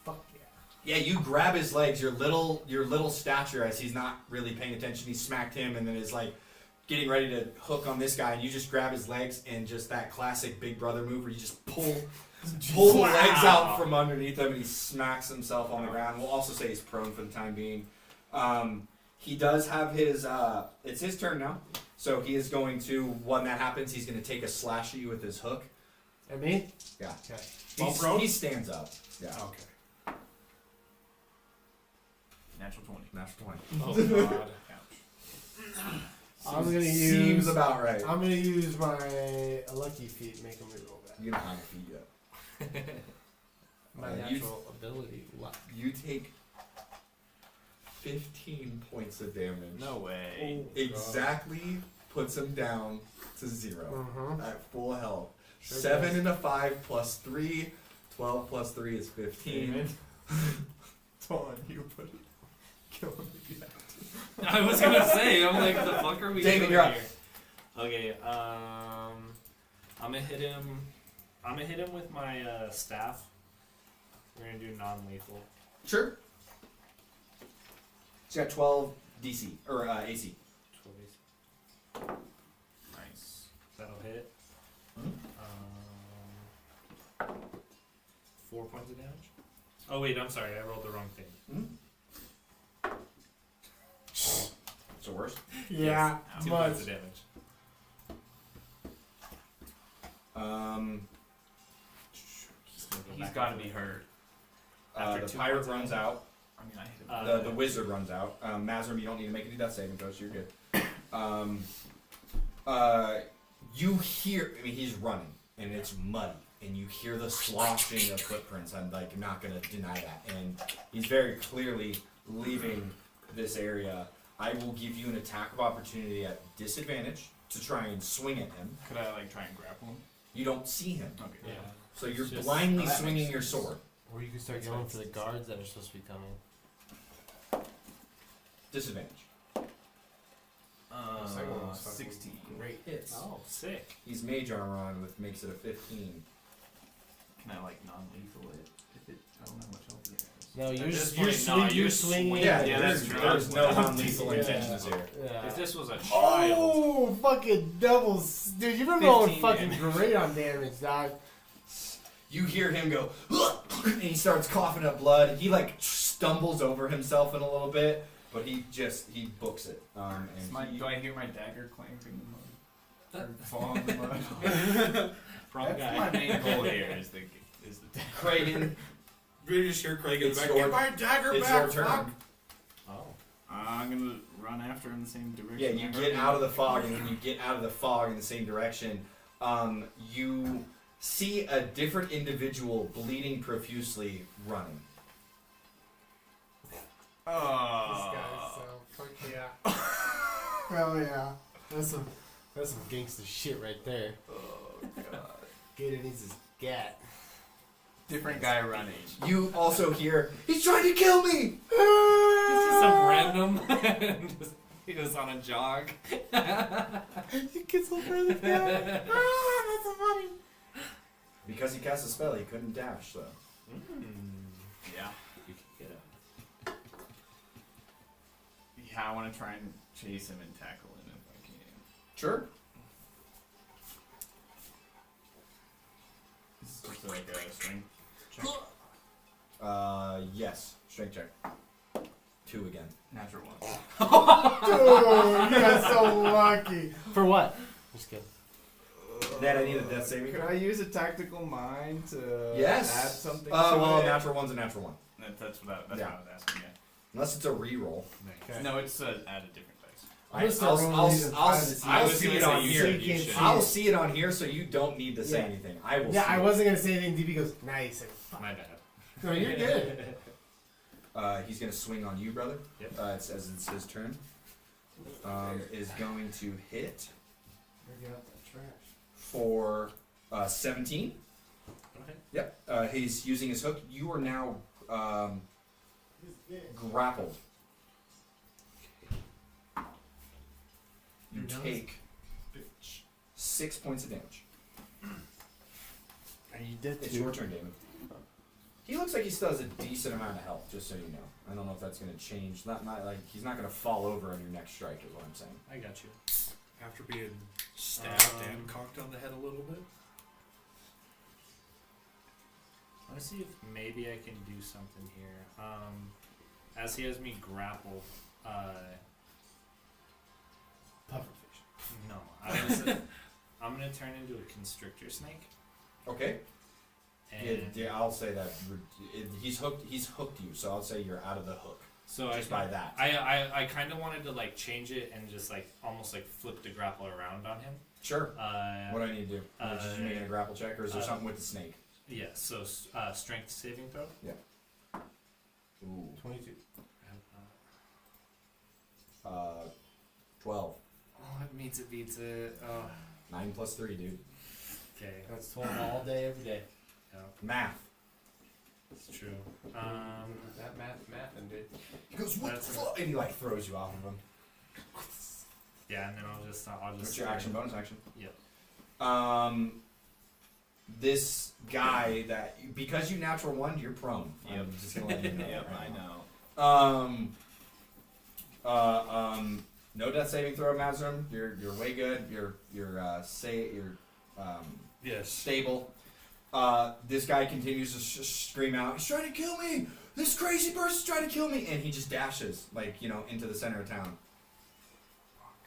Fuck yeah. Yeah, you grab his legs. Your little stature, as he's not really paying attention. He smacked him, and then is like getting ready to hook on this guy, and you just grab his legs, and just that classic Big Brother move where you just pull the legs out from underneath him, and he smacks himself on the ground. We'll also say he's prone for the time being. He does have his. It's his turn now, so he is going to. When that happens, he's going to take a slash at you with his hook. And me? Yeah. Okay. While prone? He stands up. Yeah. Okay. Natural 20. Natural 20. Oh god. I'm gonna use. Seems about right. I'm gonna use my lucky feat, make him reroll that. You don't have a feet yet. my you- natural ability. You take 15 points of damage. No way. Exactly puts him down to 0 Uh-huh. at full health. Sure 7 does. and a 5 plus 3. 12 plus 3 is 15. Dawn, you put it. Kill him again. I was gonna say, I'm like, the fuck are we David, doing you're up. here? Okay, I'm gonna hit him. I'm gonna hit him with my staff. We're gonna do non-lethal. Sure. He's got 12 DC, or AC. 12. Nice. That'll hit. Mhm. 4 points of damage. Oh wait, I'm sorry, I rolled the wrong thing. It's the worst. Yeah, 2 much. points of damage. Just gonna go He's back got to up. be hurt. After The 2 pirate points of runs damage. out. I mean, I hit him. The wizard runs out. Mazrim, you don't need to make any death saving throws. You're good. You hear. I mean, he's running, and it's muddy, and you hear the sloshing of footprints. I'm like not gonna deny that, and he's very clearly leaving this area. I will give you an attack of opportunity at disadvantage to try and swing at him. Could I like try and grapple him? You don't see him, Okay. Yeah. so you're It's just- blindly Oh, that swinging makes your sense. sword. Or you can start That's yelling fine. for the guards that are supposed to be coming. Disadvantage. The second one was fucking 16. Great hits. Oh, sick. He's mage armor on, which makes it a 15. Can I like non-lethal it? If it, I don't know how much health it has. No, At you're this you're, point, swing, no, you're you're swinging. swinging. Yeah, Yeah, there's, that's there's true. no non-lethal Yeah. intentions here. If Yeah. this was a child, Oh, fucking doubles. Dude, you've been rolling 15 fucking damage. great on damage, dog. You hear him go, and he starts coughing up blood. He like stumbles over himself in a little bit, but he books it. And he- Do I hear my dagger clanking in the mud? Or fall in the mud? wrong That's guy. my main goal here. Is the dagger. Cragen, We just hear Craig in the It's back. your- Get my dagger it's back, your turn. fuck! Oh. I'm gonna run after him in the same direction. Yeah, you I get heard out of the him. fog, and when you get out of the fog in the same direction, you see a different individual bleeding profusely running. So, fuck yeah. Hell yeah. That's some gangster shit right there. Oh god. Gator needs his gat. Different guy running. You also hear, he's trying to kill me! This is some random. He was on a jog. You get so further down. That's so funny. Because he cast a spell, he couldn't dash, so. Yeah. You can get him. Yeah, I want to try and chase him and tackle him if I can. Sure. This is just like a strength check. Yes. Strength check. 2 again. Natural one. Dude, you got so lucky. For what? Just kidding. Then I need a death saving Can throw. I use a tactical mind to Yes. add something Oh, to well, it? natural one's a natural one. That's what I was asking, yeah. Unless it's a reroll. Okay. No, it's add a different dice. I'm gonna start rolling these and trying to see- I'll I was see gonna it say on you here. should- you should. can't I'll see it on here, so you don't need to say Yeah. anything. I will. Yeah, see I it. wasn't gonna say anything. DB goes, nice. And fuck. My bad. No, you're good. He's gonna swing on you, brother. Yep. It's as it's his turn. Is going to hit Get out that trash. for 17. Okay. Yep. He's using his hook. You are now grappled. You You're done? take 6 points of damage. Are you dead It's too? your turn, Damon. He looks like he still has a decent amount of health, just so you know. I don't know if that's going to change. Not like he's not going to fall over on your next strike, is what I'm saying. I got you. After being stabbed and Um, conked on the head a little bit. Let's see if maybe I can do something here. As he has me grappled, Pufferfish. no, I'm gonna turn into a constrictor snake, Okay. and Yeah, I'll say that. He's hooked you, so I'll say you're out of the hook. so Just by that. I kind of wanted to like change it and just like almost like flip the grapple around on him. Sure. What do I need to do? Just uh, making a grapple check, or is there something with the snake? Yeah, so strength saving throw. Ooh. 22. 12. Oh, it meets it, beats it. Oh, 9 plus 3, dude. okay. That's 12 all day, every day. Yeah, Math. it's true. That math and dude. He goes, what the That's fuck? And he like throws you off of him. Yeah, and then I'll just. What's your action? Bonus action? Yep. This guy that because you natural one, you're prone. Yep. I'm just gonna let you know. Yep, right I now. know. No death saving throw, Mazrim. You're way good. You're Yes. stable. This guy continues to scream out, "He's trying to kill me! This crazy person's trying to kill me!" And he just dashes into the center of town.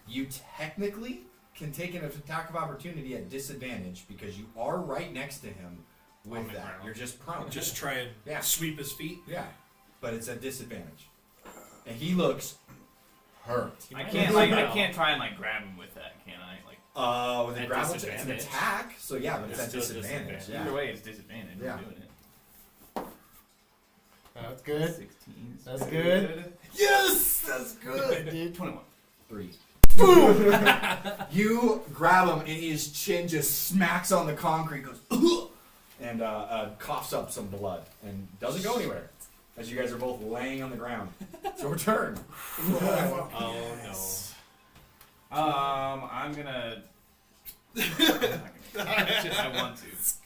You technically can take an attack of opportunity at disadvantage because you are right next to him with On the that. ground. You're just prone. Just try and Yeah. sweep his feet. Yeah, but it's at disadvantage, and he looks hurt. I can't try and grab him with that, can I? With a At grapple, it's an disadvantage. attack. So yeah, but it's at It's still disadvantage. disadvantage. Yeah. Either way, it's disadvantage. Yeah. I'm doing it. That's good. 16. That's good. Yes, that's good. Dude, 21. 3. Boom! You grab him, and his chin just smacks on the concrete. Goes "Ugh!" and coughs up some blood, and doesn't go anywhere. As you guys are both laying on the ground. It's your turn. Oh no. I'm gonna. I want to. He's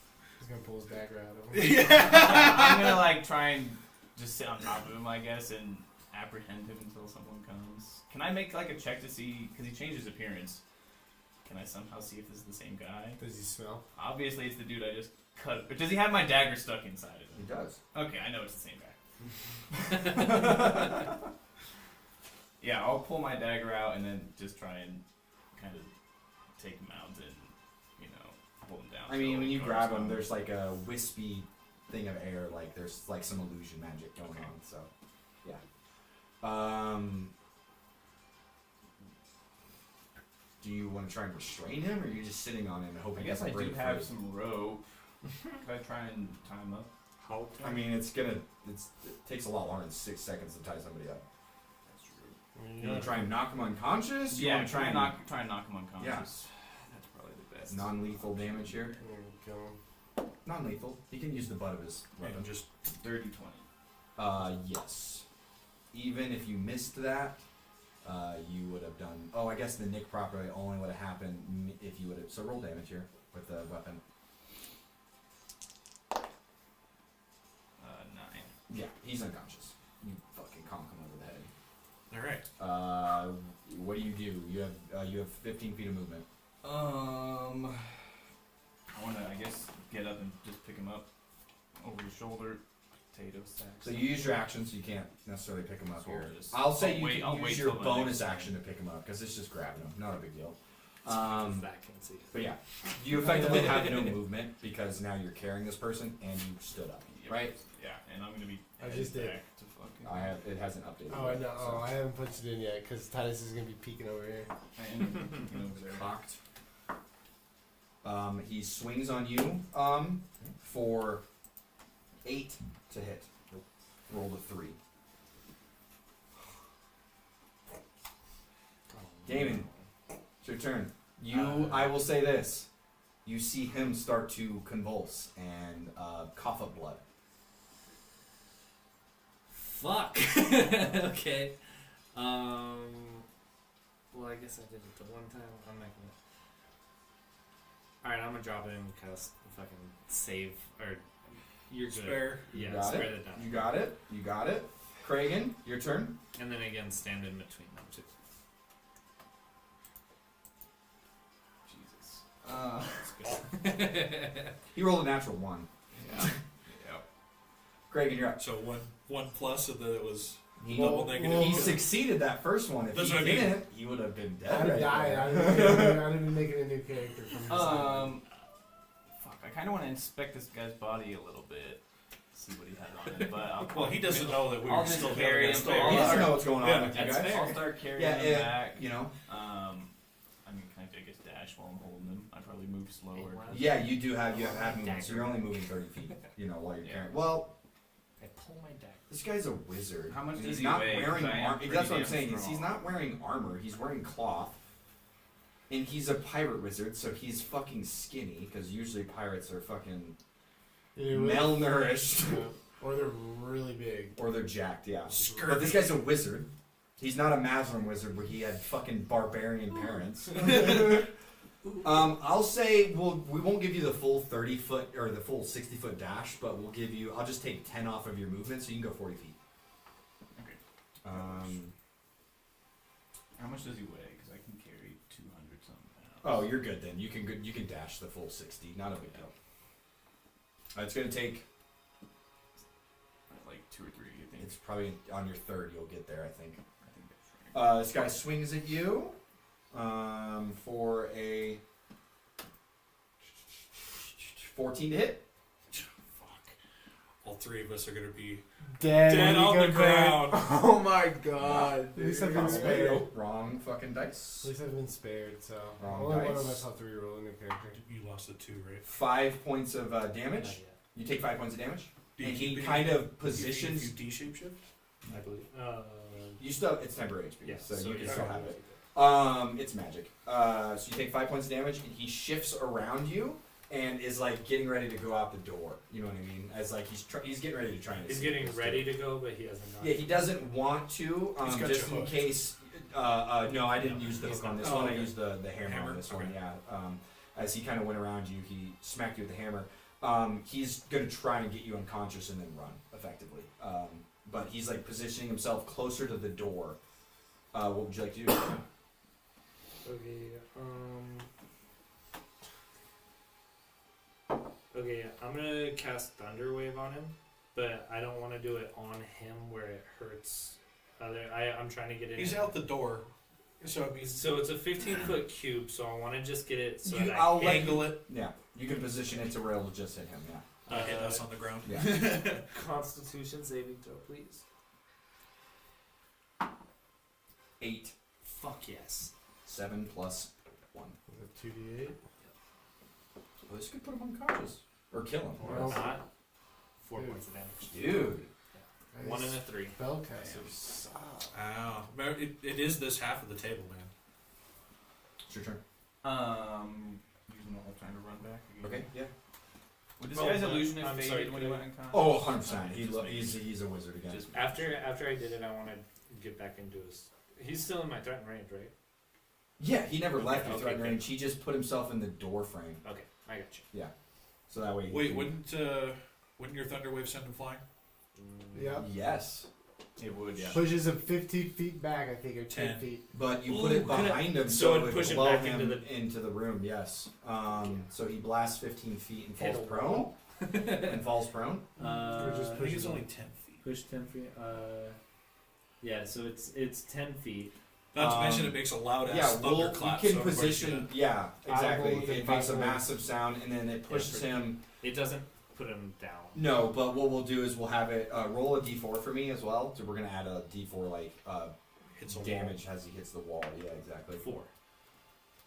gonna pull his dagger out of him. I'm gonna try and just sit on top of him, I guess, and apprehend him until someone comes. Can I make a check to see? Because he changed his appearance. Can I somehow see if this is the same guy? Does he smell? Obviously, it's the dude I just cut. But does he have my dagger stuck inside of He him? does. Okay, I know it's the same guy. Yeah, I'll pull my dagger out and then just try and kind of take him out and, hold him down. I mean, till when he you goes grab him, home. there's a wispy thing of air. There's some illusion magic going Okay. on. So, yeah. Do you want to try and restrain him, or are you just sitting on him and hoping I guess he I doesn't do break have free? some rope. Could I try and tie him up? How? I mean, it takes a lot longer than 6 seconds to tie somebody up. That's true. You want to try and knock him unconscious? You Yeah, want to try and knock him unconscious. Yeah. That's probably the best. non-lethal damage here. I'm gonna kill him. Non-lethal. He can use the butt of his weapon. And just Dirty 20. Yes. Even if you missed that, you would have done. Oh, I guess the nick properly only would have happened if you would have. So roll damage here with the weapon. 9. Yeah, he's unconscious. You fucking conk him over the head. all right. What do? You have 15 feet of movement. I want to, I guess, get up and just pick him up over his shoulder. Potato sack. So you use your action, so you can't necessarily pick him up So here. just- I'll say I'll you wait- I'll can wait use your till the bonus next action to pick him up because it's just grabbing him. Not a big deal. That can see. But yeah, you effectively have no movement because now you're carrying this person and you stood up, Yep. right? Yeah, and I'm gonna be. I just did. back to fucking. It hasn't updated. Oh, I yet, know. so. Oh, I haven't punched it in yet because Titus is gonna be peeking over here. I am peeking over there. Cocked. He swings on you for 8 to hit. Roll a 3. Damon, it's your turn. I will say this. You see him start to convulse and cough up blood. Fuck. Okay. Well, I guess I did it the one time. I'm not gonna. All right, I'm gonna drop it and cast fucking save or you're good. Spare. You Yeah, got spare it. the damage. You got it. You got it. Kragan, your turn. And then again, stand in between them two. Jesus. That's good. He rolled a natural 1. Yeah. Yep. Kragan, you're up. So one plus, and then it was He, double negative. he succeeded that first one. If That's he what I mean. didn't, he would have been dead. I'd have right died. there. I'd have been making a new character from this side. Fuck. I kind of want to inspect this guy's body a little bit, see what he had on him. But I'll Well, he doesn't know that we I'll were just still carry doing him that. to all He our- doesn't know what's going on Yeah, with you That's guys. fair. I'll start carrying Yeah, him back. you know. I mean, can I take his dash dash while I'm holding him. I probably move slower. Yeah, you have movement, so you're only moving 30 feet. You know, while you're Yeah. carrying. Well, I pull my dagger. this guy's a wizard. How much And does he's he not weigh? 'Cause wearing I am armor. pretty That's what I'm damn saying. Is he's strong. not wearing armor. He's wearing cloth. And he's a pirate wizard, so he's fucking skinny. Because usually pirates are fucking malnourished, Yeah. Or they're really big. or they're jacked. Yeah. Scurvy. But this guy's a wizard. He's not a Mazrim wizard where he had fucking barbarian parents. I'll say we won't give you the full 30-foot or the full 60-foot dash, but we'll give you. I'll just take 10 off of your movement, so you can go 40 feet. Okay. How much does he weigh? Because I can carry 200 something pounds. Oh, you're good then. You can dash the full 60. Not a big deal. It's gonna take. Like 2 or 3, I think. It's probably on your third. You'll get there, I think. I think that's right. This guy swings at you for a 14 to hit. Fuck. All three of us are gonna be Dead, dead when on you the go down. ground. Oh my god. At least I've been Probably. spared. Nope, wrong fucking dice. At least I've been spared, so Wrong only one dice. of us have to reroll a new character. You lost the 2, right? 5 points of damage. Not yet, You take 5 points of damage, Do you and he keep it kind if of you positions. D shapeshift? I believe. You still it's temporary HP, Yeah, so you can yeah. still have it. It's magic. So you take 5 points of damage, and he shifts around you and is like getting ready to go out the door. You know what I mean? As like he's getting ready to try and. He's escape getting this ready door. to go, but he hasn't gone. Yeah, he doesn't want to. He's got Just you in hooked. case. No, I didn't use the He's hook on not- this oh, one. I okay. used the hammer Hammer? on this one. Okay. Yeah. As he kind of went around you, he smacked you with the hammer. He's gonna try and get you unconscious and then run effectively. But he's like positioning himself closer to the door. What would you like to do? Okay, I'm gonna cast Thunder Wave on him, but I don't want to do it on him where it hurts. I'm trying to get it. He's in. out the door, so it means So it's a 15-foot cube, so I want to just get it so that I'll I let angle it. Yeah, you can position it to where it'll just hit him. Yeah. Hit us on the ground. Yeah. Constitution saving throw, please. 8, Fuck yes. 7 plus 1. Is it 2d8? Well, this could put him unconscious or kill him. Or not. 4 points of damage. Dude. 1 and a 3. Spellcasters suck. Ow. But it is this half of the table, man. It's your turn. Using the whole time to run back again. Okay. Yeah. Would this Oh, guy's but illusion have I'm faded sorry, when he could went I- unconscious? Oh, 100%. Okay, He's a wizard again. just After I did it, I want to get back into his. He's still in my threatened range, right? Yeah, he never left your Okay, threat good. range. He just put himself in the door frame. Okay, I got you. So that way. Wait, wouldn't your thunder wave send him flying? Yeah. Yes, it would, yeah. Pushes him 15 feet back, I think, or 10 10. feet. but you Ooh, put it could it- behind him so so it'd it push would him blow back him into into the room. Yes. So he blasts 15 feet and Hit falls a prone. wall. And falls prone. Or just I think pushes it's him. only 10 feet. Push 10 feet. Yeah, so it's 10 feet. Not to mention it makes a loud ass Yeah, thunderclap. you can so everybody's position. gonna- Yeah, exactly. within It makes a 5 massive sound, and then it pushes him. It doesn't put him down. No, but what we'll do is we'll have it roll a d4 for me as well. So we're gonna add a d4 like hits a wall. damage as he hits the wall. Yeah, exactly. 4.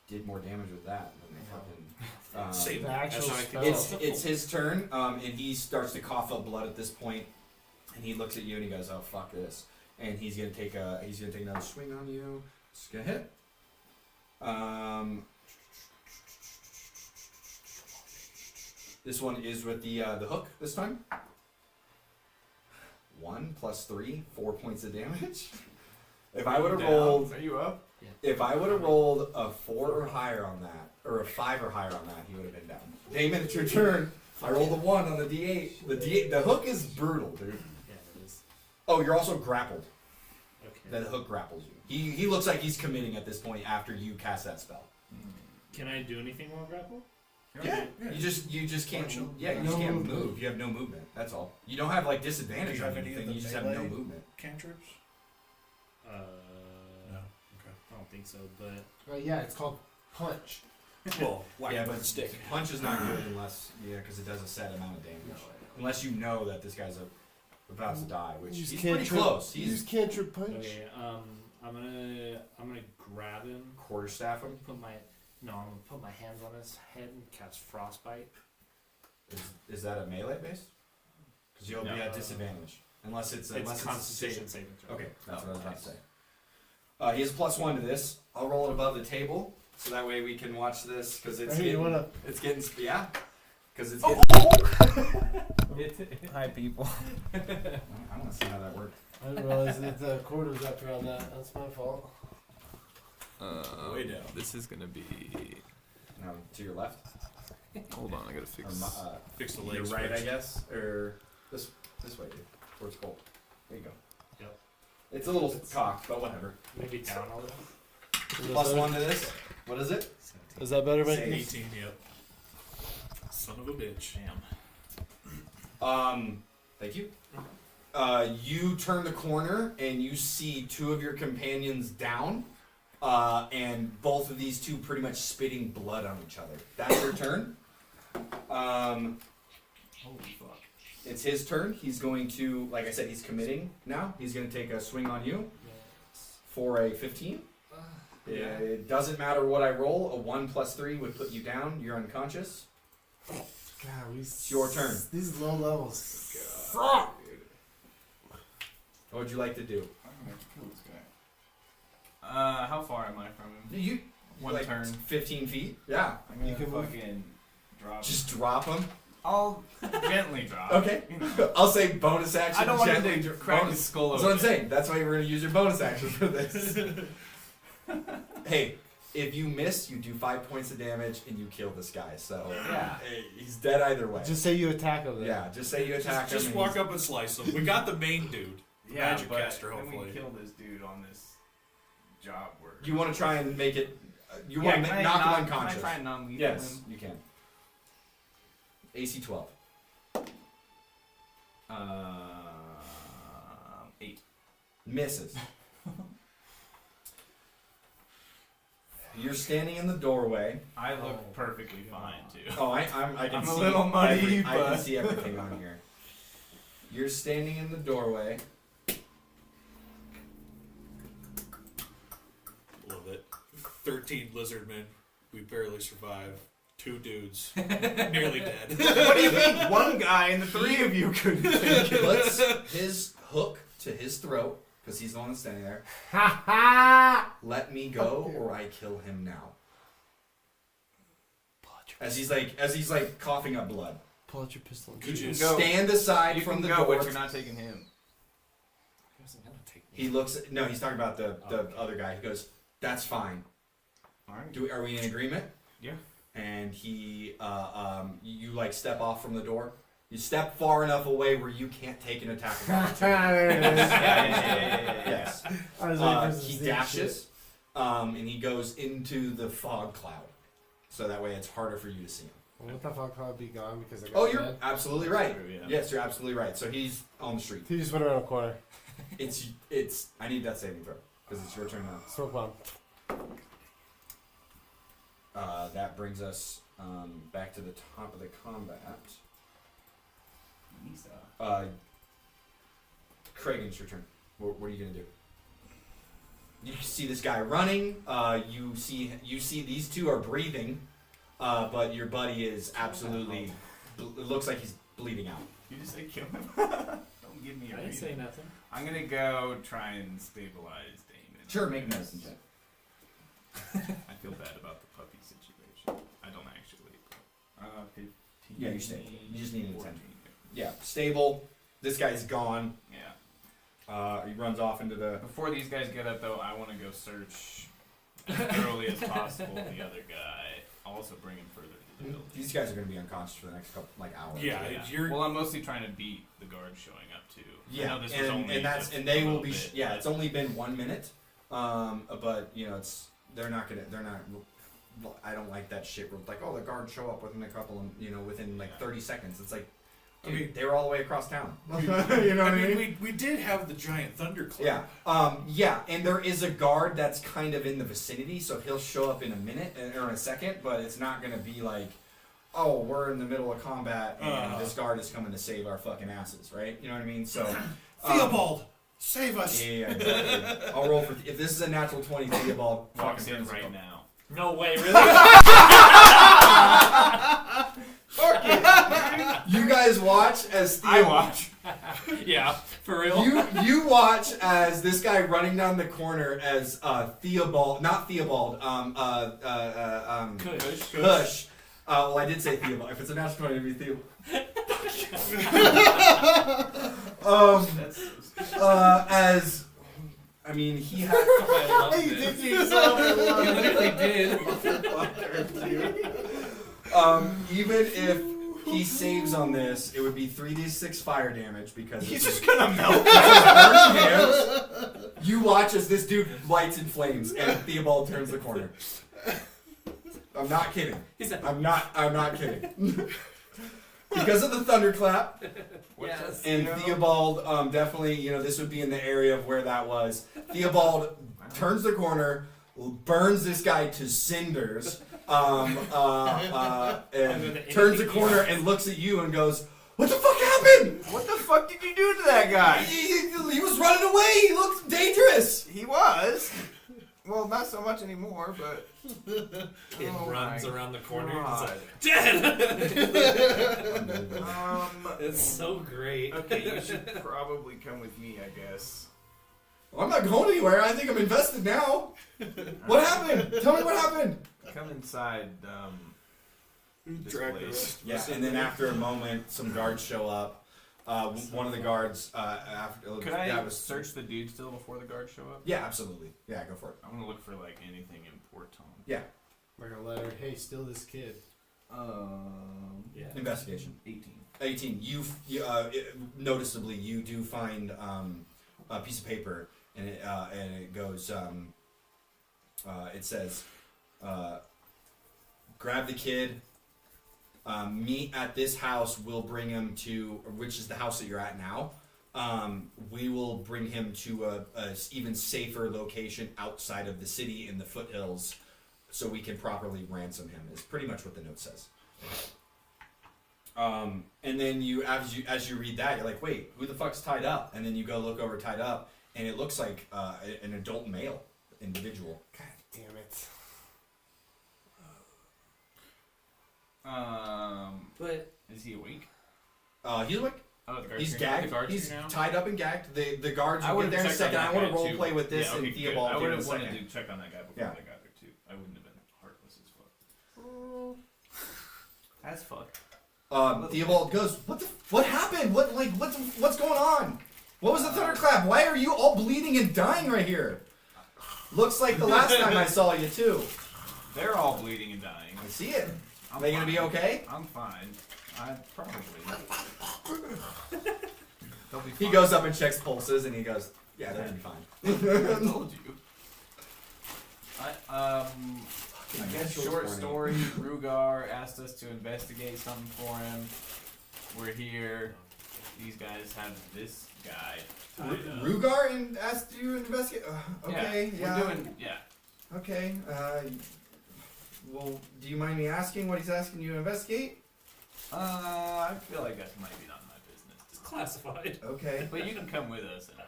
Did more damage with that than the fucking. Save The it. actual That's how I spell. can- It's his turn, and he starts to cough up blood at this point, and he looks at you and he goes, "Oh fuck this!" And he's gonna take another swing on you. It's gonna hit. This one is with the hook this time. 1 + 3, 4 points of damage. If I would have rolled, Are you up? if I would have rolled a 4 or higher on that, or a 5 or higher on that, he would have been down. Damon, it's your turn. I rolled a 1 on the D8. The hook is brutal, dude. Yeah, it is. Oh, you're also grappled. Okay. The hook grapples you. He looks like he's committing at this point after you cast that spell. Can I do anything while grappled? Yeah. You just can't. Punch him. Yeah, you No just can't movement. move. You have no movement. That's all. You don't have like disadvantage Do you on have any of anything. the You just have no melee? movement. Cantrips? No. Okay. I don't think so, but Yeah, it's called punch. Well, whack Yeah, him with but a stick. punch is not good unless because it does a set amount of damage. Unless you know that this guy's about to die, which Use he's pretty cantrip- close. Use He's cantrip punch. okay. I'm gonna grab him. quarterstaff him. Put my No, I'm gonna put my hands on his head and cast frostbite. Is that a melee based? Because you'll be No. at disadvantage unless it's It's a Constitution saving throw. Okay, that's Oh, what I was about to nice. say. He has +1 to this. I'll roll it above the table so that way we can watch this because it's Hey, you getting, wanna? it's getting yeah, because it's Oh. getting. Hi, people. I want to see how that worked. I didn't realize that the cord was wrapped around that. That's my fault. Way down. This is gonna be. Now to your left, Hold on, I gotta or fix. Fix the your legs right, first. I guess, or this way, dude, towards Colt. There you go. Yep. It's a little cocked, but whatever. Maybe down a little. +1 to this. What is it? Is that better, Say man? 18, yep. Son of a bitch. Damn. Thank you. You turn the corner and you see 2 of your companions down, and both of these 2 pretty much spitting blood on each other. That's your turn. Holy fuck. It's his turn. He's going to, like I said, he's committing now. He's going to take a swing on you for a 15. It doesn't matter what I roll. A 1 + 3 would put you down. You're unconscious. God, It's your turn. These low levels. What would you like to do? I'm gonna have to kill this guy. How far am I from him? You One like turn. 15 feet. Yeah. I'm gonna You can move. fucking drop. Just drop him. I'll gently drop. Okay. You know. I'll say bonus action. I don't want him gently to dr- crack bonus- his skull That's open. what I'm saying. That's why we're going to use your bonus action for this. Hey, if you miss, you do 5 points of damage and you kill this guy. So Yeah. hey, he's dead either way. Just say you attack him. Then. yeah, just say you attack Just him. and walk he's- up and slice him. We got the main dude. The Yeah, magic but caster, then hopefully. we kill this dude on this job work. You want to try and make it. You Yeah, want to can I knock him not- unconscious. Can I try and non-lethal Yes, him? you can. AC 12. 8. Misses. You're standing in the doorway. I look perfectly fine too. Oh, I can I'm a see little muddy, I can but- see everything on here. You're standing in the doorway. Love it. 13 lizard men. We barely survived. 2 dudes. Nearly dead. What do you mean? One guy and the 3 of you couldn't take it. Puts his hook to his throat because he's the one that's standing there. Ha ha! Let me go, or I kill him now. As he's like coughing up blood. Pull out your pistol. And Could shoot. you Go. Stand aside You from can the go, door. but you're not taking him. He wasn't gonna take me. He looks. No, he's talking about the Okay. other guy. He goes, "That's fine. Alright. Are we in agreement?" Yeah. And he, you like step off from the door. You step far enough away where you can't take an attack of opportunity. There it is. Yeah. Yes. I was waiting for some He sick dashes, and he goes into the fog cloud, so that way it's harder for you to see him. shit. What the fuck? I'll be gone because I got Oh, you're dead. absolutely right. True, yeah. Yes, you're absolutely right. So he's on the street. He just went around a corner. It's. I need that saving throw because it's your turn now. Smoke bomb. That brings us back to the top of the combat. Kragan, it's your turn. What are you gonna do? You see this guy running. You see these 2 are breathing, but your buddy is absolutely. It looks like he's bleeding out. You just say kill him. Don't give me a I didn't say reason. nothing. I'm gonna go try and stabilize Damon. Sure, make a medicine check. I feel bad about the puppy situation. I don't actually. 15. Yeah, you're stable. You just need an 14. Yeah, stable. This guy's gone. Yeah. He runs off into the. Before these guys get up, though, I want to go search as thoroughly as possible the other guy. I'll also bring him further to the building. These guys are going to be unconscious for the next couple hours. Yeah, you're. Well, I'm mostly trying to beat the guards showing up too. I Yeah, know this was only and they a will little be. bit, Yeah, but- it's only been 1 minute. But you know, they're not. I don't like that shit. Where it's like, oh, the guards show up within within like 30 seconds. It's like, I dude, mean- they were all the way across town. you know what I mean? We did have the giant thunderclap. Yeah. Yeah, and there is a guard that's kind of in the vicinity, so he'll show up in a minute or in a second, but it's not going to be like, oh, we're in the middle of combat and this guard is coming to save our fucking asses, right? You know what I mean? So, Theobald, save us! yeah, exactly. I'll roll for if this is a natural 20. Theobald Walks fucking in turns right him. now. No way, really? You guys watch as I watch. Yeah, for real. You watch as this guy running down the corner as Theobald, not Theobald, Kush. Well, I did say Theobald. If it's a natural 20, it'd be Theobald. That's so stupid. As I mean, he had. I love He this. did himself. I love He it. literally did. Even if he saves on this, it would be 3d6 fire damage because He's it's just gonna melt. burning hands. You watch as this dude lights in flames and Theobald turns the corner. I'm not kidding. He's like, I'm not kidding. Because of the thunderclap yes. and Theobald, definitely, this would be in the area of where that was. Theobald turns the corner, burns this guy to cinders, and turns the corner and looks at you and goes, "What the fuck happened? What the fuck did you do to that guy? He was running away. He looked dangerous." He was. Well, not so much anymore, but Kid Oh runs my around the corner and God. is like, dead! um, It's so great. okay, you should probably come with me, I guess. I'm not going anywhere. I think I'm invested now. What happened? Tell me what happened. Come inside. This Drag the place. rest of Yeah, us and in then there. after a moment, some guards show up. One of the guards, after Could I that was search the dude still before the guards show up? Yeah, absolutely. Yeah, go for it. I'm gonna look for like anything important. Like a letter. Hey, steal this kid. Yeah. Investigation. 18. 18. Noticeably, you do find a piece of paper, and it goes. It says, "Grab the kid. Meet at this house. We'll bring him to, which is the house that you're at now. We will bring him to a even safer location outside of the city in the foothills, so we can properly ransom him." Is pretty much what the note says. And then as you read that, you're like, "Wait, who the fuck's tied up?" And then you go look over tied up, and it looks like an adult male individual. God damn it. But Is he awake? He's like, Oh, the guards. he's here- gagged. The guards He's here now. tied up and gagged. The guards I will would get there in a have checked second. on I that want to guy, role too. play with this Yeah, and okay, good. Theobald I here would in a have wanted second. to check on that guy before Yeah. I got there too. I wouldn't have been heartless as fuck. As fuck. Theobald goes, what happened? What's going on? What was the thunderclap? Why are you all bleeding and dying right here? Looks like the last time I saw you too. They're all bleeding and dying. I see it. I'm Are they gonna be fine. okay? I'm fine. I probably. They'll be fine. He goes up and checks pulses and he goes, "Yeah, they're gonna be fine." I told you. I guess short story. Rugar asked us to investigate something for him. We're here. These guys have this guy tied up. Rugar and asked you to investigate. Okay, yeah. We're doing. Yeah. Okay. Well, do you mind me asking what he's asking you to investigate? I feel like that might be not my business. it's classified. Okay. But you can come with us and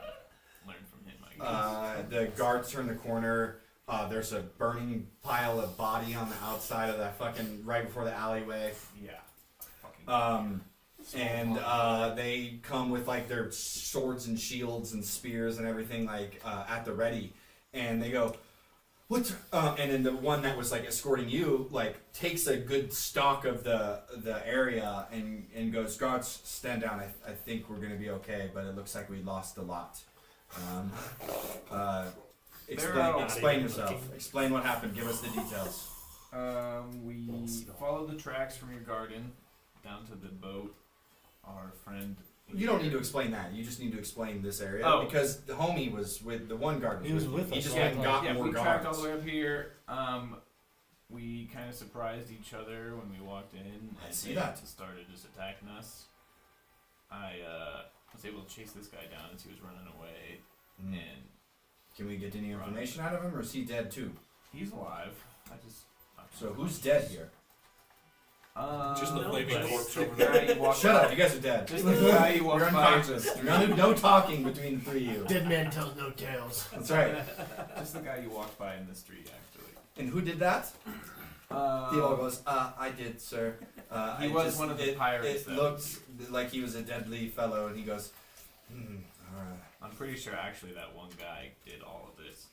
learn from him, I guess. The guards turn the corner. There's a burning pile of body on the outside of that fucking right before the alleyway. Yeah. Fucking. And they come with like their swords and shields and spears and everything like at the ready, and they go, "What?" And then the one that was like escorting you like takes a good stock of the area and goes, "Guards, stand down. I think we're gonna be okay, but it looks like we lost a lot." Explain yourself. Explain what happened. Give us the details. We followed the tracks from your garden down to the boat. Our friend. You don't need to explain that. You just need to explain this area because the homie was with the one guard. He was with He us just all went and the got Yeah, more we tracked all guards. the way up here. We kind of surprised each other when we walked in. I and see they that. started just attacking us. I was able to chase this guy down as he was running away, Mm. and Can we get any information out of him, or is he dead too? he's alive. So who's dead here? Just the No, flaming but- corpse over guy there. you walked Shut by. up! You guys are dead. Just the guy you walked You're by. unconscious. No talking between the three of you. Dead man tells no tales. That's right. Just the guy you walked by in the street, actually. And who did that? Theobald goes, I did, sir. He was one of the pirates, It though. looked like he was a deadly fellow, and he goes, alright. I'm pretty sure actually that one guy did all of this.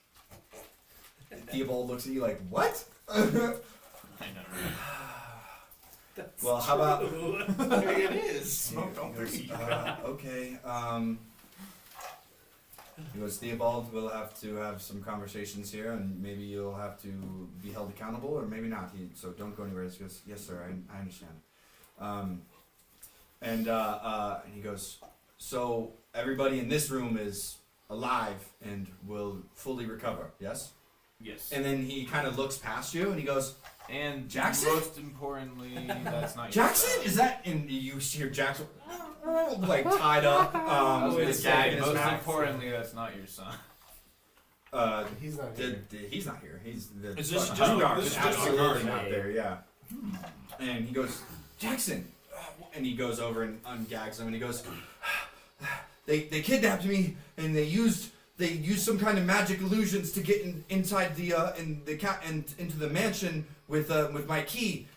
Theobald looks at you like, what? I know. Well, how about... It is. Smoke don't breathe. Okay, he goes, Theobald, we'll have to have some conversations here, and maybe you'll have to be held accountable, or maybe not. So don't go anywhere. He goes, yes, sir, I understand. And he goes, so everybody in this room is alive and will fully recover, yes? Yes. And then he kind of looks past you, and he goes, And Jackson? most importantly, that's not your Jackson? son. Is that... And you hear Jackson, like, tied up, I was with gonna his gag say, in his most mouth. importantly, that's not your son. He's not here. He's not here. He's the Is this fucking just a- guard. this is It's just a absolutely guard. not there. Yeah. And he goes, Jackson, and he goes over and ungags him, and he goes, they kidnapped me, and they used some kind of magic illusions to get inside the into the mansion with my key.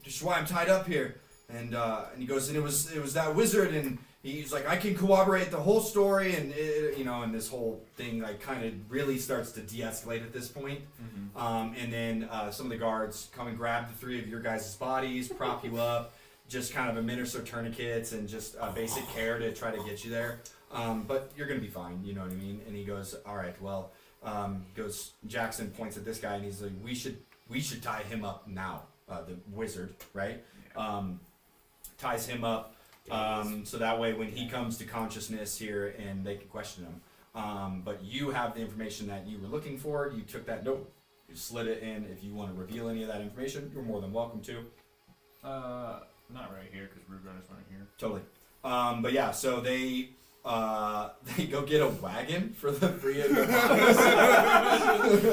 Just why I'm tied up here. And he goes, and it was that wizard, and he's like, I can corroborate the whole story, and and this whole thing like kind of really starts to de-escalate at this point. And then some of the guards come and grab the three of your guys' bodies, prop you up, just kind of administer tourniquets and just basic care to try to get you there. But you're gonna be fine, you know what I mean? And he goes, all right, well, goes Jackson points at this guy, and he's like, we should tie him up now. The wizard, right? Ties him up, so that way when he comes to consciousness here, and they can question him. But you have the information that you were looking for. You took that note, you slid it in. If you want to reveal any of that information, you're more than welcome to. Not right here, because Udrane's not here. Totally. But yeah, so they go get a wagon for the three of your bodies.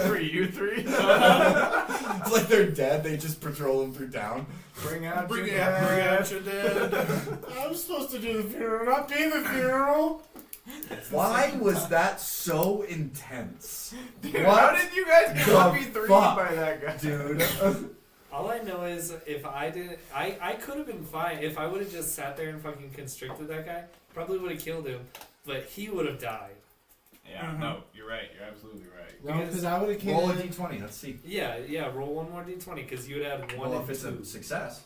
For you three? It's like they're dead. They just patrol them through town. Bring out Bring your it out, bring dad. out your dad. I'm supposed to do the funeral, not be the funeral. Why was that so intense? Dude, What how did you guys the copy three fuck? by that guy? Dude. All I know is if I didn't, I could have been fine if I would have just sat there and fucking constricted that guy. Probably would have killed him, but he would have died. Yeah, no, you're right. You're absolutely right. No, because I would have came Roll a in. d20. Let's see. Yeah, roll one more d20 because you would have had one Well, and if it's two. a success,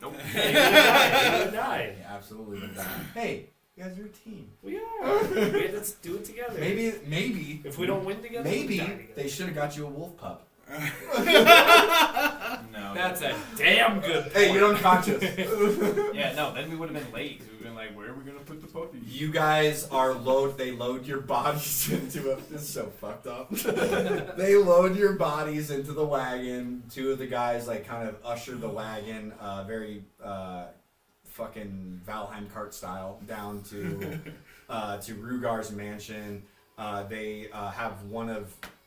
Nope. Yeah, you would have died. yeah, absolutely would die. Hey, you guys are a team. We are. We had to do it together. Maybe. If we don't win together, we Maybe die together. they should have got you a wolf pup. No. That's a damn good point. Hey, you're unconscious. Yeah, no, then we would have been late. 'Cause we would have been like, where are we going to put the puppy? You guys are they load your bodies into a, this is so fucked up. They load your bodies into the wagon. Two of the guys like kind of usher the wagon, very fucking Valheim cart style, down to Rugar's mansion. They have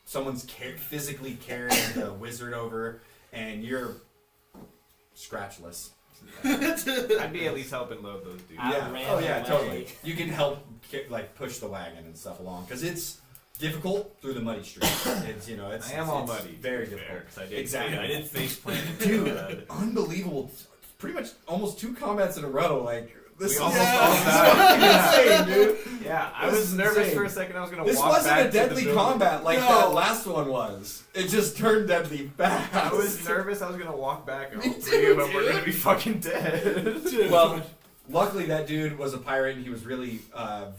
someone's physically carrying the wizard over, and you're scratchless. I'd be at least helping load those dudes. I Yeah. ran Oh yeah, away. totally. You can help push the wagon and stuff along because it's difficult through the muddy streets. It's it's I am all it's muddy. very to be fair, difficult. 'cause I did Exactly. I did face plant. Dude, unbelievable. Pretty much almost 2 combats in a row. Like this We is almost yeah, all this is died. fucking insane, dude. Yeah, I This was is nervous insane. for a second. I was gonna This walk wasn't back a deadly to the building. combat like No. that last one was. It just turned deadly fast. I was nervous. I was gonna walk back, and all Me three too, of them were dude. gonna be fucking dead. Well, luckily that dude was a pirate and he was really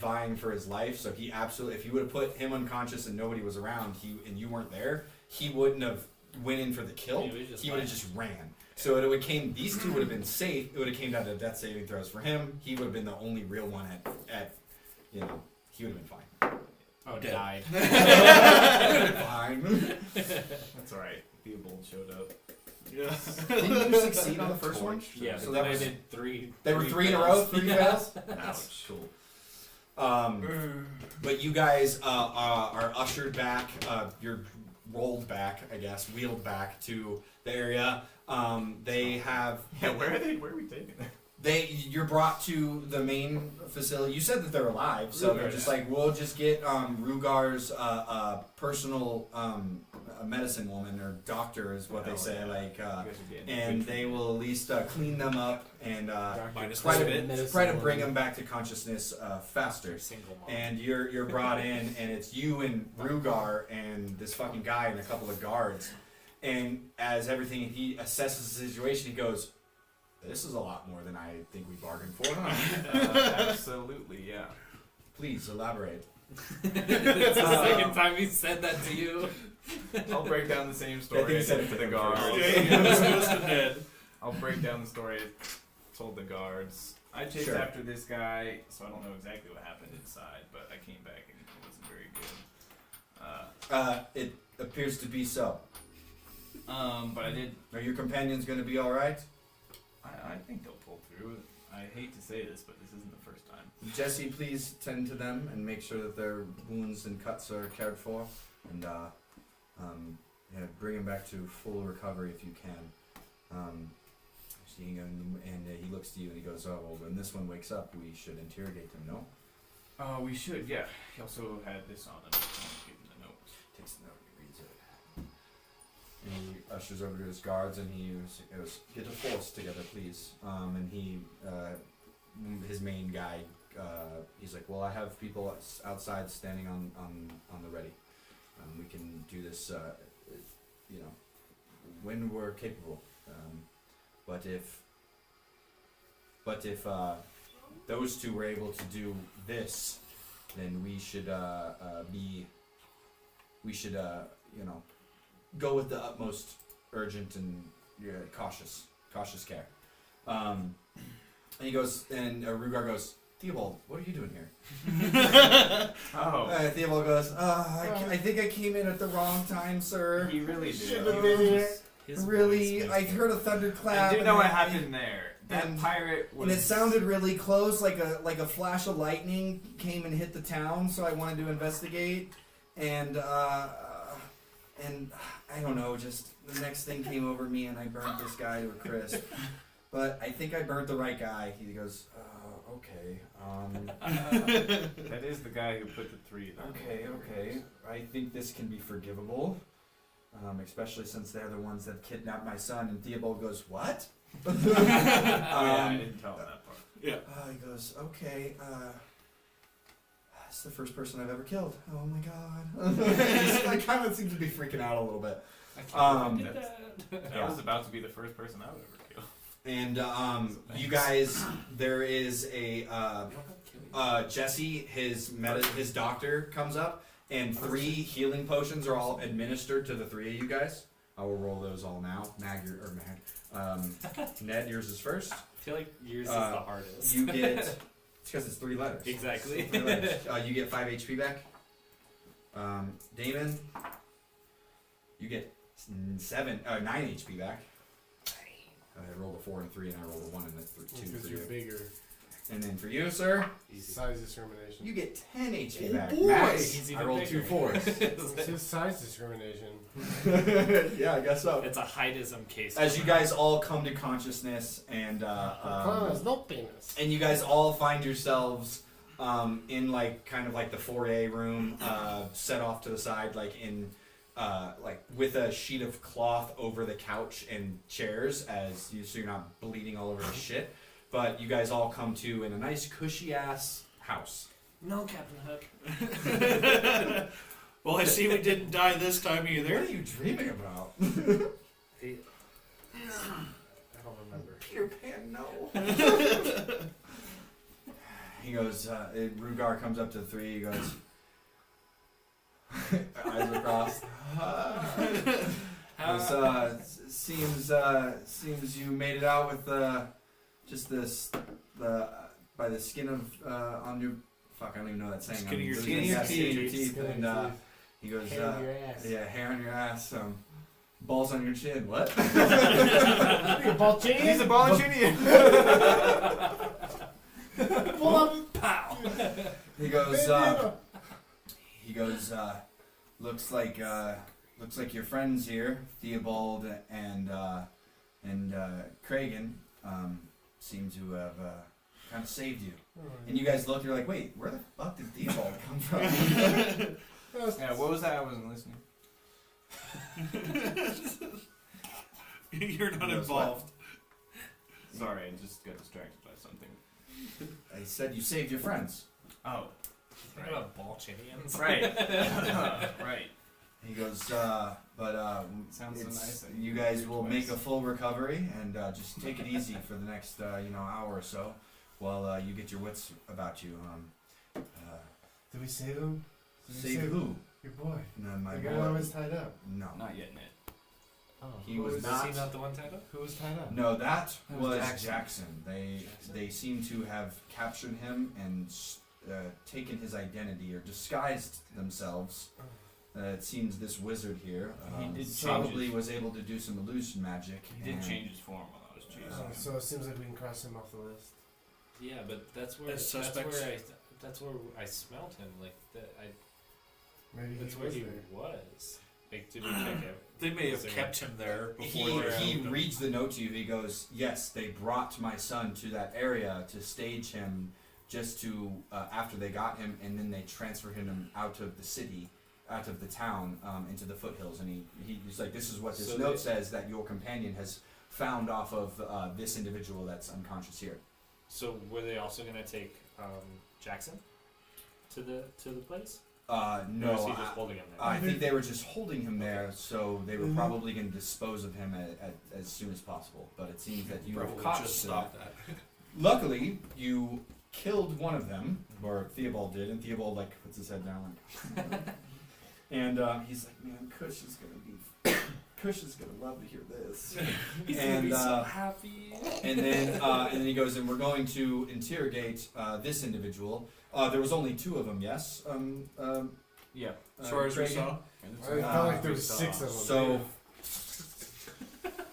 vying for his life. So he absolutely, if you would have put him unconscious and nobody was around, and you weren't there, he wouldn't have went in for the kill. He would've just He would have just ran. So it would came. These two would have been safe. It would have came down to death saving throws for him. He would have been the only real one at he would have been fine. Oh, Dead. died. He would have been fine. That's alright. Theobald showed up. Yeah. Didn't you succeed on the first one? Yeah, So so that then was- I did three. They were 3 in a row. 3 fails. Ouch. Cool. But you guys are ushered back. You're rolled back, I guess, wheeled back to the area. They have. Yeah, where are they? Where are we taking them? You're brought to the main facility. You said that they're alive, so they're just like, we'll just get Rugar's personal medicine woman or doctor is what they say, and they will at least clean them up and try to bring them back to consciousness faster. And you're brought in, and it's you and Rugar and this fucking guy and a couple of guards. And as everything, he assesses the situation, he goes, "This is a lot more than I think we bargained for, huh?" Absolutely, yeah. Please elaborate. It's the second time he said that to you. I'll break down the same I story think I he said did it to to the them guards. first. I'll break down the story I told the guards. I chased Sure. after this guy, so I don't know exactly what happened inside, but I came back and it wasn't very good. It appears to be so. But I did. Are your companions going to be all right? I think they'll pull through. I hate to say this, but this isn't the first time. Jesse, please tend to them and make sure that their wounds and cuts are cared for, and bring them back to full recovery if you can. He looks to you and he goes, "Oh, well, when this one wakes up, we should interrogate him, no?" We should, yeah. He also had this on him. I'll give him the note. Takes the note and reads it. And he ushers over to his guards and he goes, "Get a force together, please." And he, his main guy, he's like, "Well, I have people outside standing on the ready. We can do this, when we're capable. But if those two were able to do this, then we should go with the utmost urgent and cautious care." And he goes, and Rugar goes, "Theobald, what are you doing here?" Theobald goes, I think I came in at the wrong time, sir. He really did. Should've been here. Really, I heard a thunderclap. I do know what happened there. That and- pirate was. And it sounded really close, like a flash of lightning came and hit the town. So I wanted to investigate, and I don't know, just the next thing came over me, and I burnt this guy to a crisp. But I think I burnt the right guy. He goes, "Okay, That is the guy who put the 3 there. okay. I think this can be forgivable, especially since they're the ones that kidnapped my son." And Theobald goes, "What?" I didn't tell him that part. Yeah. He goes, "Okay, it's the first person I've ever killed. Oh my god." I kind of seem to be freaking out a little bit. That was about to be the first person I would ever kill. And you guys, there is a Jesse, his doctor comes up, and 3 healing potions are all administered to the 3 of you guys. I will roll those all now. Ned, yours is first. I feel like yours is the hardest. You get, it's because it's 3 letters. Exactly. It's 3 letters. You get 5 HP back. Damon, you get 9 HP back. I rolled a 4 and 3, and I rolled a 1 and a 2 Because for you're you. bigger. And then for you, sir, Size discrimination. you get 10 HP Oh, back. boy! Max, He's I even rolled bigger. 2 4s. It's just size discrimination. Yeah, I guess so. It's a heightism case. As you guys all come to consciousness, and Connor no penis. and you guys all find yourselves in kind of like the foyer room, set off to the side, with a sheet of cloth over the couch and chairs, so you're not bleeding all over the shit. But you guys all come to in a nice cushy ass house. No, Captain Hook. Well, I see we didn't die this time either. What are you dreaming about? I don't remember. Peter Pan, no. He goes, Rugar comes up to the 3, he goes, eyes across. Seems you made it out with just by the skin of on your fuck, I don't even know that saying. Skin of your I'm teeth. losing that. Skin Skin of your teeth. Skin of And your he goes, Hair on your ass. yeah, hair on your ass, balls on your chin. What? Balchini? He's a Ballantinian! Pow! He goes, looks like your friends here, Theobald and Kragan, seem to have kind of saved you. And you guys look, you're like, wait, where the fuck did Theobald come from? Yeah, what was that? I wasn't listening. You're not Knows involved. Sorry, I just got distracted by something. I said you saved your friends. Oh, Think about ball chinians. right. Right. He goes, Sounds so it's- nice. you guys will make a full recovery and just take it easy for the next hour or so while you get your wits about you. Did we save him? Did we Save who? Your boy. No, my The boy. guy that was tied up. No. Not yet, Ned. Oh, He was he not. not the one tied up? Who was tied up? No, that That was was Jackson. Jackson. They seem to have captured him and taken his identity or disguised themselves. It seems this wizard here He did change probably his- was able to do some illusion magic. He did and- change his form while I was chasing him. So it seems like we can cross him off the list. Yeah, but that's where As that's suspects. where I smelled him. Like that, Maybe that's he where was he there. was. Like, did we check it? They may have Is there- kept him there before He they removed him. reads the note to you. He goes, "Yes, they brought my son to that area to stage him, just to after they got him, and then they transferred him out of the city, out of the town, into the foothills." And he's like, "This is what this So note they- says that your companion has found off of this individual that's unconscious here." So were they also gonna take Jackson to the place? No, Or is he just holding him there? I think they were just holding him there, so they were Mhm. probably going to dispose of him as soon as possible. But it seems that you have Probably caught just to stop that. that. Luckily, you killed one of them, or Theobald did, and Theobald like puts his head down like, and he's like, "Man, Kush is gonna love to hear this." He's and, gonna be so uh, happy. And then he goes, "And we're going to interrogate this individual. There was only two of them, yes. Yeah. As far as we Craig? saw. I felt like there was 6 of them. So,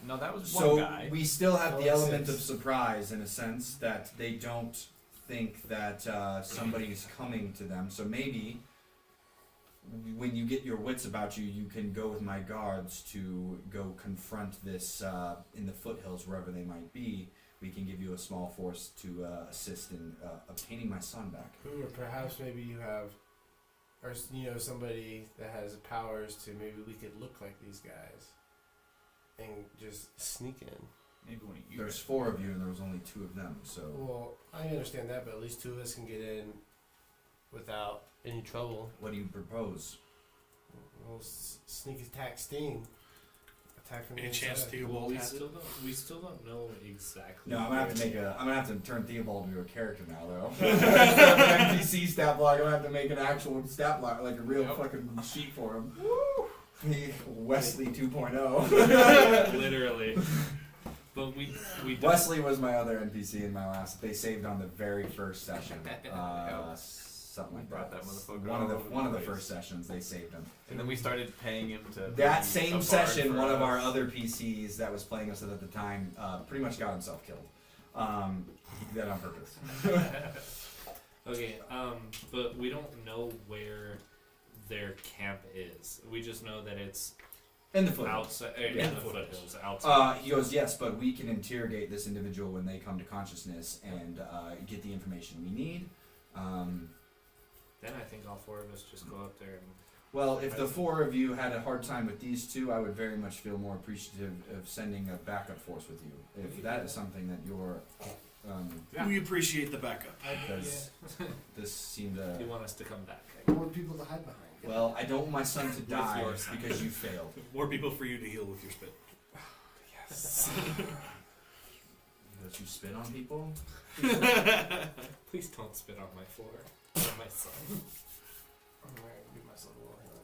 No, that was so one guy. we still have the Oh, element six. of surprise in a sense that they don't think that somebody's coming to them. So maybe when you get your wits about you, you can go with my guards to go confront this in the foothills, wherever they might be. We can give you a small force to assist in obtaining my son back." Or perhaps maybe you have, or somebody that has powers to maybe we could look like these guys, and just sneak in. Maybe one of you. There's 4 of you, and there was only 2 of them. So Well, I understand that, but at least 2 of us can get in without any trouble. what do you propose? We'll sneak attack Sting. Attack from the Any chance inside. Theobald we has still don't know exactly. No, I'm where- gonna have to turn Theobald into a character now, though. Instead of an NPC stat block, I'm gonna have to make an actual stat block, like a real Yep. fucking sheet for him. Wesley 2.0. Literally. But we don't. Wesley was my other NPC in my last. They saved on the very first session. Something like Brought that. that motherfucker One of the all over one of the the first place. sessions they saved him. And then we started paying him to. That be a same bard session, for one of us. our other PCs that was playing us at the time pretty much got himself killed. He did that on purpose. Okay, but we don't know where their camp is. We just know that it's In the foothills. outside. Yeah. In the foothills, outside. He goes, "Yes, but we can interrogate this individual when they come to consciousness and get the information we need." Then I think all 4 of us just go up there and. Well, if the 4 of you had a hard time with these 2, I would very much feel more appreciative of sending a backup force with you. If that is something that you're, Yeah. We appreciate the backup. because this seemed You to. want us to come back? More people to hide behind. Well, I don't want my son to die your son. because you failed. More people for you to heal with your spit. Yes. Because you spit on people. Please don't spit on my floor. Or my son. I'm gonna give myself a little here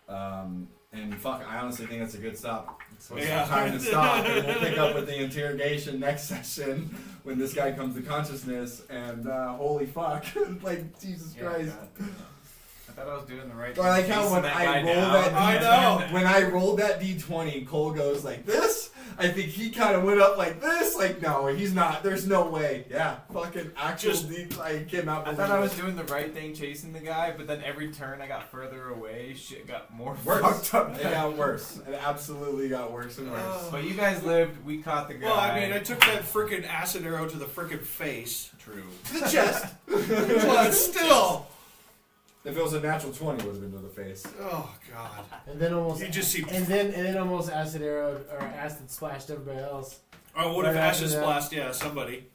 and there. And fuck, I honestly think that's a good stop. So it's Yeah. time to stop, and we'll pick up with the interrogation next session when this guy comes to consciousness. And holy fuck, like Jesus Yeah, Christ! God. I thought I was doing the right Well, I thing. count Chasing when that I guy roll down. that. I know. When I rolled that D20, Cole goes like this, I think he kind of went up like this. Like, no, he's not. There's no way. Yeah, fucking actual. I cannot I believe thought I was it. doing the right thing chasing the guy, but then every turn I got further away, shit got more Worse. fucked up. It got worse. It absolutely got worse and worse. But you guys lived, we caught the guy. Well, I mean, I took that freaking acid arrow to the freaking face. True. The chest. But still. If it was a natural 20, it would have been to the face. Oh God. And then almost You just see. and then almost acid arrow or acid splashed everybody else. Oh, what if Right after acid that. splash? Yeah, somebody.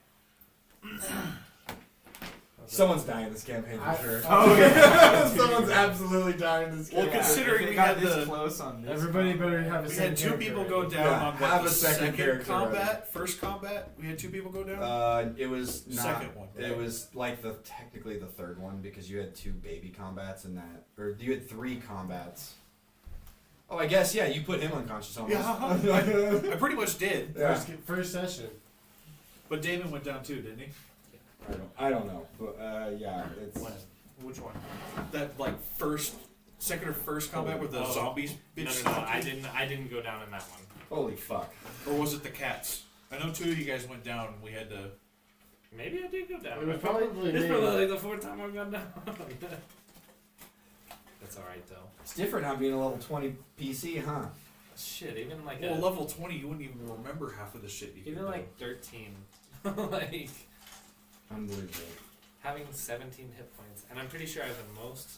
Someone's dying this campaign for sure. Oh, yeah. Someone's absolutely dying this Well, campaign. considering If it we got had this the. close on this. Everybody better have a We second had two character people ready. go down Yeah, on have what, a the second character combat, ready. first combat. We had two people go down. It was not. Second one, right? It was like technically the third one because you had 2 baby combats in that, or you had 3 combats. Oh, I guess yeah. You put him unconscious almost. Yeah, I pretty much did. Yeah. First session. But Damon went down too, didn't he? I don't know, but yeah, it's. When? Which one? That like second or first combat with the Oh. zombies. No, Bitch no, stomped I you? didn't. I didn't go down in that one. Holy fuck! Or was it the cats? I know 2 of you guys went down. We had to. Maybe I did go down. It was probably This is me. probably like the 4th time I've gone down. That's all right though. It's different how being a level 20 PC, huh? Shit, even like Well, level 20, you wouldn't even remember half of the shit you even could like 13, like Unbelievable. having 17 hit points, and I'm pretty sure I have the most.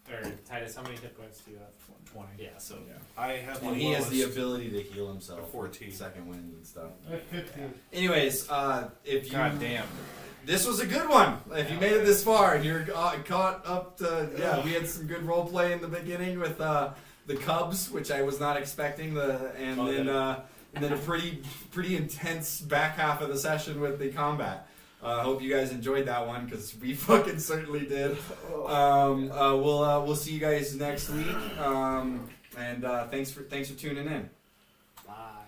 Or Titus, how many hit points do you have? 20. Yeah, so Yeah. I have the And he has the lowest. ability to heal himself. with 14. Second wind and stuff. 15. Anyways, if you. God damn. This was a good one. If you made it this far and you're caught up to, yeah, we had some good role play in the beginning with the Cubs, which I was not expecting. And then a pretty intense back half of the session with the combat. I hope you guys enjoyed that one because we fucking certainly did. We'll see you guys next week. And thanks for tuning in. bye.